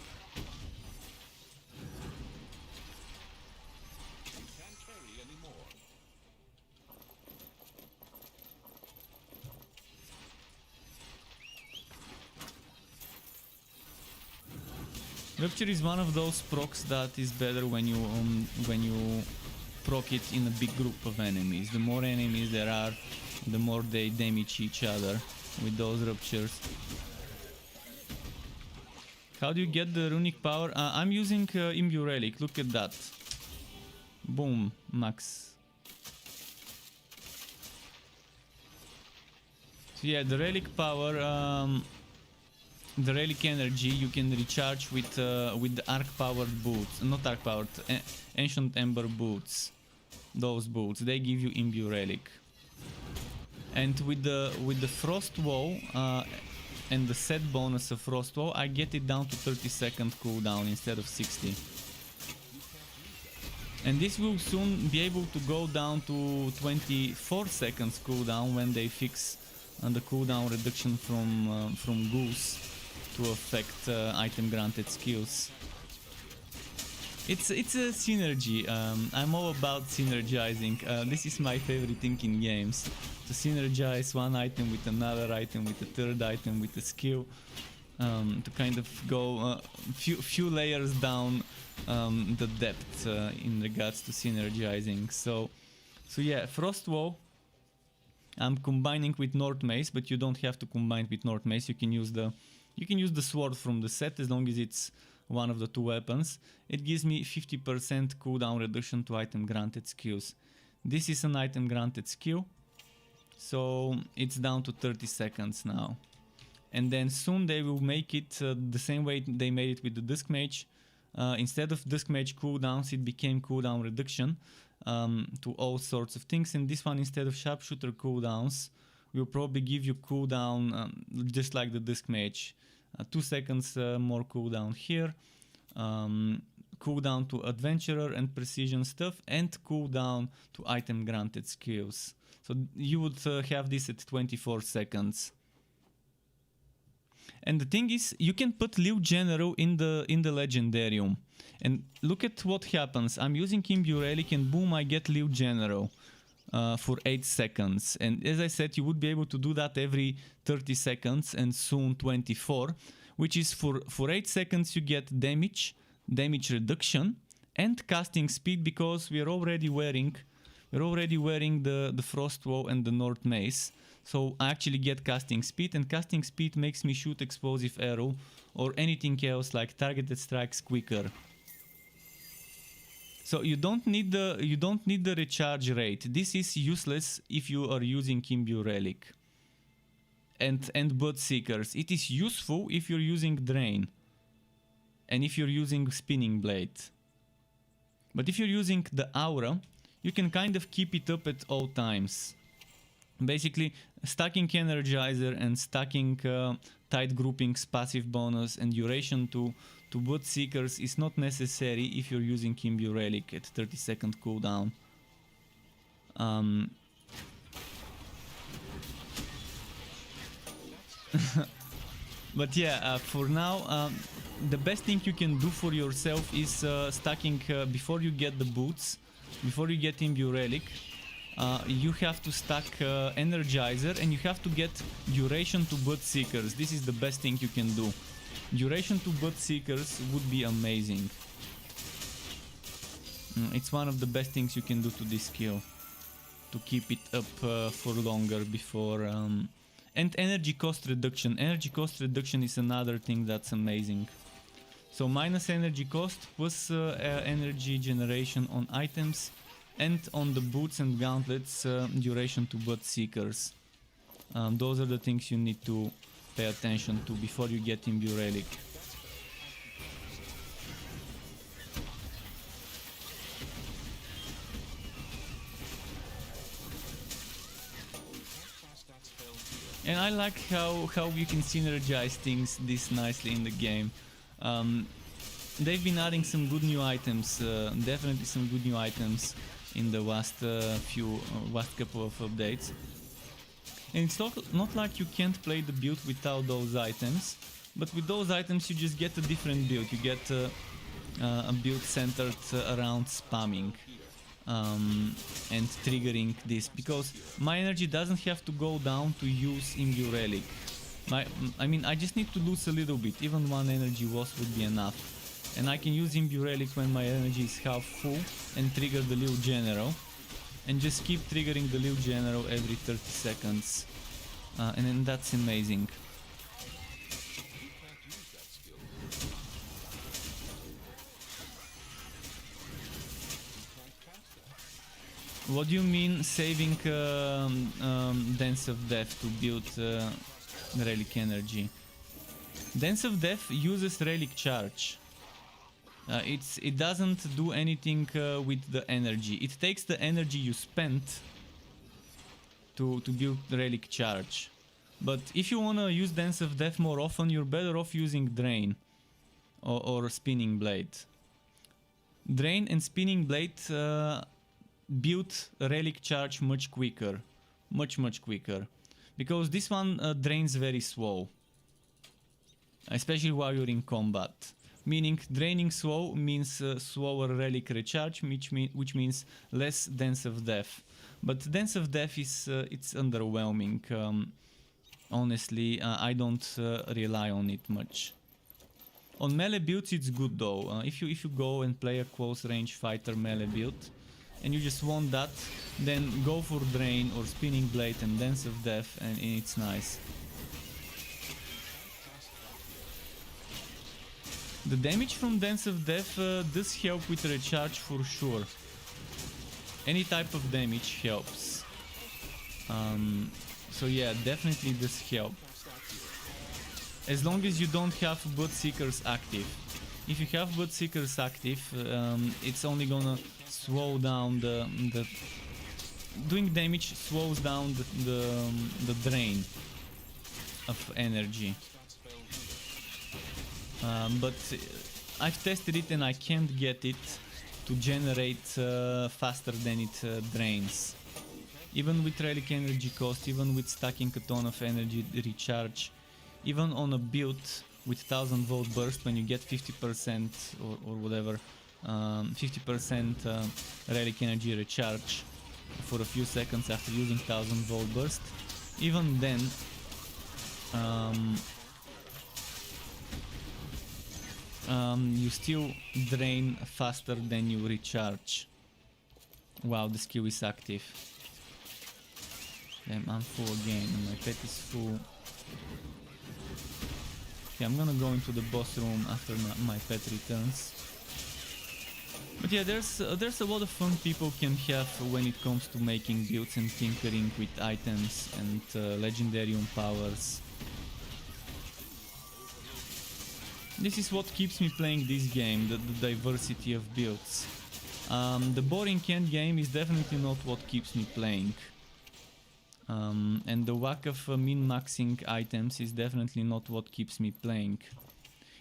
Can't carry anymore. Rupture is one of those procs that is better when you proc it in a big group of enemies. The more enemies there are, the more they damage each other with those ruptures. How do you get the runic power? I'm using Imbue Relic, look at that. Boom, max. So yeah, the relic power, the relic energy you can recharge with the arc powered boots. Not arc powered, ancient ember boots. Those boots, they give you Imbue Relic. And with the Frost Wall and the set bonus of Frost Wall, I get it down to 30-second cooldown instead of 60. And this will soon be able to go down to 24 seconds cooldown when they fix the cooldown reduction from Goose to affect item granted skills. It's a synergy. I'm all about synergizing. This is my favorite thing in games. To synergize one item with another item, with a third item, with a skill. To kind of go few layers down the depth in regards to synergizing. So yeah, Frost Wall I'm combining with North Mace, but you don't have to combine with North Mace. You can use the sword from the set as long as it's one of the two weapons. It gives me 50% cooldown reduction to item granted skills. This is an item granted skill, so it's down to 30 seconds now. And then soon they will make it the same way they made it with the Dusk Mage. Instead of Dusk Mage cooldowns, it became cooldown reduction to all sorts of things. And this one, instead of Sharpshooter cooldowns, will probably give you cooldown just like the Dusk Mage. 2 seconds more cooldown here, cooldown to Adventurer and Precision stuff, and cooldown to item granted skills. So you would have this at 24 seconds. And the thing is, you can put Liu General in the Legendarium. And look at what happens. I'm using Imbue Relic and boom, I get Liu General for 8 seconds. And as I said, you would be able to do that every 30 seconds and soon 24. Which is for 8 seconds you get damage reduction, and casting speed, because we're already wearing the Frost Wall and the North Mace. So I actually get casting speed, and casting speed makes me shoot Explosive Arrow or anything else like targeted strikes quicker. So you don't need the recharge rate. This is useless if you are using Imbue Relic and Bloodseekers. It is useful if you're using Drain and if you're using Spinning Blade. But if you're using the Aura, you can kind of keep it up at all times. Basically, stacking Energizer and stacking tight groupings, passive bonus, and duration to Blood Seekers is not necessary if you're using Imbue Relic at 30-second cooldown. But yeah, for now, the best thing you can do for yourself is stacking before you get the boots, before you get Imbue Relic. You have to stack Energizer and you have to get duration to Blood Seekers. This is the best thing you can do. Duration to Blood Seekers would be amazing. It's one of the best things you can do to this skill, to keep it up for longer before... And energy cost reduction. Energy cost reduction is another thing that's amazing. So minus energy cost plus energy generation on items, and on the boots and gauntlets, duration to Blood Seekers. Those are the things you need to pay attention to before you get Imbue Relic. And I like how you can synergize things this nicely in the game. They've been adding some good new items, definitely some good new items in the last couple of updates. And it's not like you can't play the build without those items, but with those items you just get a different build. You get a build centered around spamming and triggering this, because my energy doesn't have to go down to use Imbue Relic. I mean, I just need to lose a little bit, even one energy loss would be enough. And I can use Imbue Relic when my energy is half full and trigger the Lil General. And just keep triggering the Lil General every 30 seconds. And then that's amazing. What do you mean saving Dance of Death to build Relic energy? Dance of Death uses Relic charge. It doesn't do anything with the energy. It takes the energy you spent to build Relic charge. But if you wanna use Dance of Death more often, you're better off using Drain or Spinning Blade. Drain and Spinning Blade build Relic charge much quicker, much quicker, because this one drains very slow, especially while you're in combat. Meaning draining slow means slower Relic recharge, which means less Dance of Death. But Dance of Death is it's underwhelming. Honestly, I don't rely on it much. On melee builds it's good though. If you go and play a close range fighter melee build and you just want that, then go for Drain or Spinning Blade and Dance of Death, and it's nice. The damage from Dance of Death does help with recharge for sure. Any type of damage helps. So yeah, definitely does help. As long as you don't have Blood Seekers active. If you have Blood Seekers active, it's only gonna slow down the doing damage slows down the drain of energy. But I've tested it and I can't get it to generate faster than it drains. Even with Relic energy cost, even with stacking a ton of energy recharge, even on a build with 1000 volt burst, when you get 50% or whatever, 50% Relic energy recharge for a few seconds after using 1000 volt burst, even then you still drain faster than you recharge. Wow, the skill is active. Damn, I'm full again and my pet is full. Okay, I'm gonna go into the boss room after my pet returns. But yeah, there's a lot of fun people can have when it comes to making builds and tinkering with items and legendarium powers. This is what keeps me playing this game, the diversity of builds. The boring end game is definitely not what keeps me playing. And the whack of min-maxing items is definitely not what keeps me playing.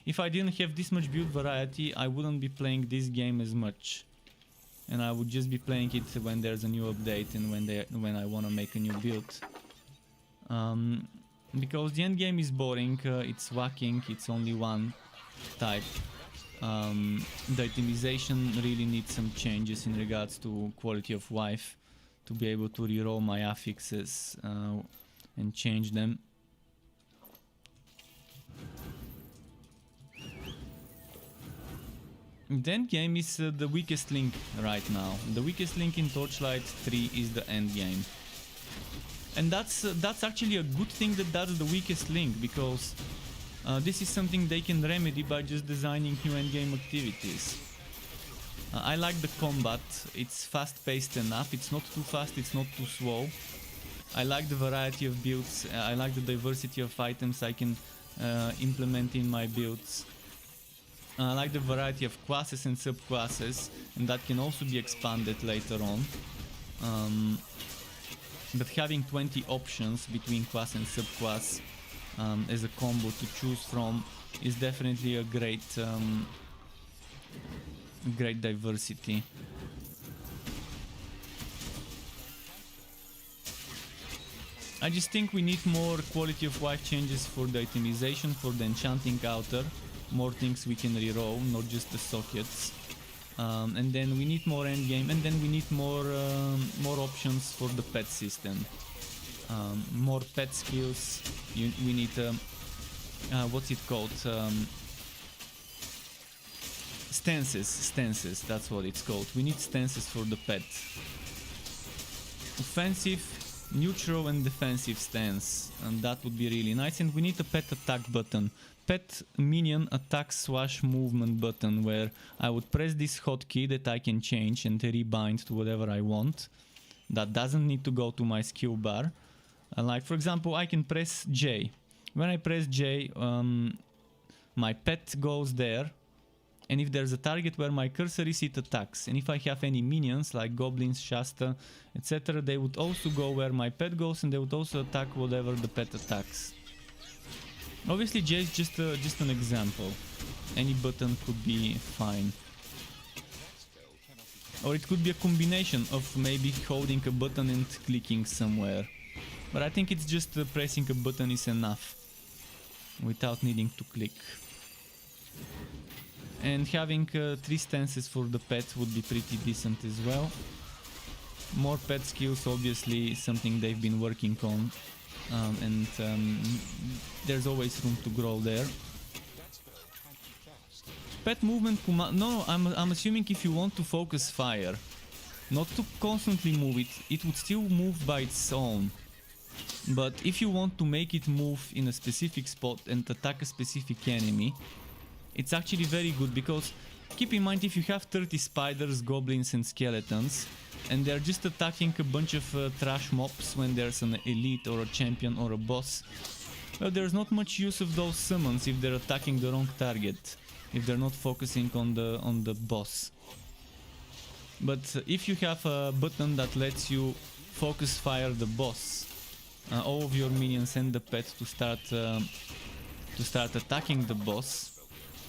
If I didn't have this much build variety, I wouldn't be playing this game as much. And I would just be playing it when there's a new update and when I want to make a new build. Because the end game is boring, it's whacking, it's only one type. The itemization really needs some changes in regards to quality of life to be able to reroll my affixes and change them. The end game is the weakest link right now. The weakest link in Torchlight 3 is the end game. And that's actually a good thing that that's the weakest link, because this is something they can remedy by just designing new endgame activities. I like the combat, it's fast-paced enough, it's not too fast, it's not too slow. I like the variety of builds, I like the diversity of items I can implement in my builds. I like the variety of classes and subclasses, and that can also be expanded later on. But having 20 options between class and subclass as a combo to choose from is definitely a great diversity. I just think we need more quality of life changes for the itemization, for the enchanting outer, more things we can reroll, not just the sockets. And then we need more endgame, and then we need more options for the pet system. More pet skills. We need what's it called? Stances. That's what it's called. We need stances for the pet. Offensive, neutral, and defensive stance, and that would be really nice. And we need a pet attack button. Pet minion attack / movement button, where I would press this hotkey that I can change and rebind to whatever I want. That doesn't need to go to my skill bar. Like for example, I can press J. When I press J, my pet goes there, and if there's a target where my cursor is, it attacks. And if I have any minions like goblins, Shasta, etc., they would also go where my pet goes, and they would also attack whatever the pet attacks. Obviously J is just an example. Any button could be fine. Or it could be a combination of maybe holding a button and clicking somewhere. But I think it's just pressing a button is enough, without needing to click. And having 3 stances for the pet would be pretty decent as well. More pet skills, obviously something they've been working on. And there's always room to grow there. Pet movement command. No, I'm assuming if you want to focus fire, not to constantly move it, it would still move by its own. But if you want to make it move in a specific spot and attack a specific enemy, it's actually very good, because keep in mind, if you have 30 spiders, goblins and skeletons, and they're just attacking a bunch of trash mobs when there's an elite or a champion or a boss, well, there's not much use of those summons if they're attacking the wrong target, if they're not focusing on the boss. But if you have a button that lets you focus fire the boss, all of your minions and the pet to start attacking the boss,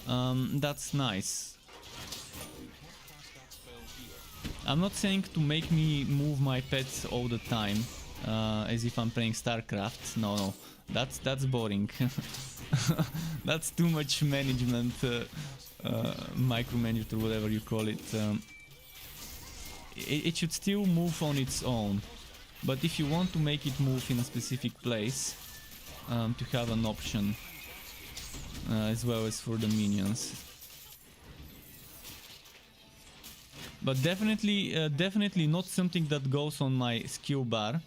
that's nice. I'm not saying to make me move my pets all the time, as if I'm playing StarCraft. No, that's boring. That's too much management, micromanagement or whatever you call it. It should still move on its own. But if you want to make it move in a specific place, to have an option, as well as for the minions. But definitely not something that goes on my skill bar,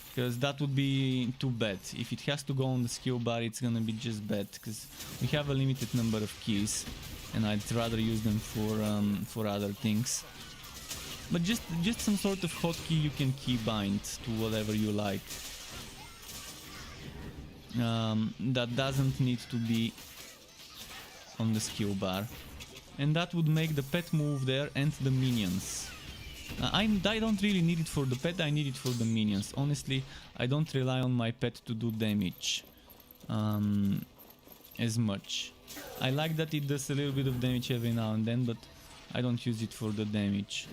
because that would be too bad. If it has to go on the skill bar, it's gonna be just bad, because we have a limited number of keys, and I'd rather use them for other things. But just some sort of hotkey you can keybind to whatever you like. That doesn't need to be on the skill bar. And that would make the pet move there and the minions. I don't really need it for the pet, I need it for the minions. Honestly, I don't rely on my pet to do damage as much. I like that it does a little bit of damage every now and then, but I don't use it for the damage.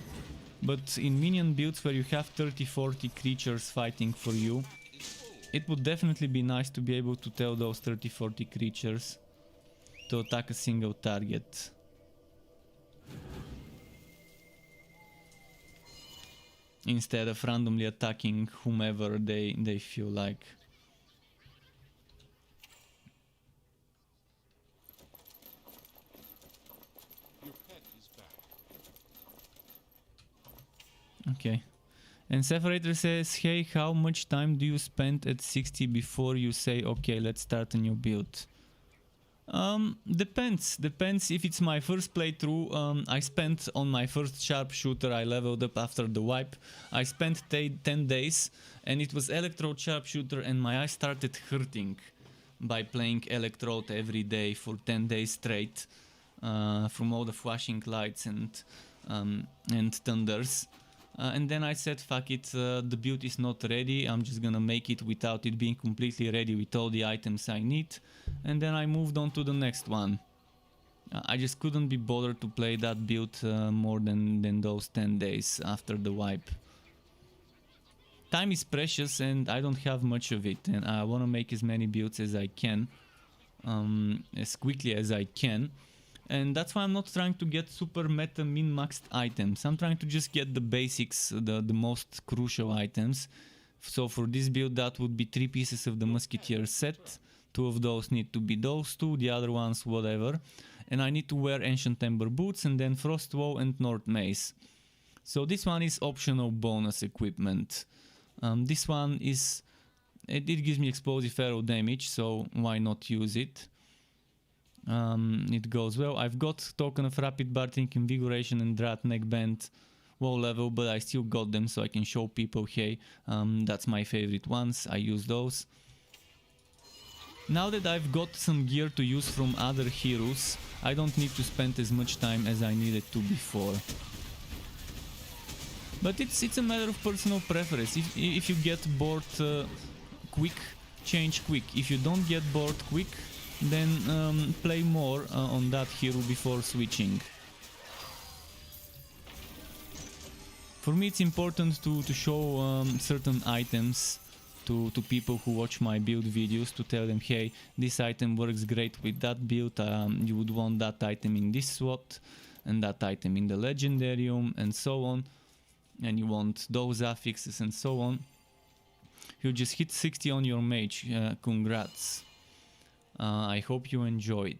But in minion builds where you have 30-40 creatures fighting for you, it would definitely be nice to be able to tell those 30-40 creatures to attack a single target. Instead of randomly attacking whomever they feel like. Your pet is back. Okay. And Separator says, hey, how much time do you spend at 60 before you say, okay, let's start a new build? Depends if it's my first playthrough. I spent on my first Sharpshooter, I leveled up after the wipe. I spent 10 days and it was Electrode Sharpshooter and my eyes started hurting by playing Electrode every day for 10 days straight from all the flashing lights and thunders. And then I said, fuck it, the build is not ready, I'm just gonna make it without it being completely ready with all the items I need. And then I moved on to the next one. I just couldn't be bothered to play that build more than those 10 days after the wipe. Time is precious and I don't have much of it, and I wanna make as many builds as I can, as quickly as I can. And that's why I'm not trying to get super meta min-maxed items. I'm trying to just get the basics, the most crucial items. So for this build that would be 3 pieces of the Musketeer set. 2 of those need to be those 2, the other ones whatever. And I need to wear Ancient Ember Boots and then Frost Wall and North Mace. So this one is optional bonus equipment. This one is... it gives me explosive arrow damage, so why not use it? It goes well. I've got Token of Rapid Bartering, Invigoration and Drat Neckband low level, but I still got them so I can show people, hey, that's my favorite ones, I use those. Now that I've got some gear to use from other heroes, I don't need to spend as much time as I needed to before. But it's a matter of personal preference. If you get bored quick, change quick. If you don't get bored quick, then play more on that hero before switching. For me it's important to show certain items to people who watch my build videos, to tell them, hey, this item works great with that build, you would want that item in this slot and that item in the Legendarium and so on, and you want those affixes and so on. You just hit 60 on your mage, congrats. I hope you enjoyed.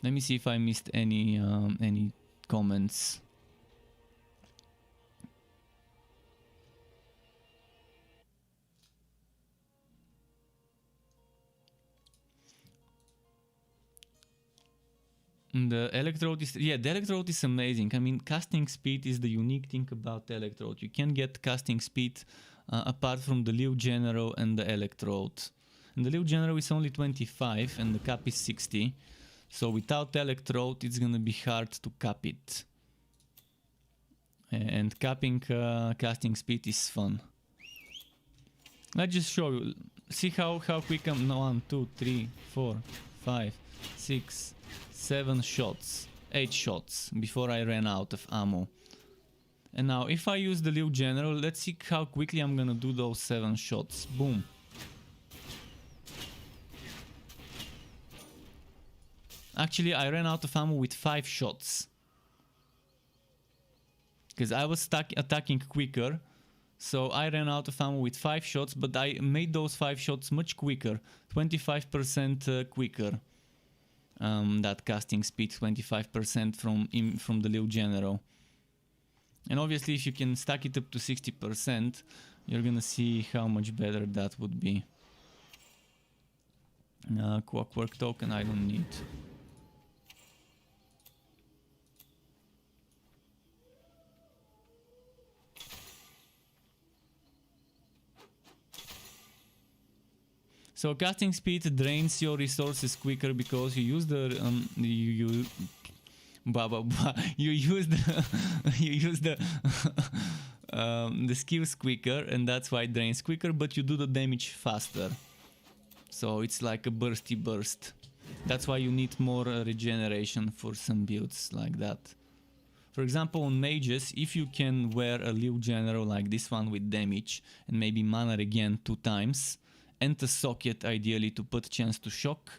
Let me see if I missed any comments. The Electrode is... yeah, the Electrode is amazing. I mean, casting speed is the unique thing about Electrode. You can get casting speed apart from the Liu General and the Electrode. And the Liu General is only 25 and the cap is 60. So without Electrode it's gonna be hard to cap it. And capping casting speed is fun. Let's just show you. See how quick I'm... 1, 2, 3, 4, 5, 6, 7 shots. 8 shots before I ran out of ammo. And now if I use the Liu General, let's see how quickly I'm gonna do those 7 shots. Boom. Actually, I ran out of ammo with 5 shots. Because I was attacking quicker. So I ran out of ammo with 5 shots, but I made those 5 shots much quicker. 25% quicker. That casting speed, 25% from the Liu General. And obviously if you can stack it up to 60%, you're gonna see how much better that would be. Clockwork token I don't need. So casting speed drains your resources quicker because you use the Blah blah blah. You use the you use the skills quicker, and that's why it drains quicker, but you do the damage faster. So it's like a bursty burst. That's why you need more regeneration for some builds like that. For example, on mages, if you can wear a Liu General like this one with damage and maybe mana regen 2 times, and a socket ideally to put chance to shock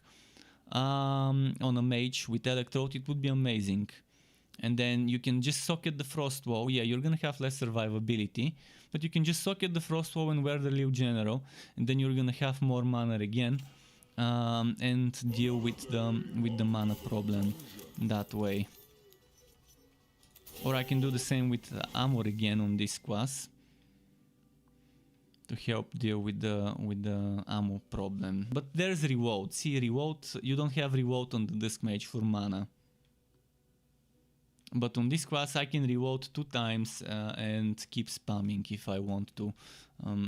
on a mage with electrode, it would be amazing. And then you can just socket the frost wall. Yeah, you're gonna have less survivability, but you can just socket the frost wall and wear the Liu General, and then you're gonna have more mana again, and deal with the mana problem that way. Or I can do the same with armor again on this class to help deal with the ammo problem. But there's reload. See, reload, you don't have reload on the disc mage for mana. But on this class I can reload 2 times and keep spamming if I want to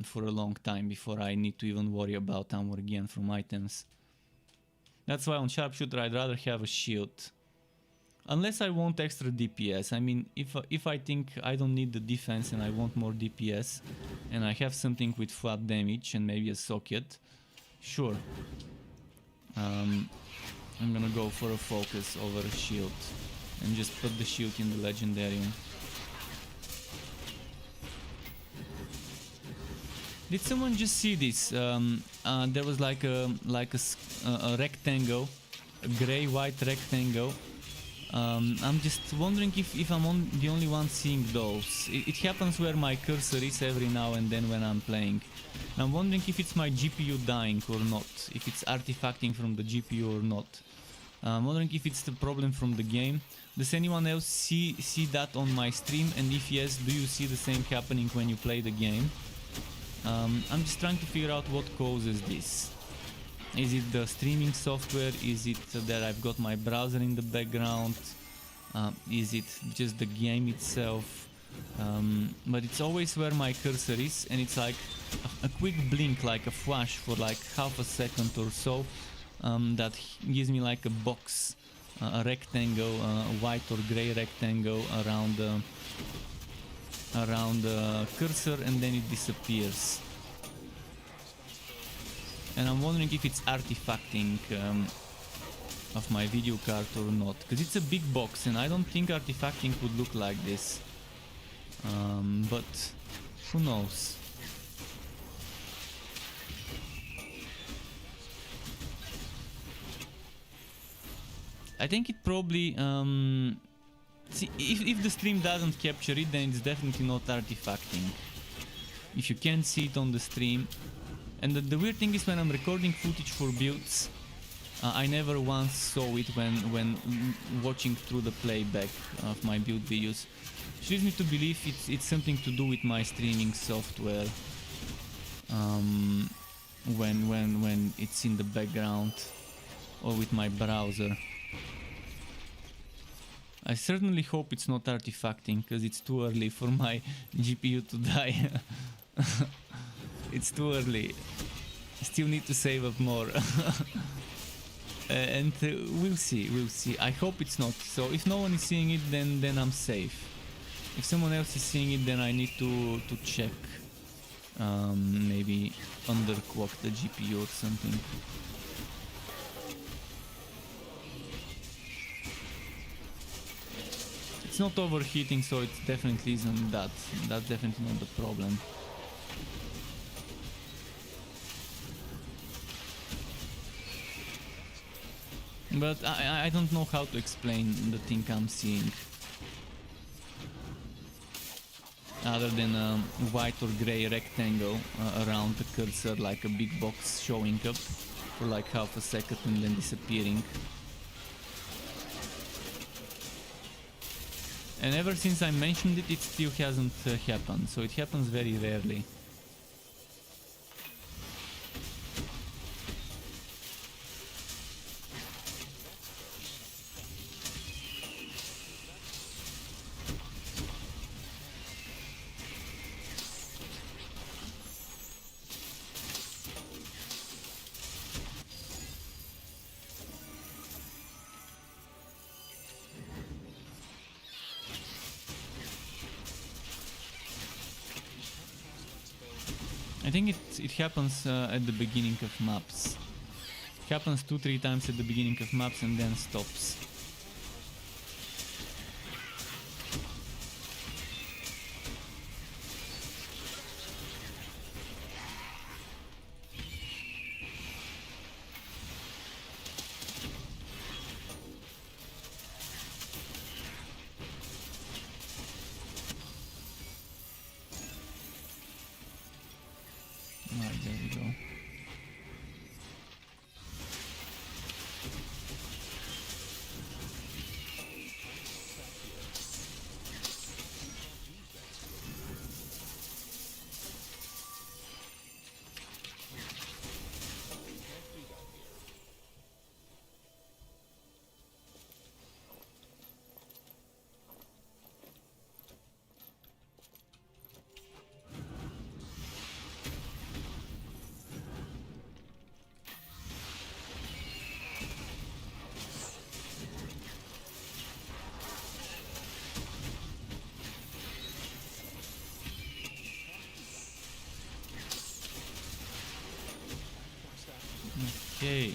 for a long time before I need to even worry about ammo again from items. That's why on Sharpshooter I'd rather have a shield. Unless I want extra DPS. I mean, if I think I don't need the defense and I want more DPS, and I have something with flat damage and maybe a socket, sure. I'm gonna go for a focus over a shield and just put the shield in the legendarium. Did someone just see this? There was like a rectangle, a gray-white rectangle. I'm just wondering if I'm the only one seeing those. It happens where my cursor is every now and then when I'm playing. And I'm wondering if it's my GPU dying or not, if it's artifacting from the GPU or not. I'm wondering if it's the problem from the game. Does anyone else see that on my stream? And if yes, do you see the same happening when you play the game? I'm just trying to figure out what causes this. Is it the streaming software? Is it that I've got my browser in the background? Is it just the game itself? But it's always where my cursor is, and it's like a quick blink, like a flash for like half a second or so, that gives me like a box, a rectangle, a white or gray rectangle around the cursor, and then it disappears. And I'm wondering if it's artifacting of my video card or not, because it's a big box and I don't think artifacting would look like this, but who knows. I think it probably see, if the stream doesn't capture it, then it's definitely not artifacting. If you can't see it on the stream. And the weird thing is, when I'm recording footage for builds, I never once saw it when watching through the playback of my build videos. Which leads me to believe it's something to do with my streaming software. When it's in the background, or with my browser. I certainly hope it's not artifacting, because it's too early for my GPU to die. It's too early. Still need to save up more. And we'll see. I hope it's not. So if no one is seeing it, then I'm safe. If someone else is seeing it, then I need to check. Maybe underclock the GPU or something. It's not overheating, so it definitely isn't that. That's definitely not the problem. But I don't know how to explain the thing I'm seeing. Other than a white or grey rectangle around the cursor, like a big box showing up for like half a second and then disappearing. And ever since I mentioned it, it still hasn't happened, so it happens very rarely. I think it happens at the beginning of maps. It happens 2-3 times at the beginning of maps and then stops. Alright, there we go. Okay.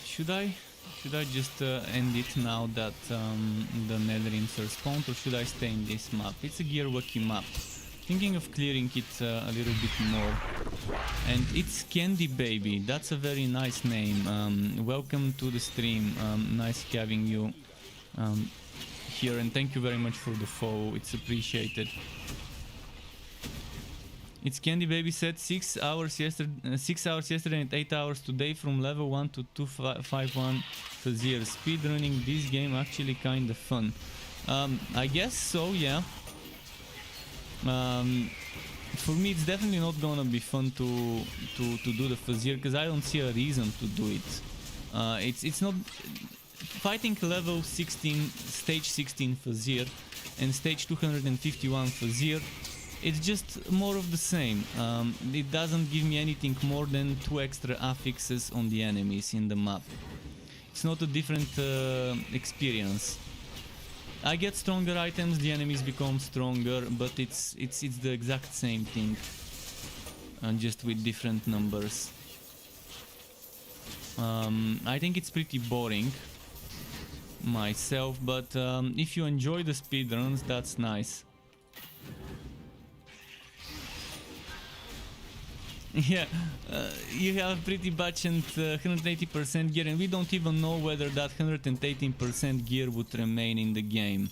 Should I just end it now that the netherins are spawned, or should I stay in this map? It's a Gearwacky map. Thinking of clearing it a little bit more. And it's Candy Baby. That's a very nice name. Welcome to the stream. Nice having you here, and thank you very much for the follow. It's appreciated. It's Candy Baby said 6 hours yesterday and 8 hours today from level 1 to 251 Fazir. Speedrunning this game actually kind of fun. I guess so, yeah. For me it's definitely not gonna be fun to do the Fazir, because I don't see a reason to do it. It's not... Fighting level 16, stage 16 Fazir and stage 251 Fazir, it's just more of the same. It doesn't give me anything more than 2 extra affixes on the enemies in the map. It's not a different experience. I get stronger items, the enemies become stronger, but it's the exact same thing, just with different numbers. I think it's pretty boring myself, but if you enjoy the speedruns, that's nice. Yeah, you have pretty much and 180% gear, and we don't even know whether that 118% gear would remain in the game.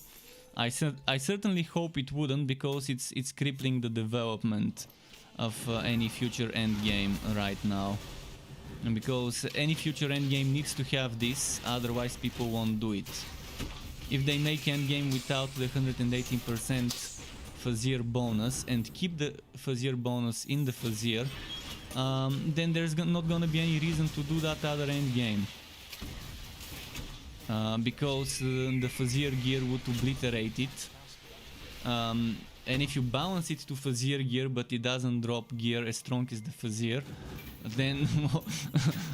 I certainly hope it wouldn't, because it's crippling the development of any future endgame right now. And because any future endgame needs to have this, otherwise people won't do it. If they make endgame without the 118% Fazir bonus and keep the Fazir bonus in the Fazir, then there's not gonna be any reason to do that other endgame. Because the Fazir gear would obliterate it. And if you balance it to Fazir gear but it doesn't drop gear as strong as the Fazir, then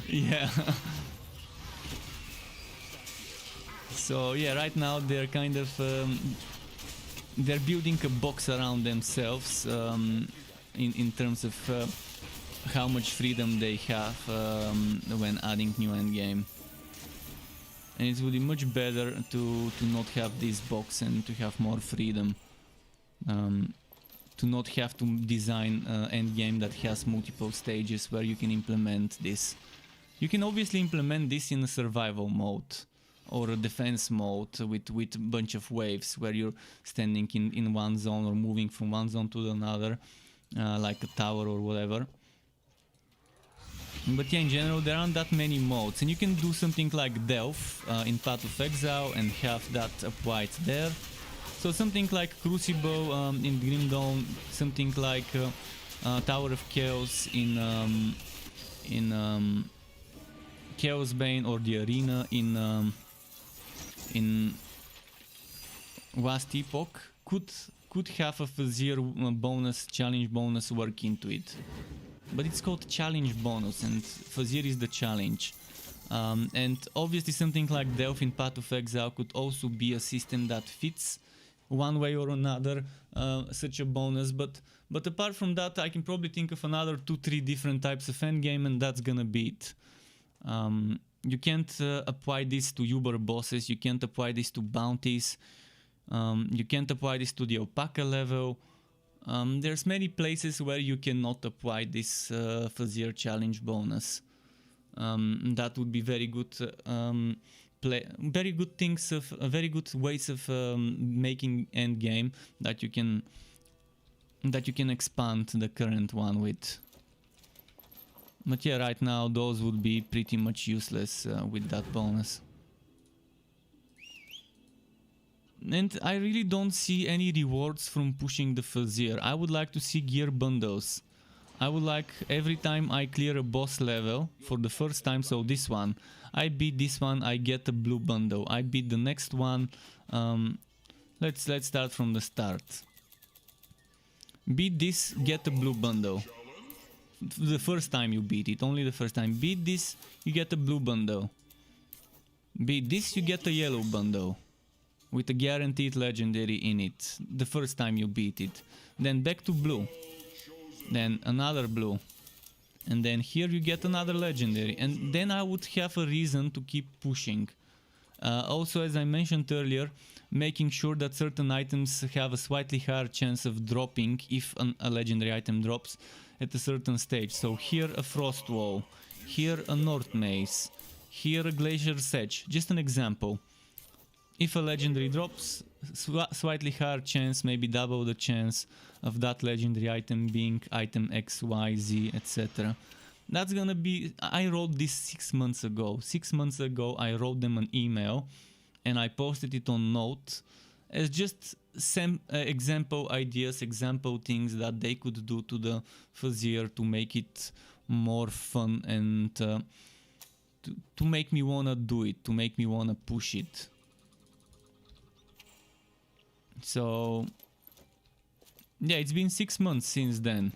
yeah. So yeah, right now they're kind of they're building a box around themselves in terms of how much freedom they have when adding new endgame. And it would be much better to not have this box and to have more freedom. To not have to design an endgame that has multiple stages where you can implement this. You can obviously implement this in a survival mode or a defense mode with a bunch of waves where you're standing in one zone or moving from one zone to another, like a tower or whatever. But yeah, in general there aren't that many modes, and you can do something like Delph in Path of Exile and have that applied there. So something like Crucible in Grim Dawn, something like Tower of Chaos in Chaos Bane, or the Arena in Last Epoch could have a Fazir bonus, challenge bonus work into it. But it's called challenge bonus, and Fazir is the challenge. And obviously something like Delph in Path of Exile could also be a system that fits one way or another such a bonus, but apart from that I can probably think of another 2-3 different types of endgame, and that's gonna be it. You can't apply this to Uber bosses, you can't apply this to bounties, you can't apply this to the Alpaca level. There's many places where you cannot apply this Fazir challenge bonus. That would be very good very good things of very good ways of making endgame that you can expand the current one with. But yeah, right now those would be pretty much useless with that bonus. And I really don't see any rewards from pushing the Fazir. I would like to see gear bundles. I would like every time I clear a boss level for the first time, so this one, I beat this one, I get a blue bundle. I beat the next one. Let's start from the start. Beat this, get a blue bundle. The first time you beat it, only the first time. Beat this, you get a blue bundle. Beat this, you get a yellow bundle with a guaranteed legendary in it the first time you beat it. Then back to blue. Then another blue, and then here you get another legendary, and then I would have a reason to keep pushing. Also, as I mentioned earlier, making sure that certain items have a slightly higher chance of dropping if a legendary item drops at a certain stage. So here a Frost Wall, here a North Maze, here a Glacier Sedge, just an example. If a legendary drops, slightly higher chance, maybe double the chance of that legendary item being item X, Y, Z, etc. That's gonna be... I wrote this 6 months ago. 6 months ago I wrote them an email and I posted it on Note as just some example ideas, example things that they could do to the Fazir to make it more fun and to make me wanna do it, to make me wanna push it. So yeah, it's been 6 months since then.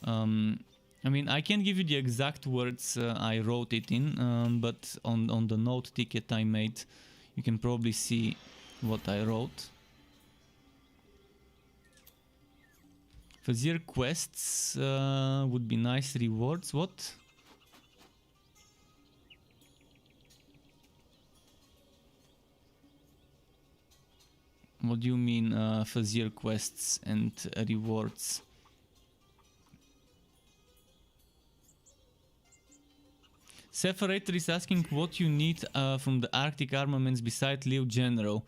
I mean, I can't give you the exact words I wrote it in, but on the note ticket I made, you can probably see what I wrote. Fazir quests would be nice rewards. What? What do you mean Fazir quests and rewards? Separator is asking what you need from the Arctic armaments beside Liu General.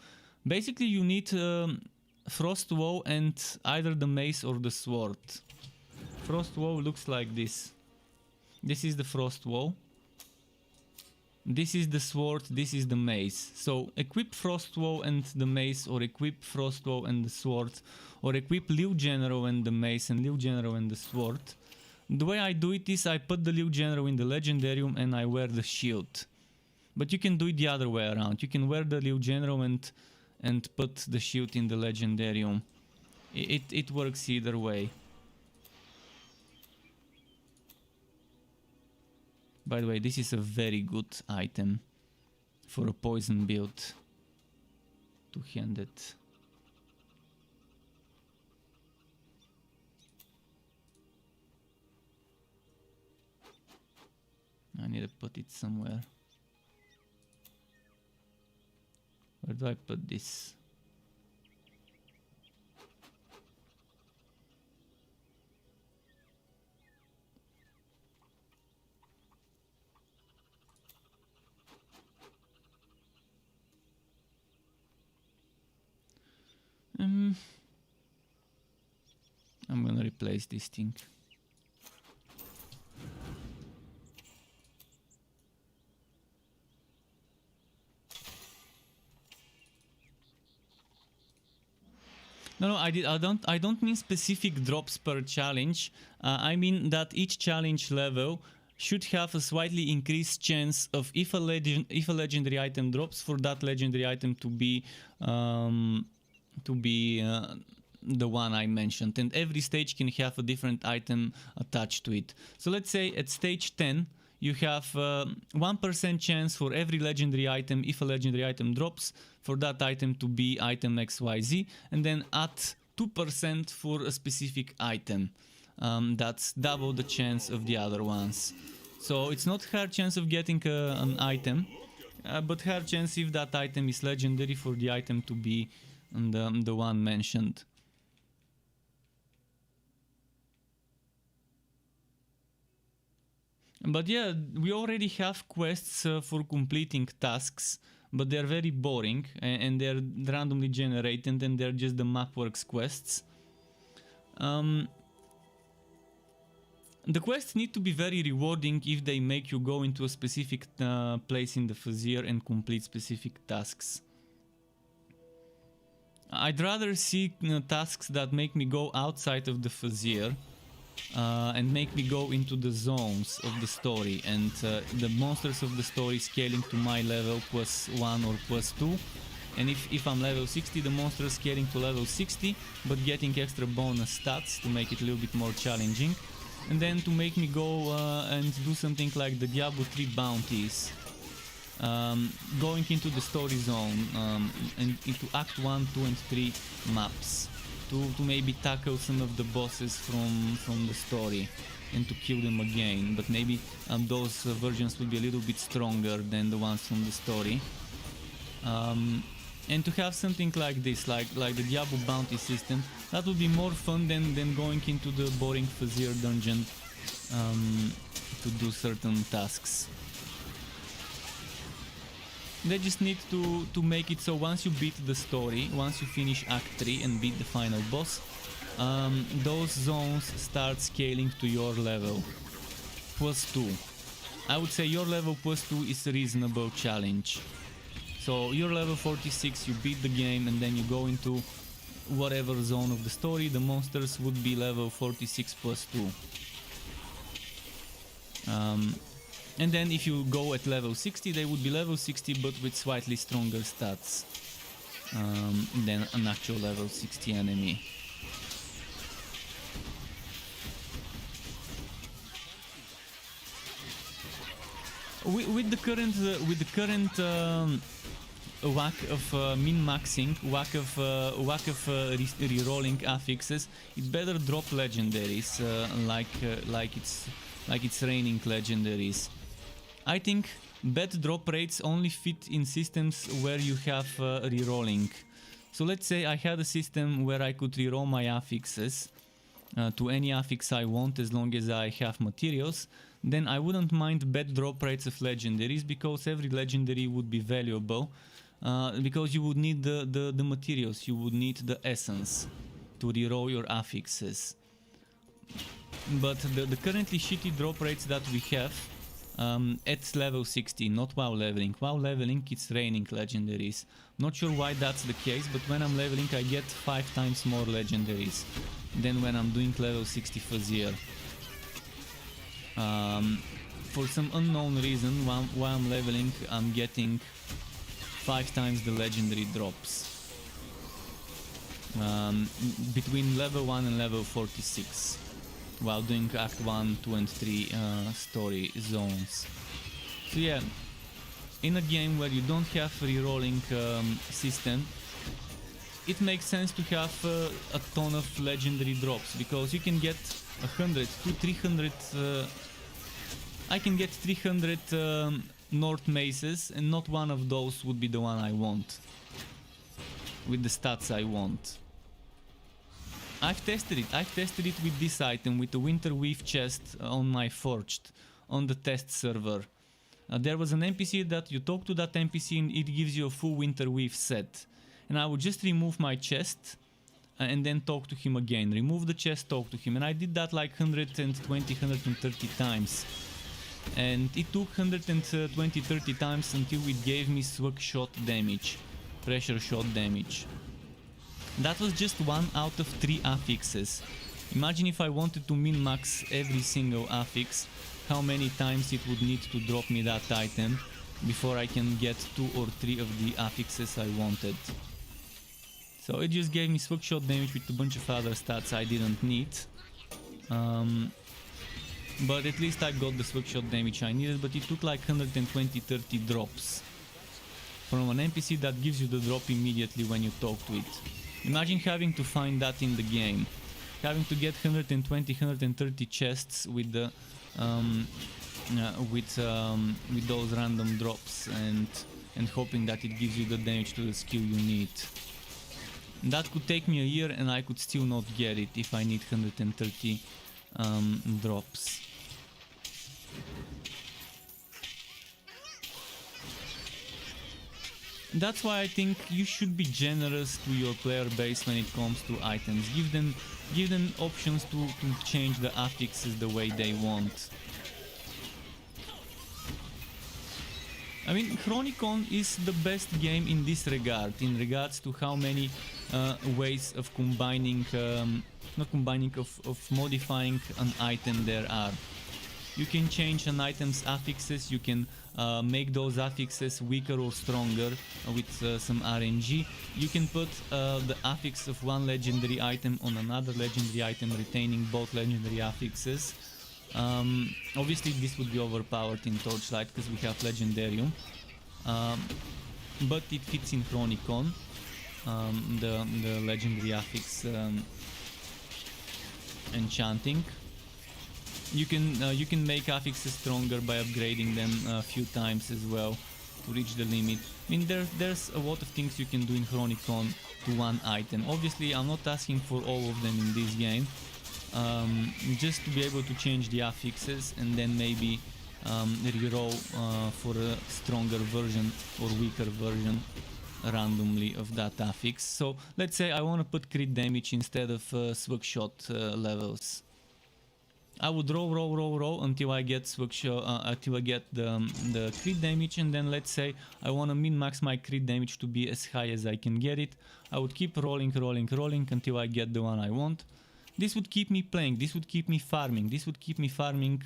Basically you need Frost Wall and either the mace or the sword. Frost Wall looks like this. This is the Frost Wall. This is the sword, this is the mace. So equip Frost Wall and the mace, or equip Frost Wall and the sword, or equip Liu General and the mace and Liu General and the sword. The way I do it is I put the Liu General in the Legendarium and I wear the shield. But you can do it the other way around. You can wear the Liu General and put the shield in the Legendarium. It works either way. By the way, this is a very good item for a poison build. Two-handed. I need to put it somewhere. Where do I put this? I'm gonna replace this thing. No, I don't mean specific drops per challenge. I mean that each challenge level should have a slightly increased chance of if a legendary item drops, for that legendary item to be the one I mentioned, and every stage can have a different item attached to it. So let's say at stage 10 you have 1% chance for every legendary item, if a legendary item drops, for that item to be item XYZ, and then at 2% for a specific item. That's double the chance of the other ones. So it's not hard chance of getting an item, but hard chance if that item is legendary for the item to be the one mentioned. But yeah, we already have quests for completing tasks, but they're very boring and they're randomly generated and they're just the mapworks quests. The quests need to be very rewarding if they make you go into a specific place in the Fazir and complete specific tasks. I'd rather see tasks that make me go outside of the Fazir and make me go into the zones of the story and the monsters of the story scaling to my level +1 or +2. And if I'm level 60, the monsters scaling to level 60, but getting extra bonus stats to make it a little bit more challenging. And then to make me go and do something like the Diablo 3 bounties. Going into the story zone and into Act 1, 2 and 3 maps. To maybe tackle some of the bosses from the story and to kill them again. But maybe those versions will be a little bit stronger than the ones from the story. And to have something like this, like the Diablo bounty system, that would be more fun than going into the boring Fazir dungeon to do certain tasks. They just need to make it so once you beat the story, once you finish Act 3 and beat the final boss, those zones start scaling to your level +2. I would say your level +2 is a reasonable challenge. So you're level 46, you beat the game and then you go into whatever zone of the story, the monsters would be level 46 +2. And then if you go at level 60, they would be level 60 but with slightly stronger stats than an actual level 60 enemy. With the current whack of min-maxing, whack of re-rolling affixes, it's better drop legendaries like it's raining legendaries. I think bad drop rates only fit in systems where you have re-rolling. So let's say I had a system where I could re-roll my affixes to any affix I want as long as I have materials, then I wouldn't mind bad drop rates of legendaries because every legendary would be valuable because you would need the materials, you would need the essence to re-roll your affixes. But the currently shitty drop rates that we have at level 60, not while leveling. While leveling it's raining legendaries. Not sure why that's the case, but when I'm leveling I get 5 times more legendaries than when I'm doing level 60 Fazir. For some unknown reason, while I'm leveling I'm getting 5 times the legendary drops. Between level 1 and level 46. While doing Act 1, 2 and 3 story zones. So yeah, in a game where you don't have a re-rolling system, it makes sense to have a ton of legendary drops, because you can get 100 to 300 I can get 300 North Maces and not one of those would be the one I want with the stats I want. I've tested it with this item, with the Winterweave chest on my Forged, on the test server. There was an NPC that you talk to that NPC and it gives you a full Winterweave set. And I would just remove my chest and then talk to him again. Remove the chest, talk to him. And I did that like 120, 130 times. And it took 120, 30 times until it gave me swag shot damage. Pressure shot damage. That was just 1 out of 3 affixes. Imagine if I wanted to min-max every single affix, how many times it would need to drop me that item before I can get 2 or 3 of the affixes I wanted. So it just gave me swag shot damage with a bunch of other stats I didn't need. But at least I got the swag shot damage I needed, but it took like 120-30 drops from an NPC that gives you the drop immediately when you talk to it. Imagine having to find that in the game. Having to get 120-130 chests with the with those random drops and hoping that it gives you the damage to the skill you need. That could take me a year and I could still not get it if I need 130 drops. That's why I think you should be generous to your player base when it comes to items. Give them options to change the affixes the way they want. I mean, Chronicon is the best game in this regard, in regards to how many ways of combining, of modifying an item there are. You can change an item's affixes, you can make those affixes weaker or stronger with some RNG. You can put the affix of one legendary item on another legendary item, retaining both legendary affixes. Obviously this would be overpowered in Torchlight because we have Legendarium, but it fits in Chronicon, the legendary affix enchanting. You can make affixes stronger by upgrading them a few times as well to reach the limit. I mean, there's a lot of things you can do in Chronicon to one item. Obviously I'm not asking for all of them in this game, just to be able to change the affixes and then maybe reroll for a stronger version or weaker version randomly of that affix. So let's say I want to put crit damage instead of swag shot levels. I would roll until I get swag shot, until I get the crit damage, and then let's say I want to min-max my crit damage to be as high as I can get it. I would keep rolling until I get the one I want. This would keep me playing, this would keep me farming, this would keep me farming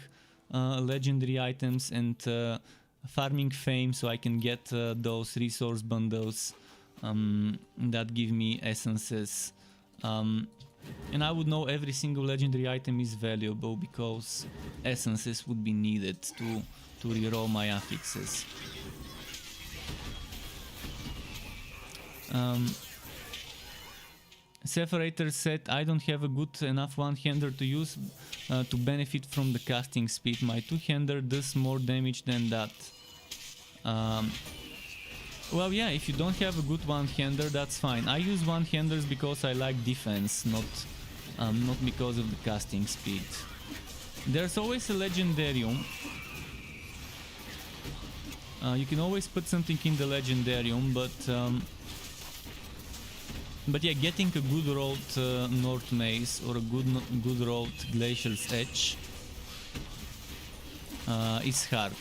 legendary items and farming fame so I can get those resource bundles that give me essences. And I would know every single legendary item is valuable because essences would be needed to reroll my affixes. Separator said, I don't have a good enough one-hander to use to benefit from the casting speed. My two-hander does more damage than that. Well, yeah, if you don't have a good one-hander, that's fine. I use one-handers because I like defense, not because of the casting speed. There's always a Legendarium. You can always put something in the Legendarium, but yeah, getting a good rolled North Maze or a good rolled Glacier's Edge is hard.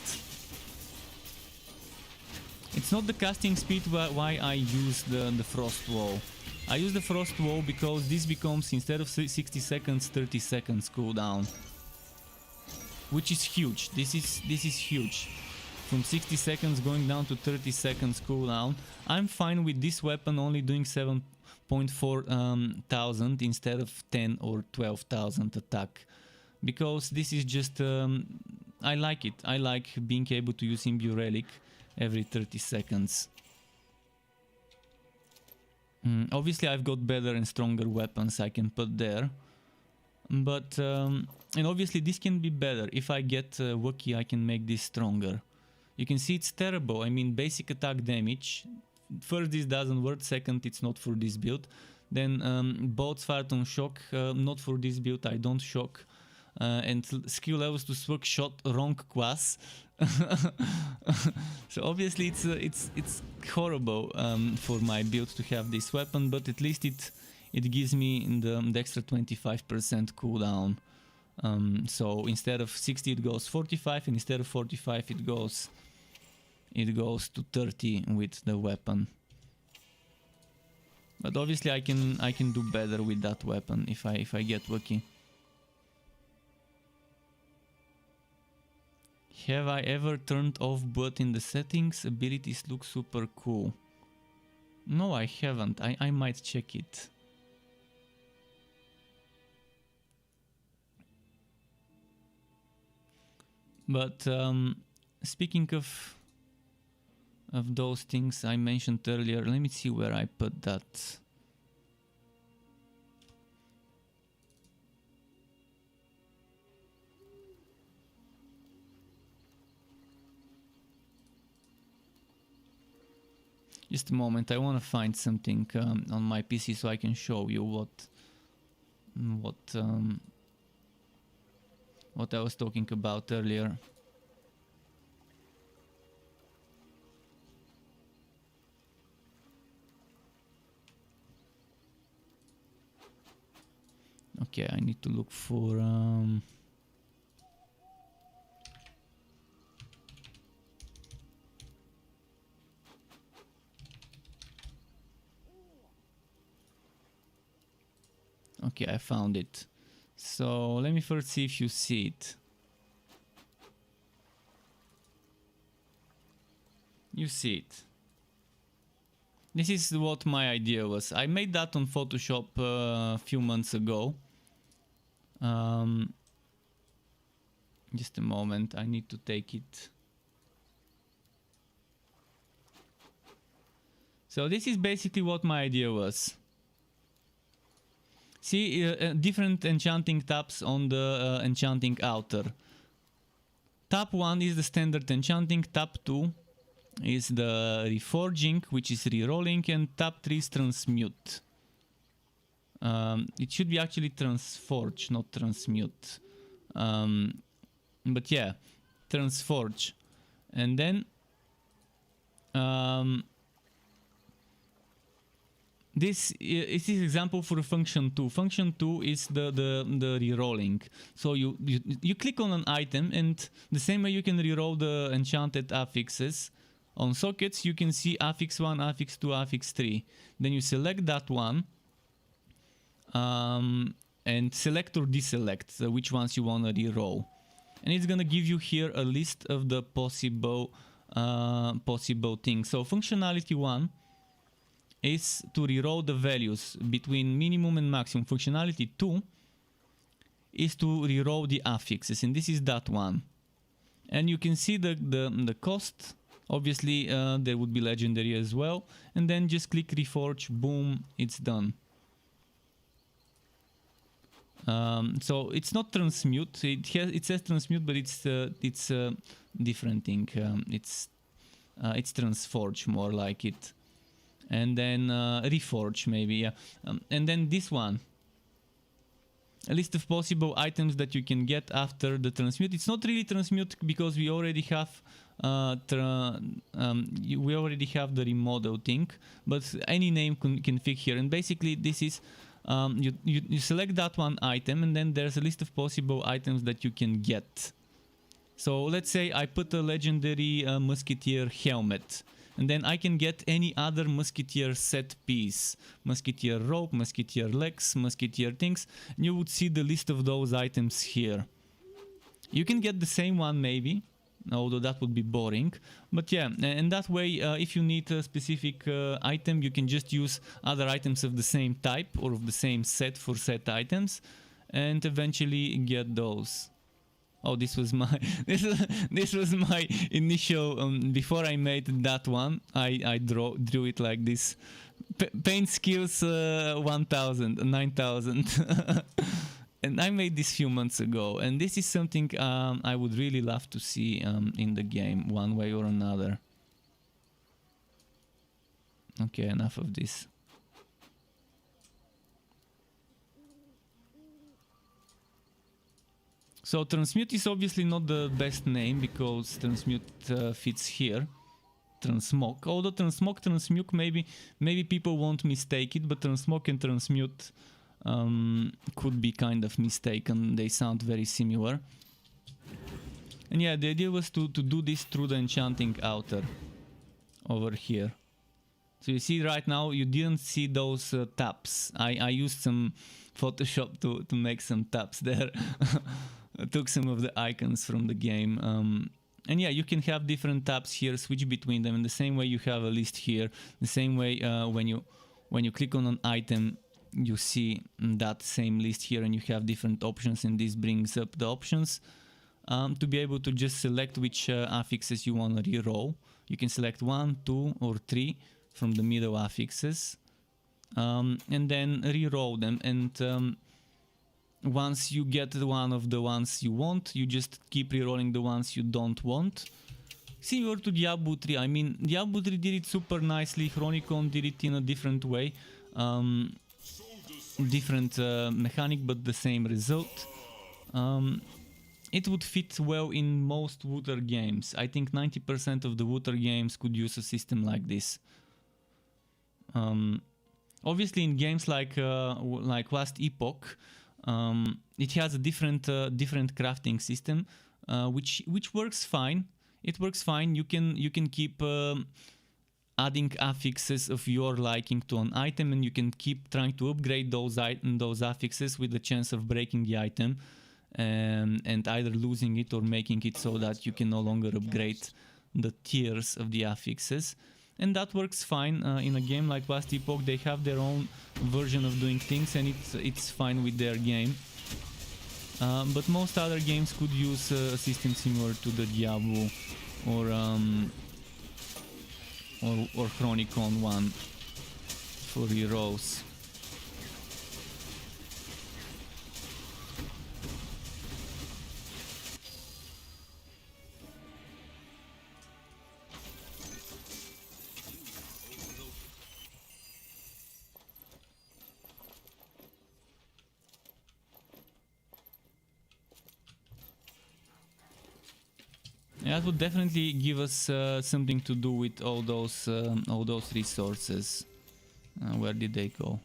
It's not the casting speed why I use the Frost Wall. I use the Frost Wall because this becomes, instead of 60 seconds, 30 seconds cooldown. Which is huge. This is huge. From 60 seconds going down to 30 seconds cooldown. I'm fine with this weapon only doing 7.4 thousand instead of 10 or 12,000 attack. Because this is just... I like it. I like being able to use Imbue Relic every 30 seconds. Obviously I've got better and stronger weapons I can put there, but and obviously this can be better. If I get Wookiee, I can make this stronger. You can see it's terrible. I mean, basic attack damage, first this doesn't work, second it's not for this build, then both Phantom Shock, not for this build, I don't shock, and skill levels to swag shot, wrong class. So obviously it's horrible for my build to have this weapon, but at least it gives me the extra 25% cooldown. So instead of 60 it goes 45, and instead of 45 it goes to 30 with the weapon. But obviously I can do better with that weapon if I get lucky. Have I ever turned off but in the settings? Abilities look super cool. No, I haven't. I might check it. But speaking of those things I mentioned earlier, let me see where I put that. Just a moment, I want to find something on my PC so I can show you what I was talking about earlier. Okay, I need to look for okay, I found it. So let me first see if you see it. You see it. This is what my idea was. I made that on Photoshop a few months ago. Just a moment, I need to take it. So this is basically what my idea was. See, different enchanting tabs on the enchanting outer. Tab 1 is the standard enchanting, tab 2 is the reforging, which is rerolling, and tab 3 is transmute. It should be actually transforge, not transmute. But yeah, transforge. And then this is example for function 2. Function 2 is the rerolling. So you click on an item, and the same way you can reroll the enchanted affixes on sockets, you can see affix 1, affix 2, affix 3. Then you select that one and select or deselect which ones you want to reroll. And it's gonna give you here a list of the possible things. So functionality 1 is to reroll the values between minimum and maximum. Functionality 2 is to reroll the affixes, and this is that one. And you can see the cost. Obviously there would be legendary as well, and then just click reforge, boom, it's done. So it's not transmute, it says transmute, but it's a different thing. It's transforge, more like it. And then reforge maybe, yeah. And then this one, a list of possible items that you can get after the transmute. It's not really transmute because we already have the remodel thing, but any name can fit here. And basically this is you select that one item, and then there's a list of possible items that you can get. So let's say I put a legendary musketeer helmet, and then I can get any other musketeer set piece, musketeer rope, musketeer legs, musketeer things. And you would see the list of those items here. You can get the same one maybe, although that would be boring. But yeah, and that way if you need a specific item, you can just use other items of the same type or of the same set for set items, and eventually get those. Oh, this was my this was my initial before I made that one. I drew it like this. Paint skills 1000, 9000. And I made this few months ago, and this is something I would really love to see in the game one way or another. Okay, enough of this. So transmute is obviously not the best name because transmute fits here. Transmog. Although transmog, transmute, maybe people won't mistake it, but transmog and transmute could be kind of mistaken. They sound very similar. And yeah, the idea was to do this through the enchanting outer over here. So you see right now, you didn't see those taps. I used some Photoshop to make some taps there. I took some of the icons from the game. And yeah, you can have different tabs here, switch between them in the same way you have a list here. The same way when you click on an item, you see that same list here and you have different options, and this brings up the options to be able to just select which affixes you want to reroll. You can select 1, 2 or 3 from the middle affixes and then reroll them, and once you get one of the ones you want, you just keep rerolling the ones you don't want. Similar to Diablo 3. I mean, Diablo 3 did it super nicely, Chronicon did it in a different way. Different mechanic, but the same result. It would fit well in most Wooter games. I think 90% of the Wooter games could use a system like this. Obviously, in games like Last Epoch, it has a different crafting system, which works fine. It works fine. You can keep adding affixes of your liking to an item, and you can keep trying to upgrade those affixes with the chance of breaking the item, and either losing it or making it so that you can no longer upgrade the tiers of the affixes. And that works fine in a game like Last Epoch. They have their own version of doing things, and it's fine with their game. But most other games could use a system similar to the Diablo or Chronicon one for rerolls. Yeah, it would definitely give us something to do with all those resources. Where did they go?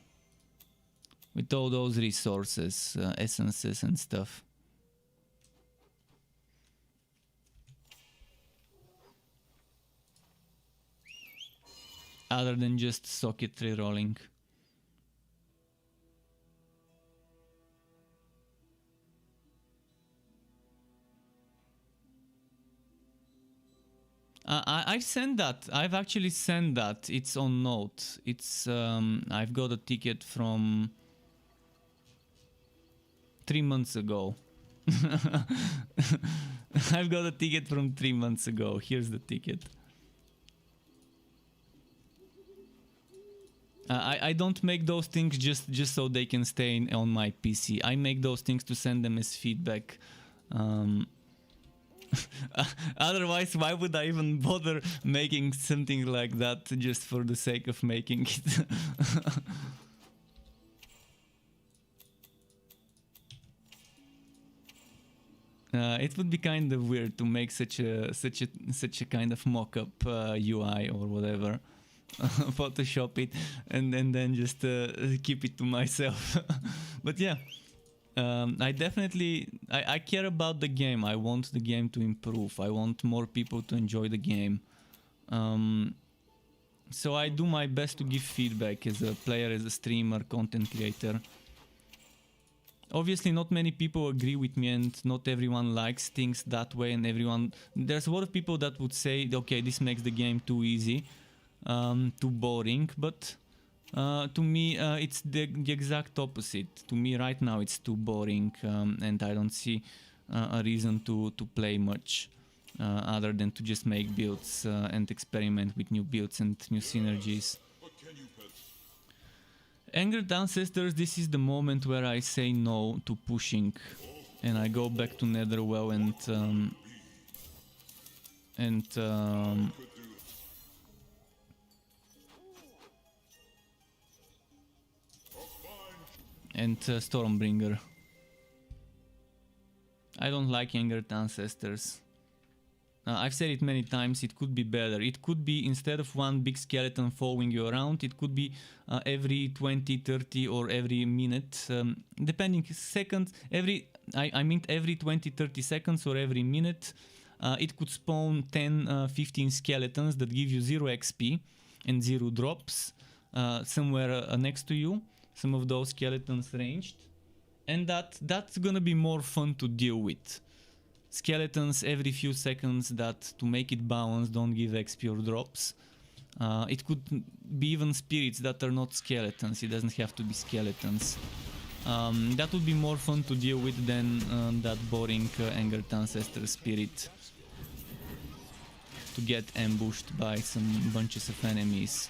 With all those resources, essences and stuff. Other than just socket rerolling. I've sent that. I've actually sent that. It's on Note. It's I've got a ticket from 3 months ago. I've got a ticket from 3 months ago. Here's the ticket. I don't make those things just so they can stay on my PC. I make those things to send them as feedback. Otherwise, why would I even bother making something like that just for the sake of making it? It would be kind of weird to make such a kind of mock-up UI or whatever, Photoshop it, and then just keep it to myself. But yeah. I definitely I care about the game. I want the game to improve. I want more people to enjoy the game. So I do my best to give feedback as a player, as a streamer, content creator. Obviously, not many people agree with me, and not everyone likes things that way. And there's a lot of people that would say, okay, this makes the game too easy, too boring, but to me, it's the exact opposite. To me, right now, it's too boring, and I don't see a reason to play much, other than to just make builds and experiment with new builds and new synergies. Angered Ancestors, this is the moment where I say no to pushing, and I go back to Netherwell and Stormbringer. I don't like Angered Ancestors. I've said it many times, it could be better. It could be, instead of one big skeleton following you around, it could be every 20, 30 or every minute, depending seconds, every 20, 30 seconds or every minute, it could spawn 10, 15 skeletons that give you 0 XP. and 0 drops somewhere next to you, some of those skeletons ranged, and that's gonna be more fun to deal with. Skeletons every few seconds that, to make it balanced, don't give XP or drops. It could be even spirits that are not skeletons, it doesn't have to be skeletons. That would be more fun to deal with than that boring Angered Ancestor spirit to get ambushed by some bunches of enemies.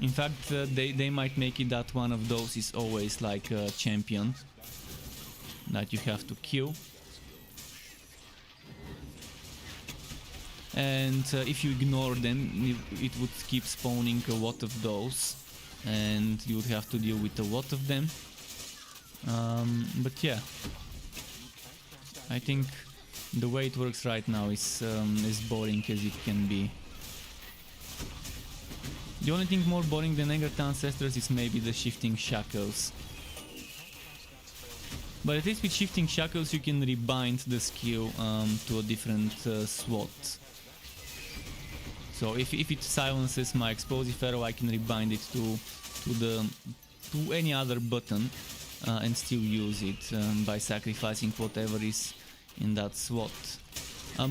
In fact, they might make it that one of those is always like a champion that you have to kill. And if you ignore them, it would keep spawning a lot of those, and you would have to deal with a lot of them. But yeah, I think the way it works right now is as boring as it can be. The only thing more boring than Angered Ancestors is maybe the Shifting Shackles. But at least with Shifting Shackles you can rebind the skill to a different slot. So if it silences my explosive arrow, I can rebind it to any other button and still use it by sacrificing whatever is in that slot.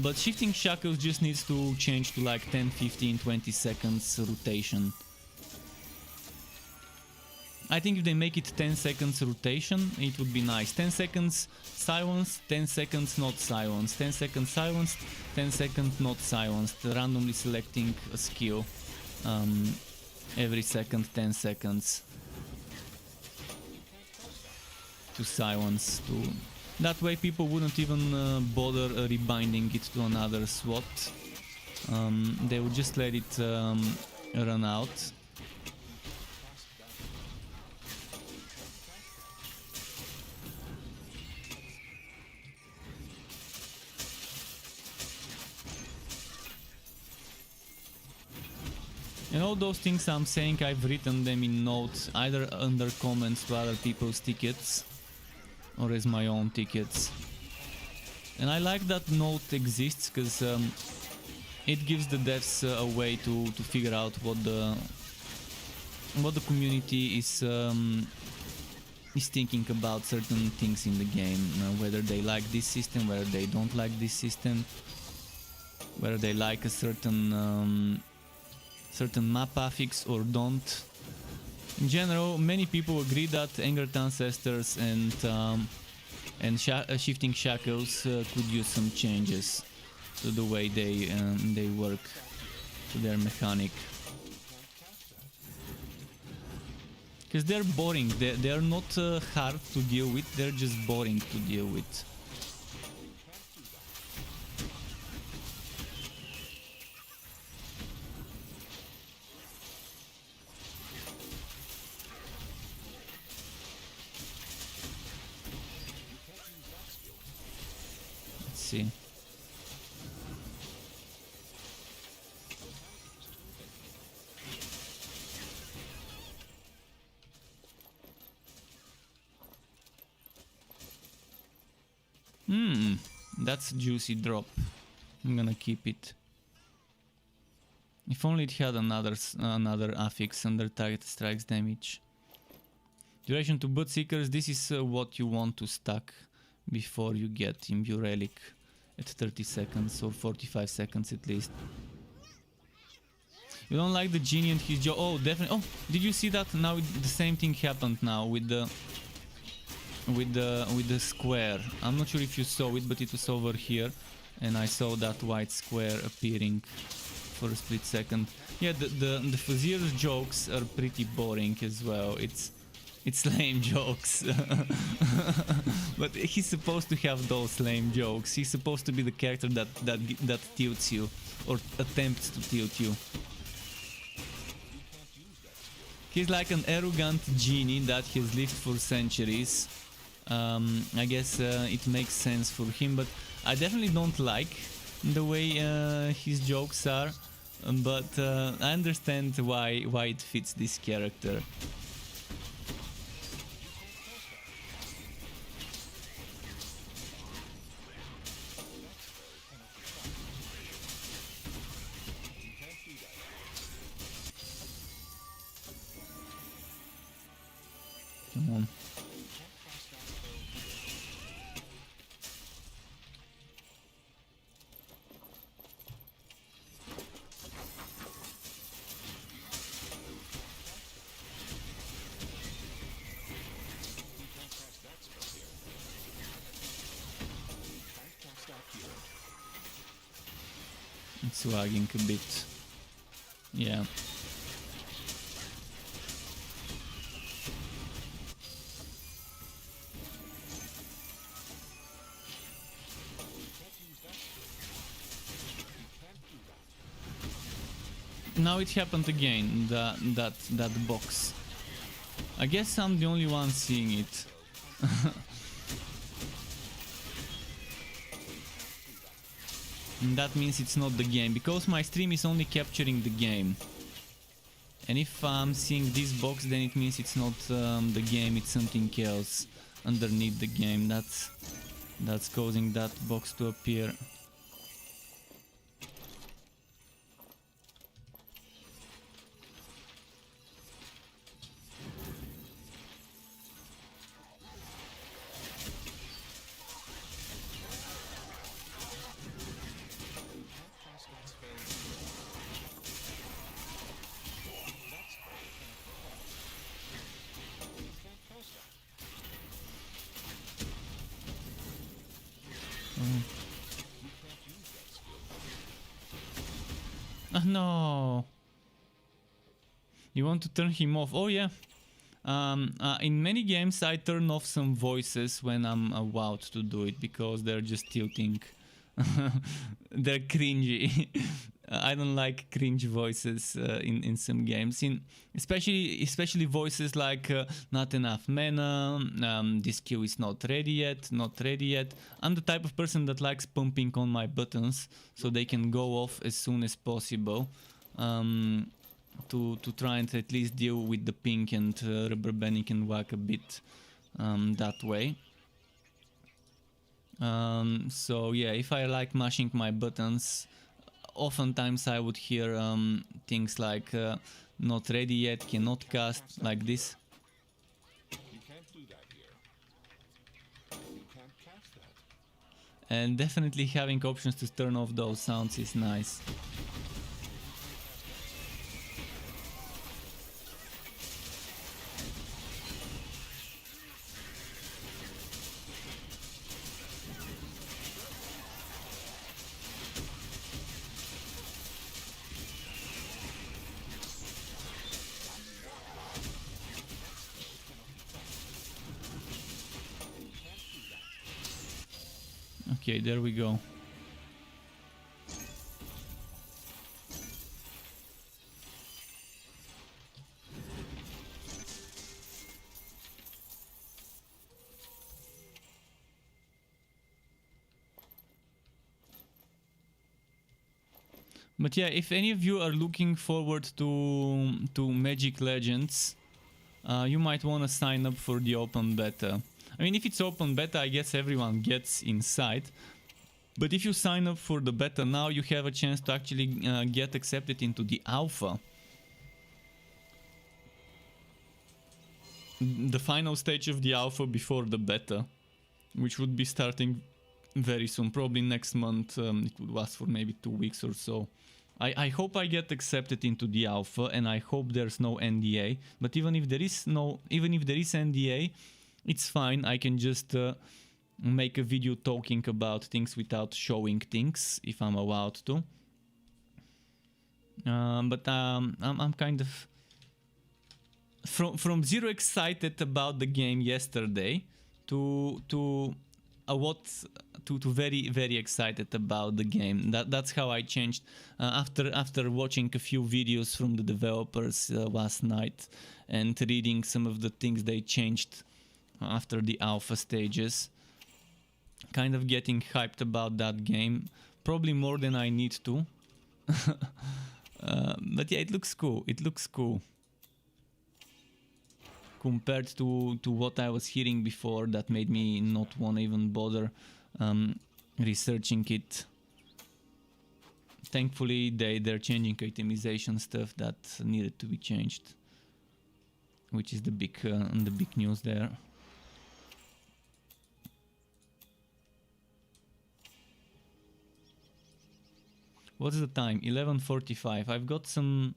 But Shifting Shackles just needs to change to like 10, 15, 20 seconds rotation. I think if they make it 10 seconds rotation, it would be nice. 10 seconds silence, 10 seconds not silence, 10 seconds silence, 10 seconds not silenced, randomly selecting a skill every second, 10 seconds to silence. That way people wouldn't even bother rebinding it to another slot. They would just let it run out. And all those things I'm saying, I've written them in notes, either under comments to other people's tickets or as my own tickets. And I like that note exists because it gives the devs a way to figure out what the community is thinking about certain things in the game, whether they like this system, whether they don't like this system, whether they like a certain map affix or don't. In general, many people agree that Angered Ancestors and Shifting Shackles could use some changes to the way they work, to their mechanic. Because they're boring, they're not hard to deal with, they're just boring to deal with. See. That's a juicy drop. I'm gonna keep it. If only it had another affix under target strikes damage. Duration to Butt Seekers, this is what you want to stack before you get Imbue Relic at 30 seconds or 45 seconds at least. You don't like the genie and his jaw? Oh, definitely. Oh, did you see that? Now the same thing happened now with the square. I'm not sure if you saw it, but it was over here, and I saw that white square appearing for a split second. Yeah, the Fazir's jokes are pretty boring as well. It's lame jokes. But he's supposed to have those lame jokes. He's supposed to be the character that tilts you or attempts to tilt you. He's like an arrogant genie that has lived for centuries. I guess it makes sense for him, but I definitely don't like the way his jokes are. But I understand why it fits this character. It's lagging a bit. Yeah. Now it happened again, that box. I guess I'm the only one seeing it. And that means it's not the game, because my stream is only capturing the game. And if I'm seeing this box, then it means it's not the game, it's something else underneath the game. That's causing that box to appear. No. You want to turn him off? Oh yeah. In many games I turn off some voices when I'm allowed to do it, because they're just tilting. They're cringy. I don't like cringe voices in some games. Especially voices like not enough mana, this queue is not ready yet, not ready yet. I'm the type of person that likes pumping on my buttons so they can go off as soon as possible. To try and at least deal with the ping and rubber banding and whack a bit that way. So yeah, if I like mashing my buttons, oftentimes I would hear things like not ready yet, cannot cast, like this. You can't do that here. You can't cast that. And definitely having options to turn off those sounds is nice. Okay, there we go. But yeah, if any of you are looking forward to Magic Legends, you might want to sign up for the open beta. I mean, if it's open beta, I guess everyone gets inside. But if you sign up for the beta now, you have a chance to actually get accepted into the alpha. The final stage of the alpha before the beta, which would be starting very soon, probably next month. It would last for maybe 2 weeks or so. I hope I get accepted into the alpha, and I hope there's no NDA. But even if there is NDA, it's fine. I can just make a video talking about things without showing things, if I'm allowed to. But I'm kind of from zero excited about the game yesterday to very, very excited about the game. That's how I changed after watching a few videos from the developers last night and reading some of the things they changed after the alpha stages. Kind of getting hyped about that game, probably more than I need to. But yeah, it looks cool. It looks cool compared to what I was hearing before. That made me not want to even bother researching it. Thankfully, they're changing itemization stuff that needed to be changed, which is the big news there. What's the time? 11:45. I've got some,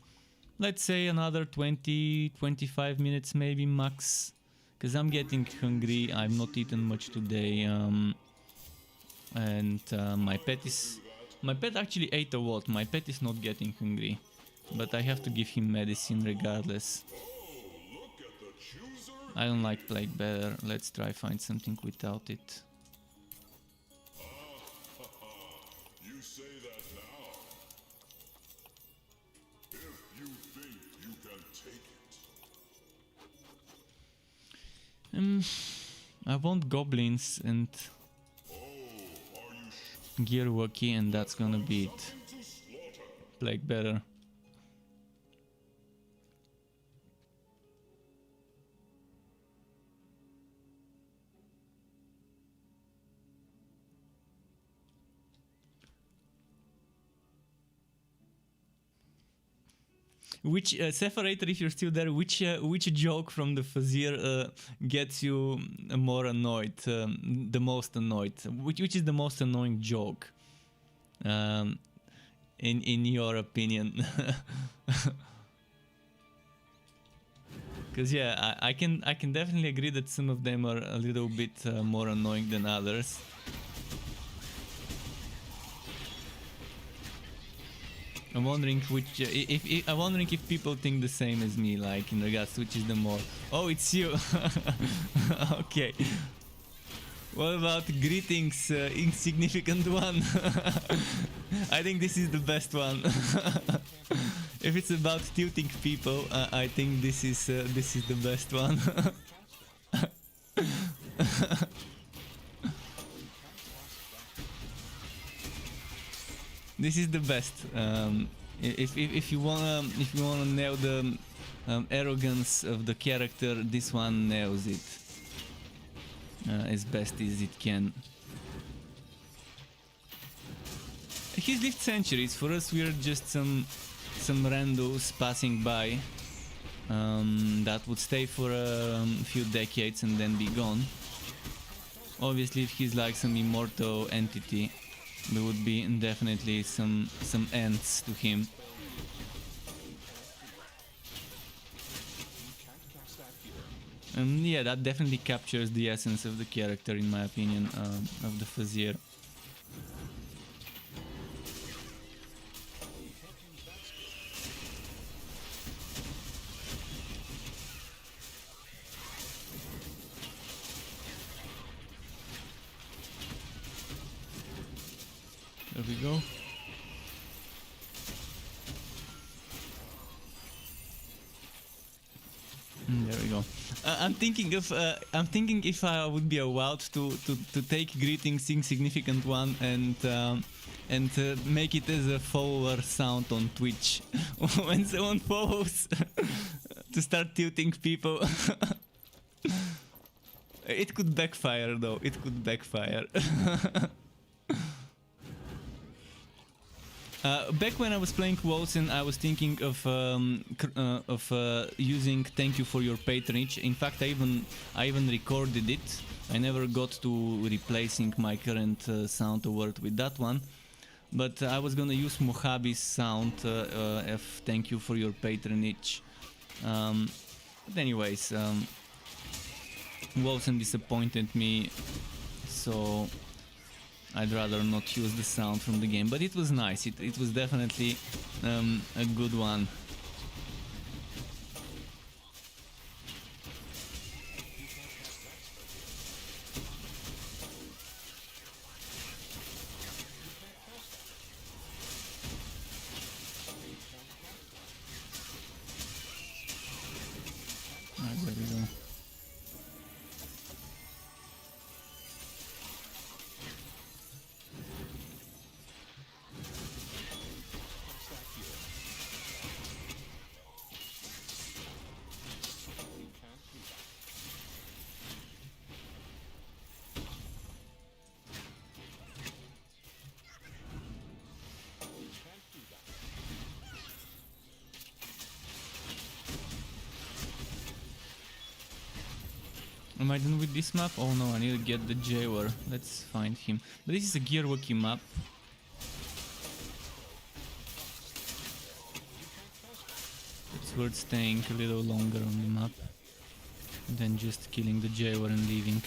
let's say another 20-25 minutes maybe max, because I'm getting hungry. I've not eaten much today, and my pet is My pet actually ate a lot. My pet is not getting hungry, but I have to give him medicine regardless. I don't like plague better. Let's try find something without it. You say that now. If you think you can take it. I want goblins and Gearwalkie, and that's gonna be it. Plague better. Which Separator, if you're still there, which joke from the Fazir gets you more annoyed, the most annoyed? Which is the most annoying joke, in your opinion? Because yeah, I can definitely agree that some of them are a little bit more annoying than others. I'm wondering which, I'm wondering if people think the same as me, like in regards to which is the more. Oh, it's you. Okay. What about greetings, insignificant one? I think this is the best one. If it's about tilting people, I think this is the best one. This is the best. If you wanna nail the arrogance of the character, this one nails it as best as it can. He's lived centuries. For us, we're just some randos passing by that would stay for a few decades and then be gone. Obviously, if he's like some immortal entity, there would be definitely some ends to him. Yeah, that definitely captures the essence of the character, in my opinion, of the Fazir. There we go. There we go. I'm thinking if I would be allowed to take greetings insignificant one and make it as a follower sound on Twitch when someone follows to start tilting people. It could backfire though. It could backfire. Back when I was playing Wolsen, I was thinking of using "Thank you for your patronage." In fact, I even recorded it. I never got to replacing my current sound award with that one, but I was gonna use Mojabi's sound of "Thank you for your patronage." But anyways, Wolsen disappointed me, so I'd rather not use the sound from the game, but it was nice. It was definitely a good one. Alright, there we go. Am I done with this map? Oh no, I need to get the jailer. Let's find him. But this is a Gearwalkie map. It's worth staying a little longer on the map than just killing the jailer and leaving.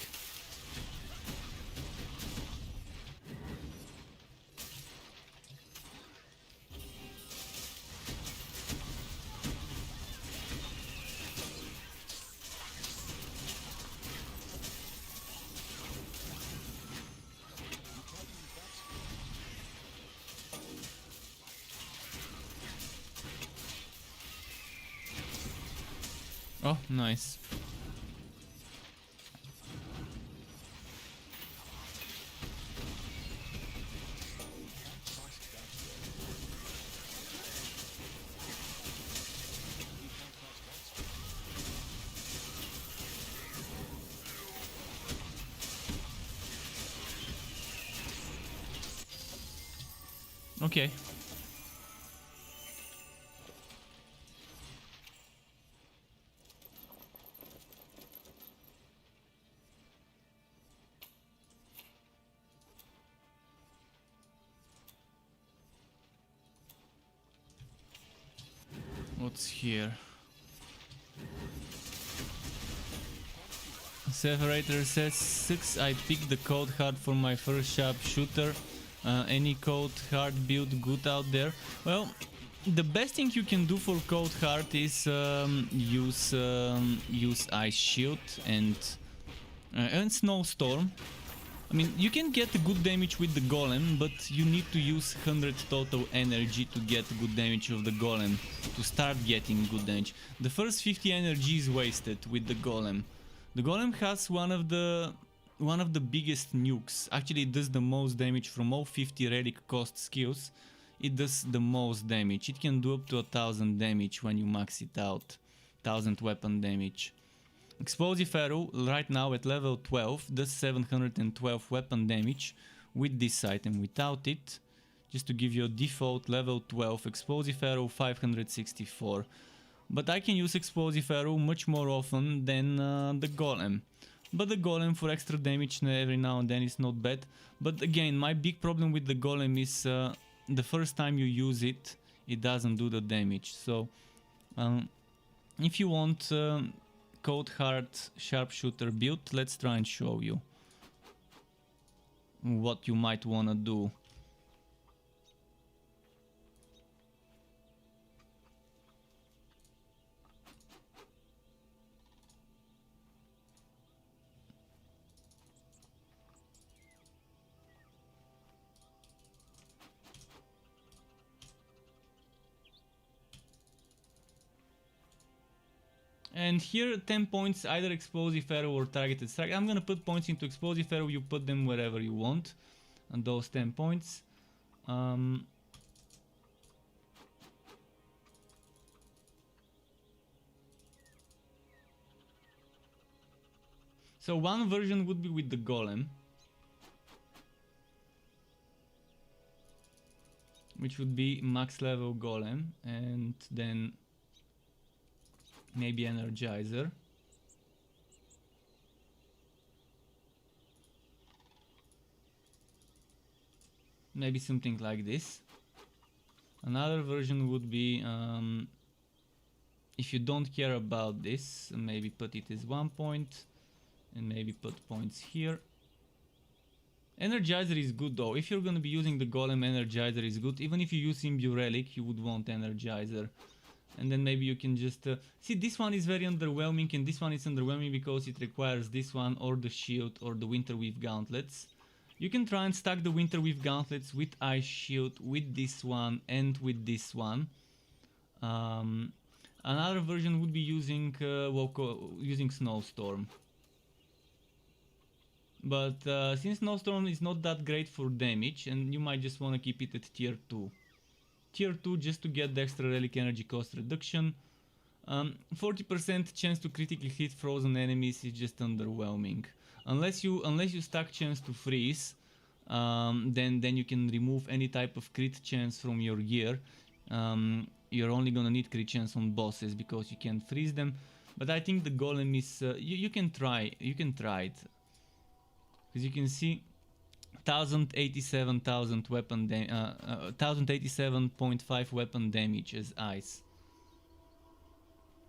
Oh, nice. Okay. What's here? Separator says 6. I picked the code hard for my first sharpshooter. Any code hard build good out there? Well, the best thing you can do for code hard is use ice shield and snowstorm. I mean, you can get good damage with the golem, but you need to use 100 total energy to get good damage of the golem, to start getting good damage. The first 50 energy is wasted with the golem. The golem has one of the biggest nukes. Actually, it does the most damage from all 50 relic cost skills. It does the most damage. It can do up to 1000 damage when you max it out. 1000 weapon damage. Explosive Arrow, right now at level 12, does 712 weapon damage with this item. Without it, just to give you a default level 12, Explosive Arrow 564. But I can use Explosive Arrow much more often than the Golem. But the Golem for extra damage every now and then is not bad. But again, my big problem with the Golem is the first time you use it, it doesn't do the damage. So, if you want Code Hard Sharpshooter build, let's try and show you what you might want to do. And here 10 points, either Explosive Arrow or Targeted Strike. I'm gonna put points into Explosive Arrow, you put them wherever you want. And those 10 points. So one version would be with the Golem, which would be max level Golem, and then maybe Energizer. Maybe something like this. Another version would be, if you don't care about this, maybe put it as 1 point, and maybe put points here. Energizer is good though. If you're gonna be using the Golem, Energizer is good. Even if you use Imbue Relic, you would want Energizer. And then maybe you can just see, this one is very underwhelming, and this one is underwhelming because it requires this one or the shield or the Winterweave gauntlets. You can try and stack the Winterweave gauntlets with Ice Shield, with this one and with this one. Another version would be using using Snowstorm. But since Snowstorm is not that great for damage, and you might just want to keep it at tier 2. Tier 2 just to get the extra relic energy cost reduction. 40% chance to critically hit frozen enemies is just underwhelming. Unless you stack chance to freeze, then you can remove any type of crit chance from your gear. You're only gonna need crit chance on bosses because you can't freeze them. But I think the Golem is you can try it, because you can see 1087,000 weapon 1087.5 weapon damage as ice.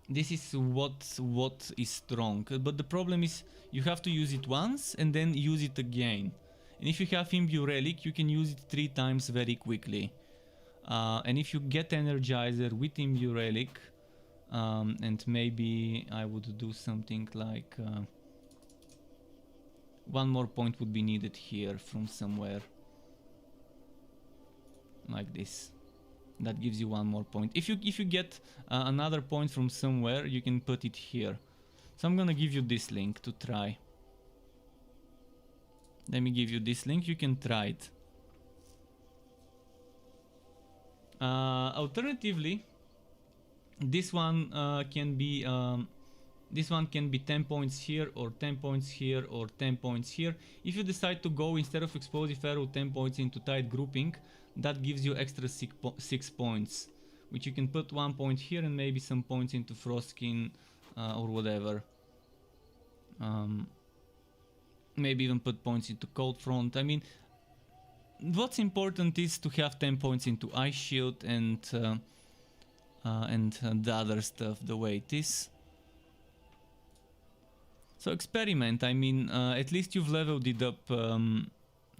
This is what is strong, but the problem is you have to use it once and then use it again. And if you have Imbue Relic, you can use it 3 times very quickly. And if you get Energizer with Imbue Relic, and maybe I would do something like 1 more point would be needed here from somewhere, like this. That gives you 1 more point. If you get another point from somewhere, you can put it here. So I'm gonna give you this link to try. Let me give you this link, you can try it. Alternatively, this one can be 10 points here, or 10 points here, or 10 points here. If you decide to go, instead of explosive arrow, 10 points into tight grouping, that gives you extra 6 points, which you can put 1 point here and maybe some points into Frostskin or whatever. Maybe even put points into Cold Front. I mean, what's important is to have 10 points into Ice Shield and the other stuff the way it is. So experiment. I mean, at least you've leveled it up,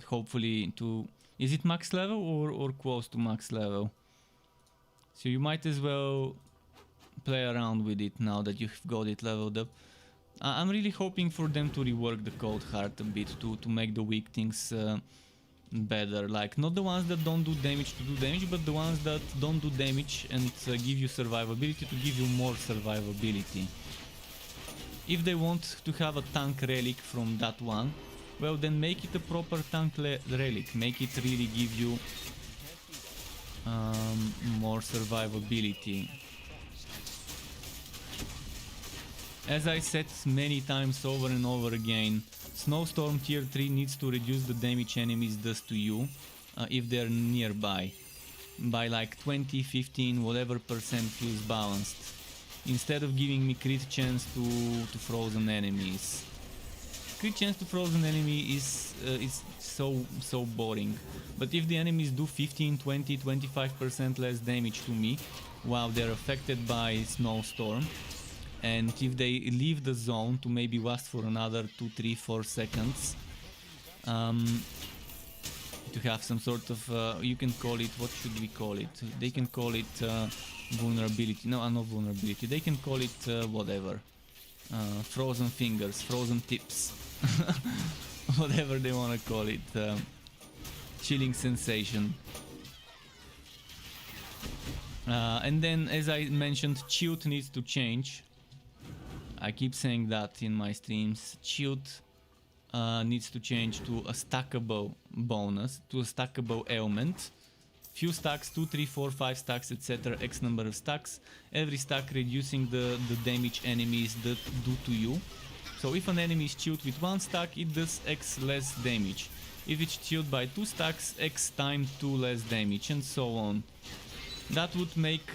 hopefully to... Is it max level or close to max level? So you might as well play around with it now that you've got it leveled up. I'm really hoping for them to rework the Cold Heart a bit to make the weak things better. Like, not the ones that don't do damage to do damage, but the ones that don't do damage and give you survivability to give you more survivability. If they want to have a tank relic from that one, well, then make it a proper tank relic. Make it really give you more survivability. As I said many times over and over again, Snowstorm tier 3 needs to reduce the damage enemies does to you if they're nearby by like 20, 15, whatever percent feels balanced, instead of giving me crit chance to frozen enemies. Crit chance to frozen enemy is so boring, but if the enemies do 15, 20, 25% less damage to me while they're affected by Snowstorm, and if they leave the zone to maybe last for another 2, 3, 4 seconds, to have some sort of, you can call it, what should we call it? They can call it vulnerability, no, not vulnerability, they can call it whatever. Frozen fingers, frozen tips, whatever they want to call it, chilling sensation. And then, as I mentioned, Shield needs to change. I keep saying that in my streams. Shield needs to change to a stackable bonus, to a stackable ailment. Few stacks, 2, 3, 4, 5 stacks, etc. X number of stacks. Every stack reducing the damage enemies that do to you. So if an enemy is chilled with 1 stack, it does X less damage. If it's chilled by 2 stacks, X times 2 less damage, and so on. That would make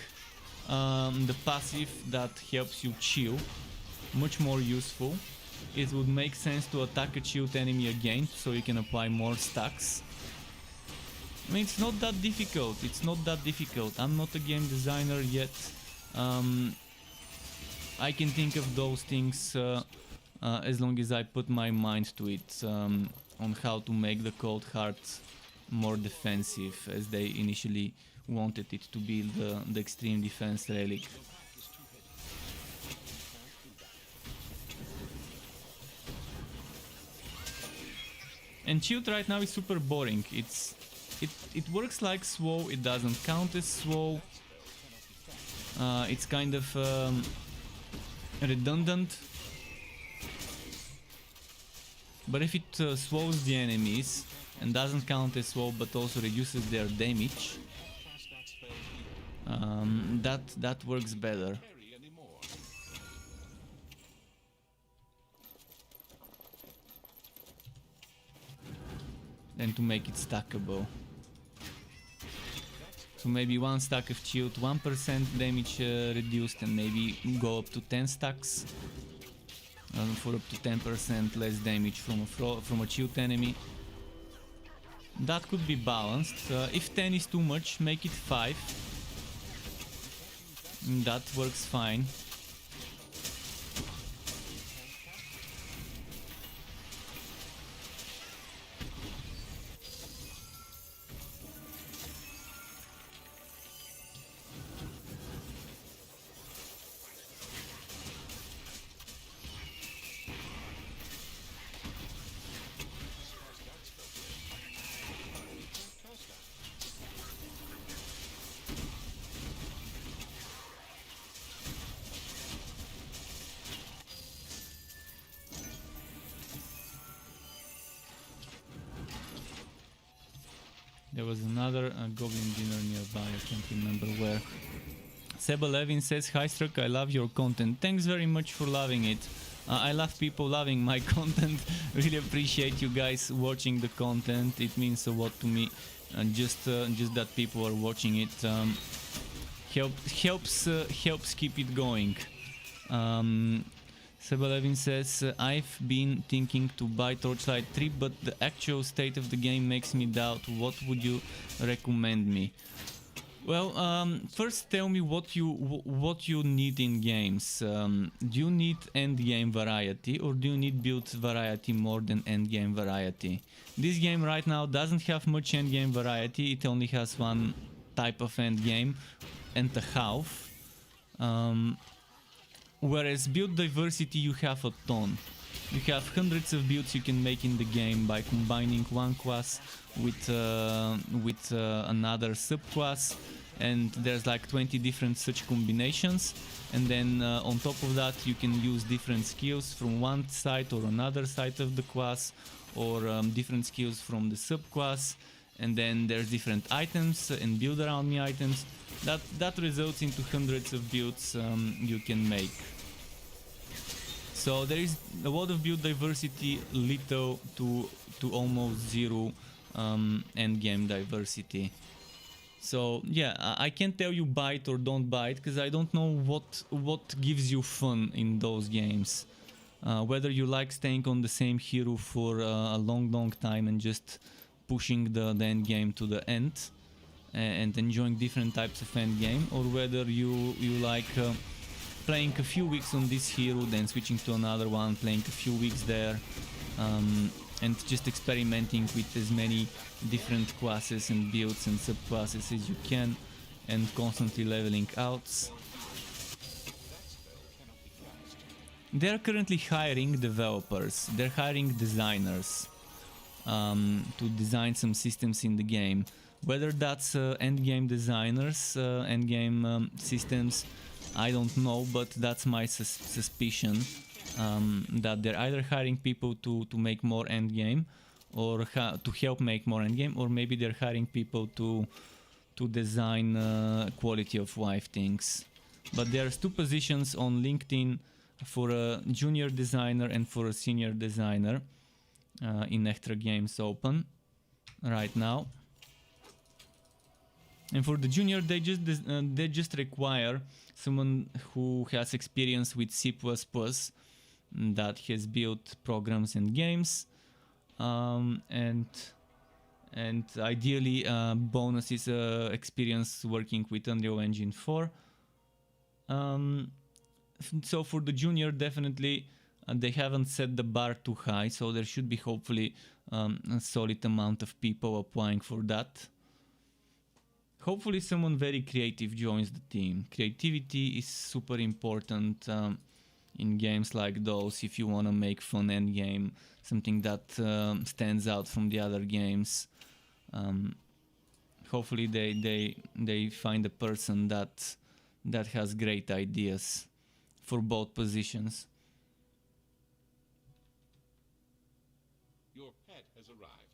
the passive that helps you chill much more useful. It would make sense to attack a chilled enemy again, so you can apply more stacks. I mean, it's not that difficult, it's not that difficult. I'm not a game designer yet. I can think of those things as long as I put my mind to it, on how to make the Cold Heart more defensive, as they initially wanted it to be the extreme defense relic. And Shield right now is super boring. It works like SWO, it doesn't count as SWO. It's kind of redundant. But if it SWOs the enemies and doesn't count as SWO but also reduces their damage, that works better. Than to make it stackable. So maybe 1 stack of shield, 1% damage reduced, and maybe go up to 10 stacks for up to 10% less damage from a shield enemy. That could be balanced. If 10 is too much, make it 5. That works fine. There was another goblin dinner nearby, I can't remember where. Seba Levin says, "Hi Struck, I love your content." Thanks very much for loving it. I love people loving my content. Really appreciate you guys watching the content. It means a lot to me. Just that people are watching it helps keep it going. Seba Levin says, "I've been thinking to buy Torchlight 3, but the actual state of the game makes me doubt. What would you recommend me?" Well, first tell me what you need in games. Do you need endgame variety, or do you need build variety more than endgame variety? This game right now doesn't have much endgame variety. It only has one type of endgame and a half. Whereas build diversity you have a ton. You have hundreds of builds you can make in the game by combining one class with another subclass, and there's like 20 different such combinations, and then on top of that you can use different skills from one side or another side of the class, or different skills from the subclass, and then there's different items and build around me items. That results into hundreds of builds you can make. So there is a lot of build diversity, little to almost zero endgame diversity. So yeah, I can't tell you buy it or don't buy it, because I don't know what gives you fun in those games. Whether you like staying on the same hero for a long time and just pushing the end game to the end and enjoying different types of end game, or whether you like playing a few weeks on this hero, then switching to another one, playing a few weeks there, and just experimenting with as many different classes and builds and subclasses as you can, and constantly leveling out. They're currently hiring developers, they're hiring designers to design some systems in the game. Whether that's endgame designers, endgame systems, I don't know, but that's my suspicion, that they're either hiring people to make more endgame, or to help make more endgame, or maybe they're hiring people to design quality of life things. But there's two positions on LinkedIn, for a junior designer and for a senior designer, in Extra Games Open right now. And for the junior, they just require someone who has experience with C++, that has built programs and games, and ideally bonus is experience working with Unreal Engine 4. So for the junior, definitely they haven't set the bar too high, so there should be hopefully a solid amount of people applying for that. Hopefully someone very creative joins the team. Creativity is super important in games like those, if you want to make fun endgame, something that stands out from the other games. Hopefully they find a person that has great ideas for both positions. Your pet has arrived.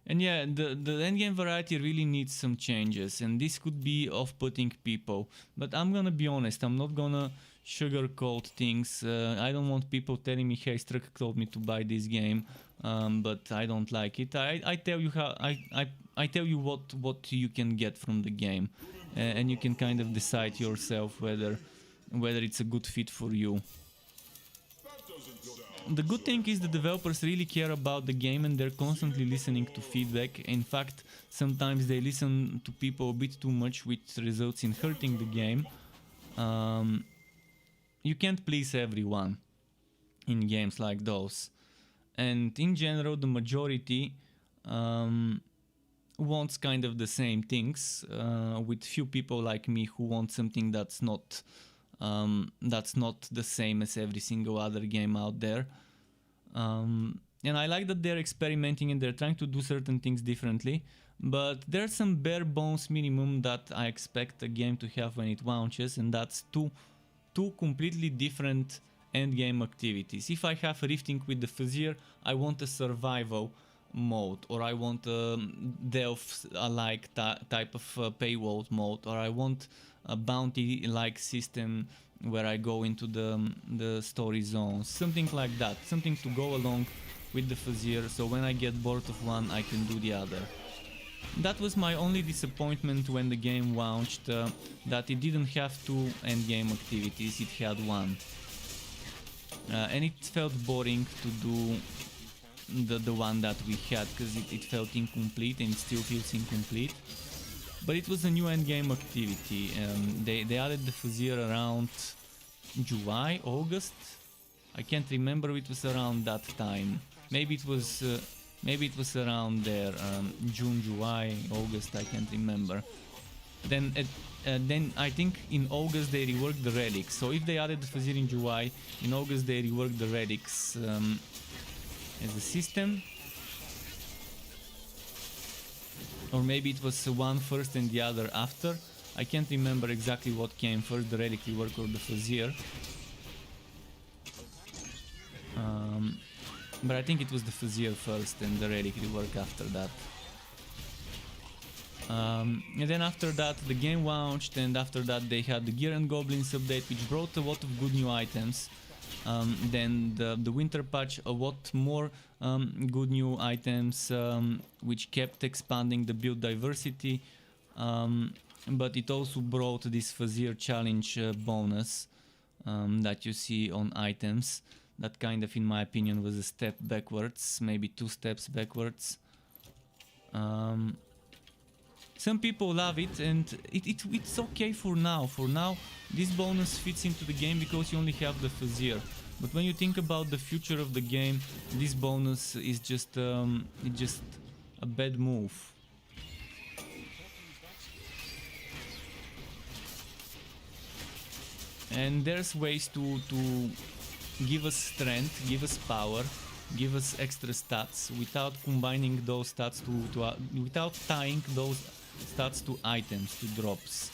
And yeah, the endgame variety really needs some changes, and this could be off-putting people. But I'm gonna be honest, I'm not gonna sugarcoat things. I don't want people telling me, "Hey, Struck told me to buy this game, but I don't like it." I tell you how I tell you what you can get from the game, and you can kind of decide yourself whether it's a good fit for you. The good thing is the developers really care about the game, and they're constantly listening to feedback. In fact, sometimes they listen to people a bit too much, which results in hurting the game. You can't please everyone in games like those. And in general, the majority wants kind of the same things, with few people like me who want something that's not the same as every single other game out there. And I like that they're experimenting and they're trying to do certain things differently, but there's some bare bones minimum that I expect a game to have when it launches, and that's two completely different endgame activities. If I have a rifting with the Fazir, I want a survival mode, or I want a Delph-like type of paywall mode, or I want a bounty-like system where I go into the story zones, something like that, something to go along with the Fuzzier, so when I get bored of one I can do the other. That was my only disappointment when the game launched, that it didn't have two endgame activities, it had one. And it felt boring to do the one that we had, because it felt incomplete, and it still feels incomplete. But it was a new endgame activity. They added the Fuzzier around July, August? I can't remember, it was around that time. Maybe it was around there, June, July, August, I can't remember. Then I think in August they reworked the relics. So if they added the Fuzzier in July, in August they reworked the relics as a system. Or maybe it was one first and the other after. I can't remember exactly what came first, the relic rework or the Fuzzier. But I think it was the Fuzzier first and the relic rework after that. And then after that the game launched, and after that they had the Gear and Goblins update, which brought a lot of good new items. Then the winter patch, a lot more good new items, which kept expanding the build diversity. But it also brought this Fuzzier challenge bonus that you see on items. That kind of, in my opinion, was a step backwards, maybe 2 steps backwards. Some people love it, and it's okay for now. For now, this bonus fits into the game because you only have the Fuzzier. But when you think about the future of the game, this bonus is just a bad move. And there's ways to give us strength, give us power, give us extra stats without combining those stats without tying those stats to items, to drops.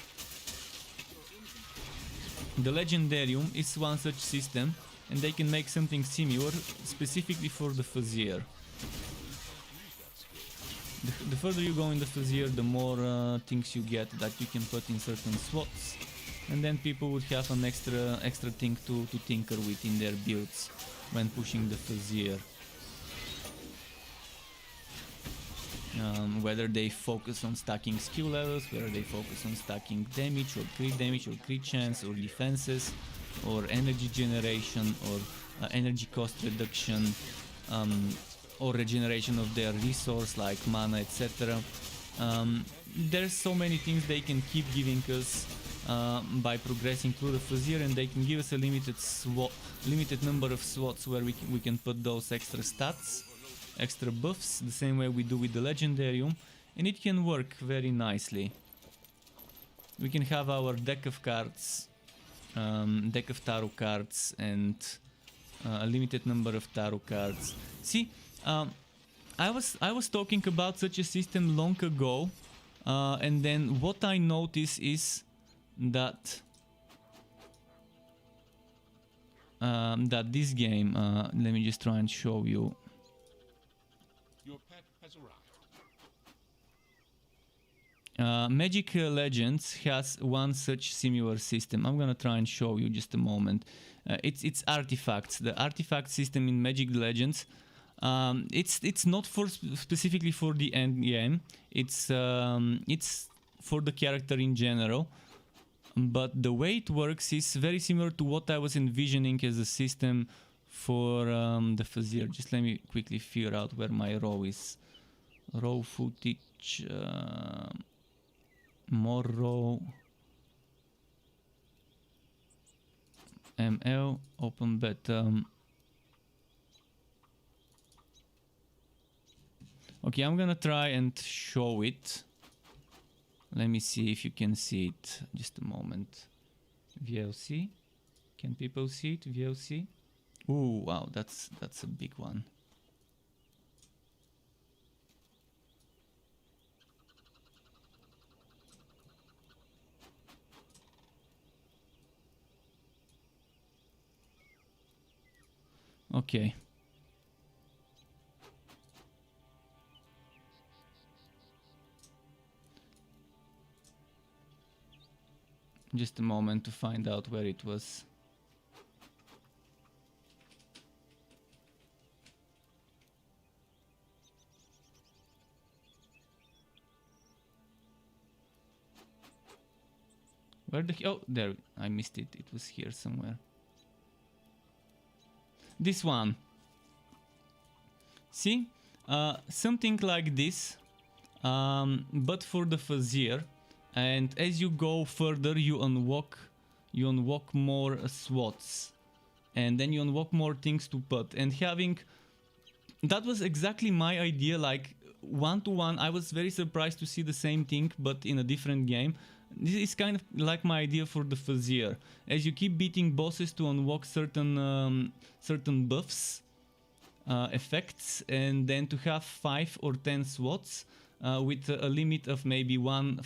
The Legendarium is one such system, and they can make something similar specifically for the Fuzzier. The further you go in the Fuzzier, the more things you get that you can put in certain slots, and then people would have an extra thing to tinker with in their builds when pushing the Fuzzier. Whether they focus on stacking skill levels, whether they focus on stacking damage or crit chance or defenses, or energy generation, or energy cost reduction, or regeneration of their resource like mana, etc. There's so many things they can keep giving us by progressing through the Fuzzier, and they can give us a limited number of slots where we can put those extra stats, extra buffs, the same way we do with the Legendarium, and it can work very nicely. We can have our deck of cards, deck of tarot cards, and a limited number of tarot cards. See, I was talking about such a system long ago, and then what I notice is that this game, let me just try and show you. Your pet has arrived. Magic Legends has one such similar system. I'm gonna try and show you just a moment. It's artifacts. The artifact system in Magic Legends. It's not specifically for the end game. It's for the character in general. But the way it works is very similar to what I was envisioning as a system for the Fuzzier. Just let me quickly figure out where my row is. Row footage, more row, ML, open beta. Okay, I'm gonna try and show it. Let me see if you can see it. Just a moment. VLC. Can people see it? VLC. Ooh, wow, that's a big one. Okay. Just a moment to find out where it was. Where the... Oh, there. I missed it. It was here somewhere. This one. See? Something like this. But for the Fazir. And as you go further, you unlock more SWATs. And then you unlock more things to put. And having... That was exactly my idea, like... One-to-one, I was very surprised to see the same thing, but in a different game. This is kind of like my idea for the Fazir. As you keep beating bosses to unlock certain buffs, effects, and then to have 5 or 10 SWATs with a limit of maybe one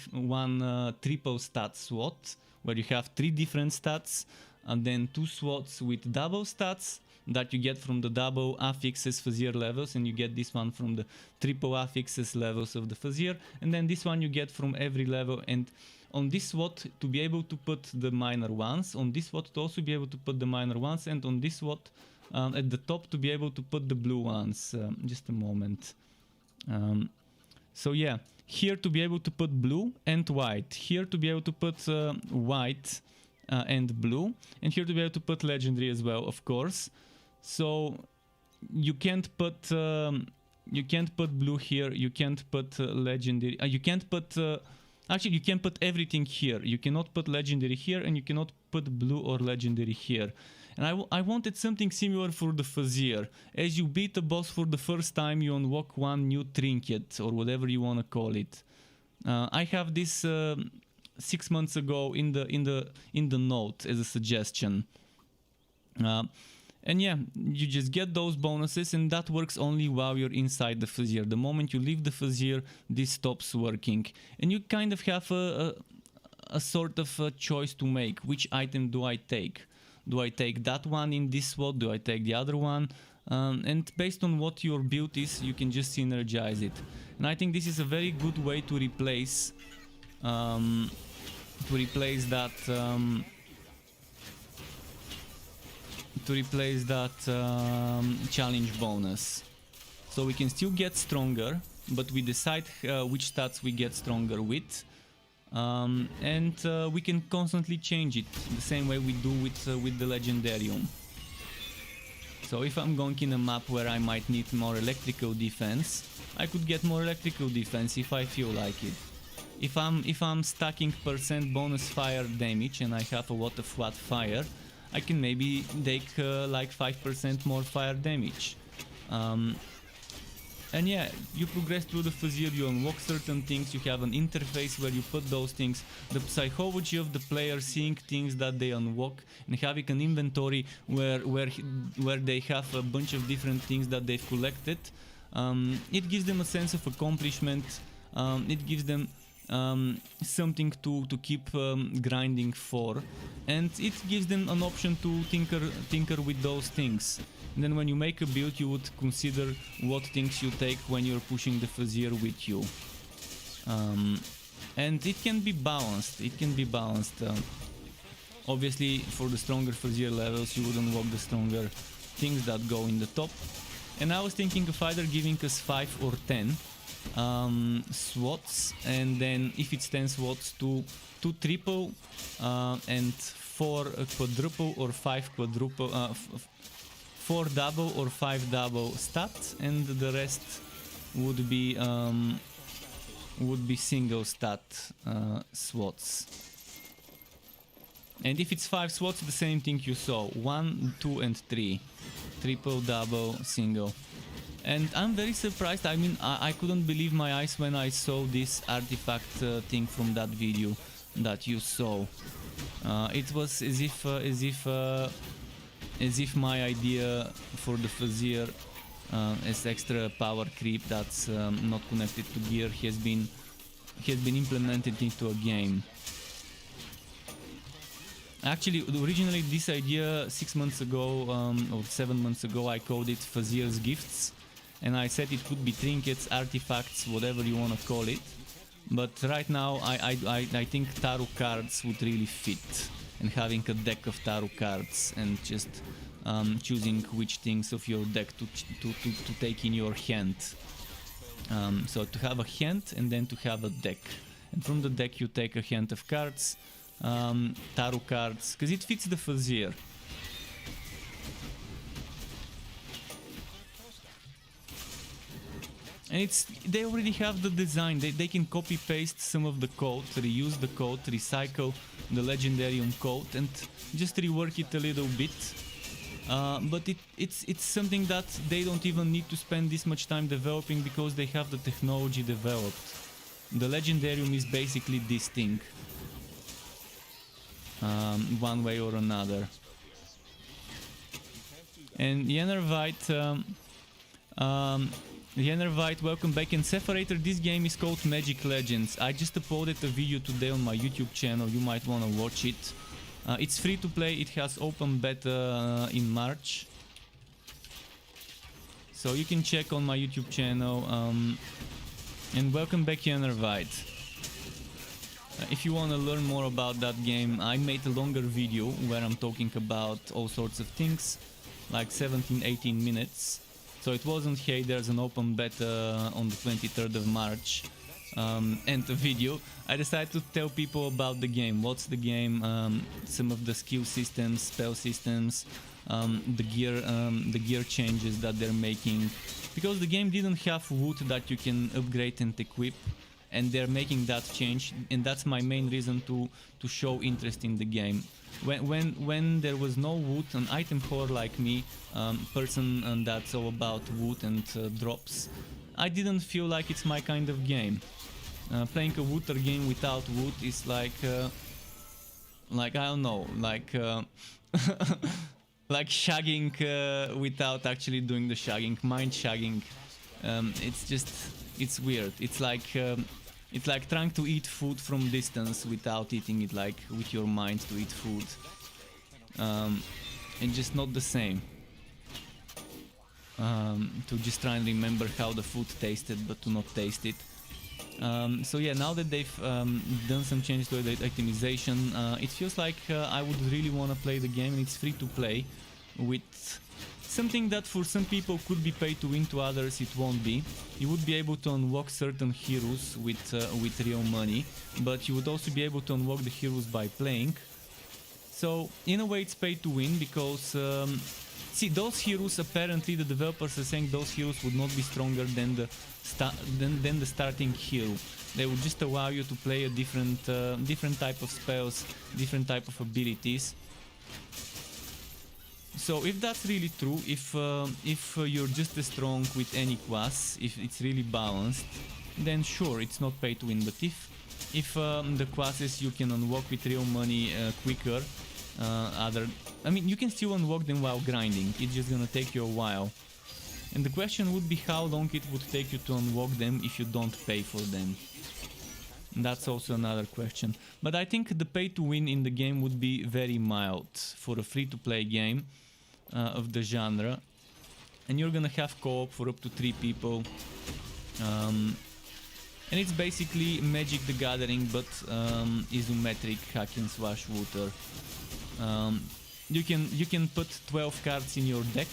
triple stat SWAT, where you have 3 different stats, and then 2 SWATs with double stats that you get from the double affixes Fazir levels, and you get this one from the triple affixes levels of the Fazir, and then this one you get from every level. And on this SWAT to be able to put the minor ones, on this SWAT to also be able to put the minor ones, and on this SWAT at the top to be able to put the blue ones. Just a moment. So yeah, here to be able to put blue and white, here to be able to put white and blue, and here to be able to put legendary as well, of course. So you can't put blue here, you can't put legendary, you can't put actually you can put everything here. You cannot put legendary here, and you cannot put blue or legendary here. And I wanted something similar for the Fazir. As you beat the boss for the first time, you unlock one new trinket, or whatever you want to call it. I have this 6 months ago in the note as a suggestion. And yeah, you just get those bonuses, and that works only while you're inside the Fazir. The moment you leave the Fazir, this stops working. And you kind of have a sort of a choice to make. Which item do I take? Do I take that one in this SWAT? Do I take the other one? And based on what your build is, you can just synergize it. And I think this is a very good way to replace that challenge bonus. So we can still get stronger, but we decide which stats we get stronger with, and we can constantly change it the same way we do with the Legendarium. So if I'm going in a map where I might need more electrical defense, I could get more electrical defense if I feel like it. If I'm stacking % bonus fire damage and I have a lot of flat fire, I can maybe take like 5% more fire damage. And yeah, you progress through the Fazir, you unlock certain things, you have an interface where you put those things, the psychology of the player seeing things that they unlock, and having an inventory where they have a bunch of different things that they've collected. It gives them a sense of accomplishment, it gives them something to keep grinding for, and it gives them an option to tinker with those things. And then when you make a build, you would consider what things you take when you're pushing the Fazir with you. And it can be balanced. Obviously, for the stronger Fazir levels, you would unlock the stronger things that go in the top. And I was thinking of either giving us 5 or 10 SWATs, and then if it's 10 SWATs, 2 triple and 4 quadruple or 5 quadruple, 4 double or 5 double stats, and the rest would be single stat SWATs. And if it's 5 SWATs, the same thing you saw: 1, 2, and 3, triple, double, single. And I'm very surprised. I mean, I couldn't believe my eyes when I saw this artifact thing from that video that you saw. It was as if my idea for the Fazir as extra power creep that's not connected to gear has been implemented into a game. Actually, originally this idea 6 months ago or 7 months ago, I called it Fazir's Gifts, and I said it could be trinkets, artifacts, whatever you want to call it. But right now, I think tarot cards would really fit, and having a deck of tarot cards and just choosing which things of your deck to take in your hand. So to have a hand and then to have a deck, and from the deck you take a hand of cards, tarot cards, because it fits the Fazier. And they already have the design. They can copy paste some of the code, reuse the code, recycle the Legendarium code, and just rework it a little bit. But it's something that they don't even need to spend this much time developing, because they have the technology developed. The Legendarium is basically this thing, one way or another. And Yenervite, welcome back. And Separator, this game is called Magic Legends. I just uploaded a video today on my YouTube channel, you might wanna watch it. It's free to play, it has open beta in March. So you can check on my YouTube channel. And welcome back, Yenervite. If you wanna learn more about that game, I made a longer video where I'm talking about all sorts of things, like 17-18 minutes. So it wasn't, hey, there's an open beta on the 23rd of March and a video. I decided to tell people about the game, what's the game, some of the skill systems, spell systems, the gear changes that they're making. Because the game didn't have wood that you can upgrade and equip, and they're making that change, and that's my main reason to show interest in the game. When there was no wood, an item whore like me, person that's all about wood and drops, I didn't feel like it's my kind of game. Playing a wooder game without wood is like I don't know, like like shagging without actually doing the shagging, mind shagging. It's weird. It's like trying to eat food from distance without eating it, like with your mind to eat food. And just not the same. To just try and remember how the food tasted, but to not taste it. So yeah, now that they've done some changes to the optimization, it feels like I would really want to play the game, and it's free to play with something that for some people could be pay to win, to others it won't be. You would be able to unlock certain heroes with real money, but you would also be able to unlock the heroes by playing. So in a way it's pay to win, because see, those heroes, apparently the developers are saying those heroes would not be stronger than the starting hero. They would just allow you to play a different type of spells, different type of abilities. So if that's really true, if you're just as strong with any class, if it's really balanced, then sure, it's not pay to win. But if the classes you can unlock with real money quicker, I mean, you can still unlock them while grinding, it's just gonna take you a while. And the question would be how long it would take you to unlock them if you don't pay for them. That's also another question. But I think the pay to win in the game would be very mild for a free-to-play game of the genre. And you're gonna have co-op for up to 3 people. And it's basically Magic the Gathering, but isometric hack and slash shooter. You can put 12 cards in your deck,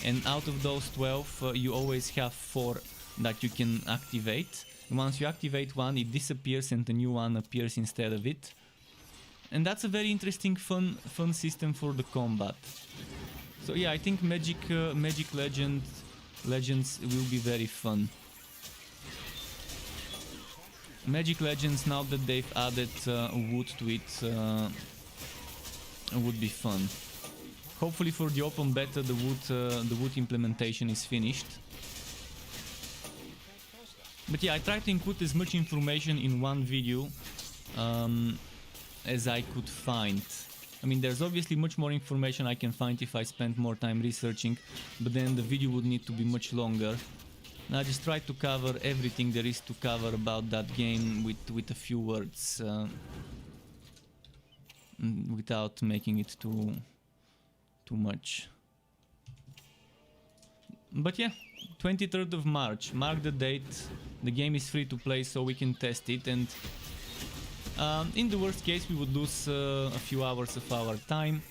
and out of those 12 you always have 4 that you can activate. Once you activate one, it disappears and a new one appears instead of it. And that's a very interesting, fun system for the combat. So yeah, I think Magic Legends will be very fun. Magic Legends, now that they've added wood to it, would be fun. Hopefully for the open beta the wood implementation is finished. But yeah, I tried to include as much information in one video as I could find. I mean, there's obviously much more information I can find if I spend more time researching, but then the video would need to be much longer. And I just tried to cover everything there is to cover about that game with a few words, without making it too much. But yeah, 23rd of March, mark the date. The game is free to play, so we can test it, and in the worst case we would lose a few hours of our time.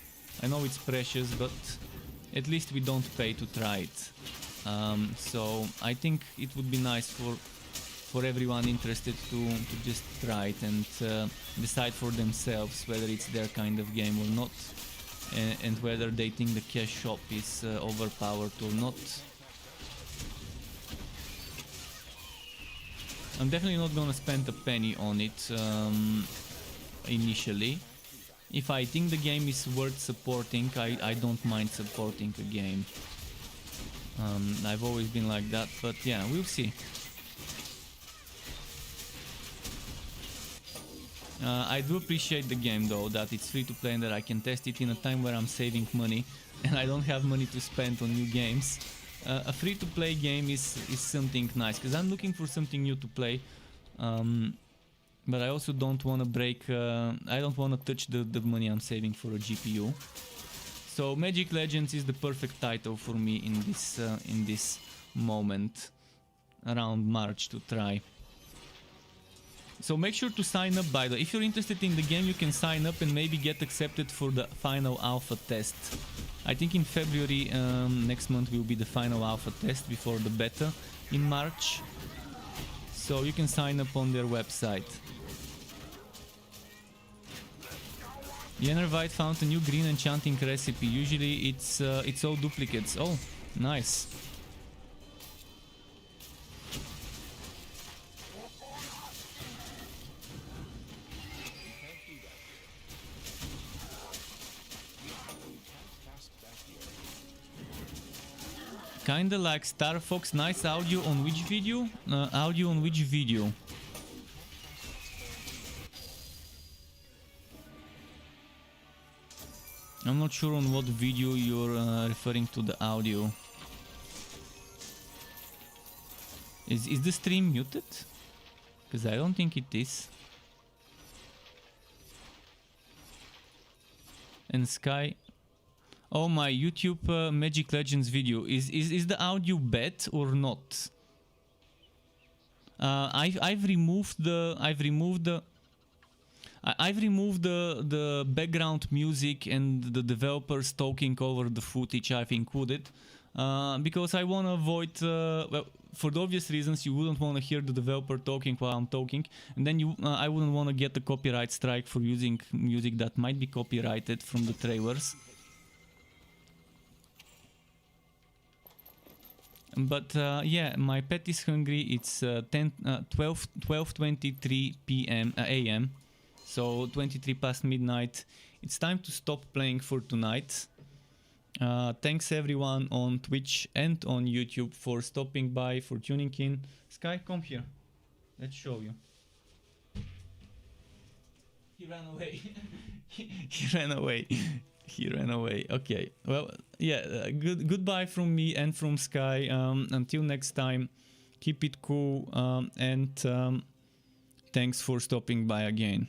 I know it's precious, but at least we don't pay to try it. So I think it would be nice for everyone interested to just try it and decide for themselves whether it's their kind of game or not, and whether they think the cash shop is overpowered or not. I'm definitely not gonna spend a penny on it initially. If I think the game is worth supporting, I don't mind supporting a game. I've always been like that, but yeah, we'll see. I do appreciate the game though, that it's free to play and that I can test it in a time where I'm saving money and I don't have money to spend on new games. A free to play game is something nice, because I'm looking for something new to play, but I also don't want to break, I don't want to touch the money I'm saving for a GPU. So Magic Legends is the perfect title for me in this moment around March to try. So make sure to sign up, by the way. If you're interested in the game, you can sign up and maybe get accepted for the final alpha test. I think in February next month will be the final alpha test before the beta in March. So you can sign up on their website. Yenervite found a new green enchanting recipe. Usually it's all duplicates. Oh, nice. Kinda like Star Fox. Nice audio on which video? Audio on which video? I'm not sure on what video you're referring to the audio. Is the stream muted? Because I don't think it is. And Sky... Oh, my YouTube Magic Legends video. Is the audio bad or not? I've removed the background music and the developers talking over the footage I've included, because I want to avoid, well, for the obvious reasons, you wouldn't want to hear the developer talking while I'm talking, and then I wouldn't want to get a copyright strike for using music that might be copyrighted from the trailers. But yeah, my pet is hungry. It's 12:23 p.m. a.m. So 23 past midnight. It's time to stop playing for tonight. Thanks everyone on Twitch and on YouTube for stopping by, for tuning in. Sky, come here. Let's show you. He ran away. He ran away. He ran away. Okay. Well, yeah. Goodbye from me and from Sky. Until next time, keep it cool. And thanks for stopping by again.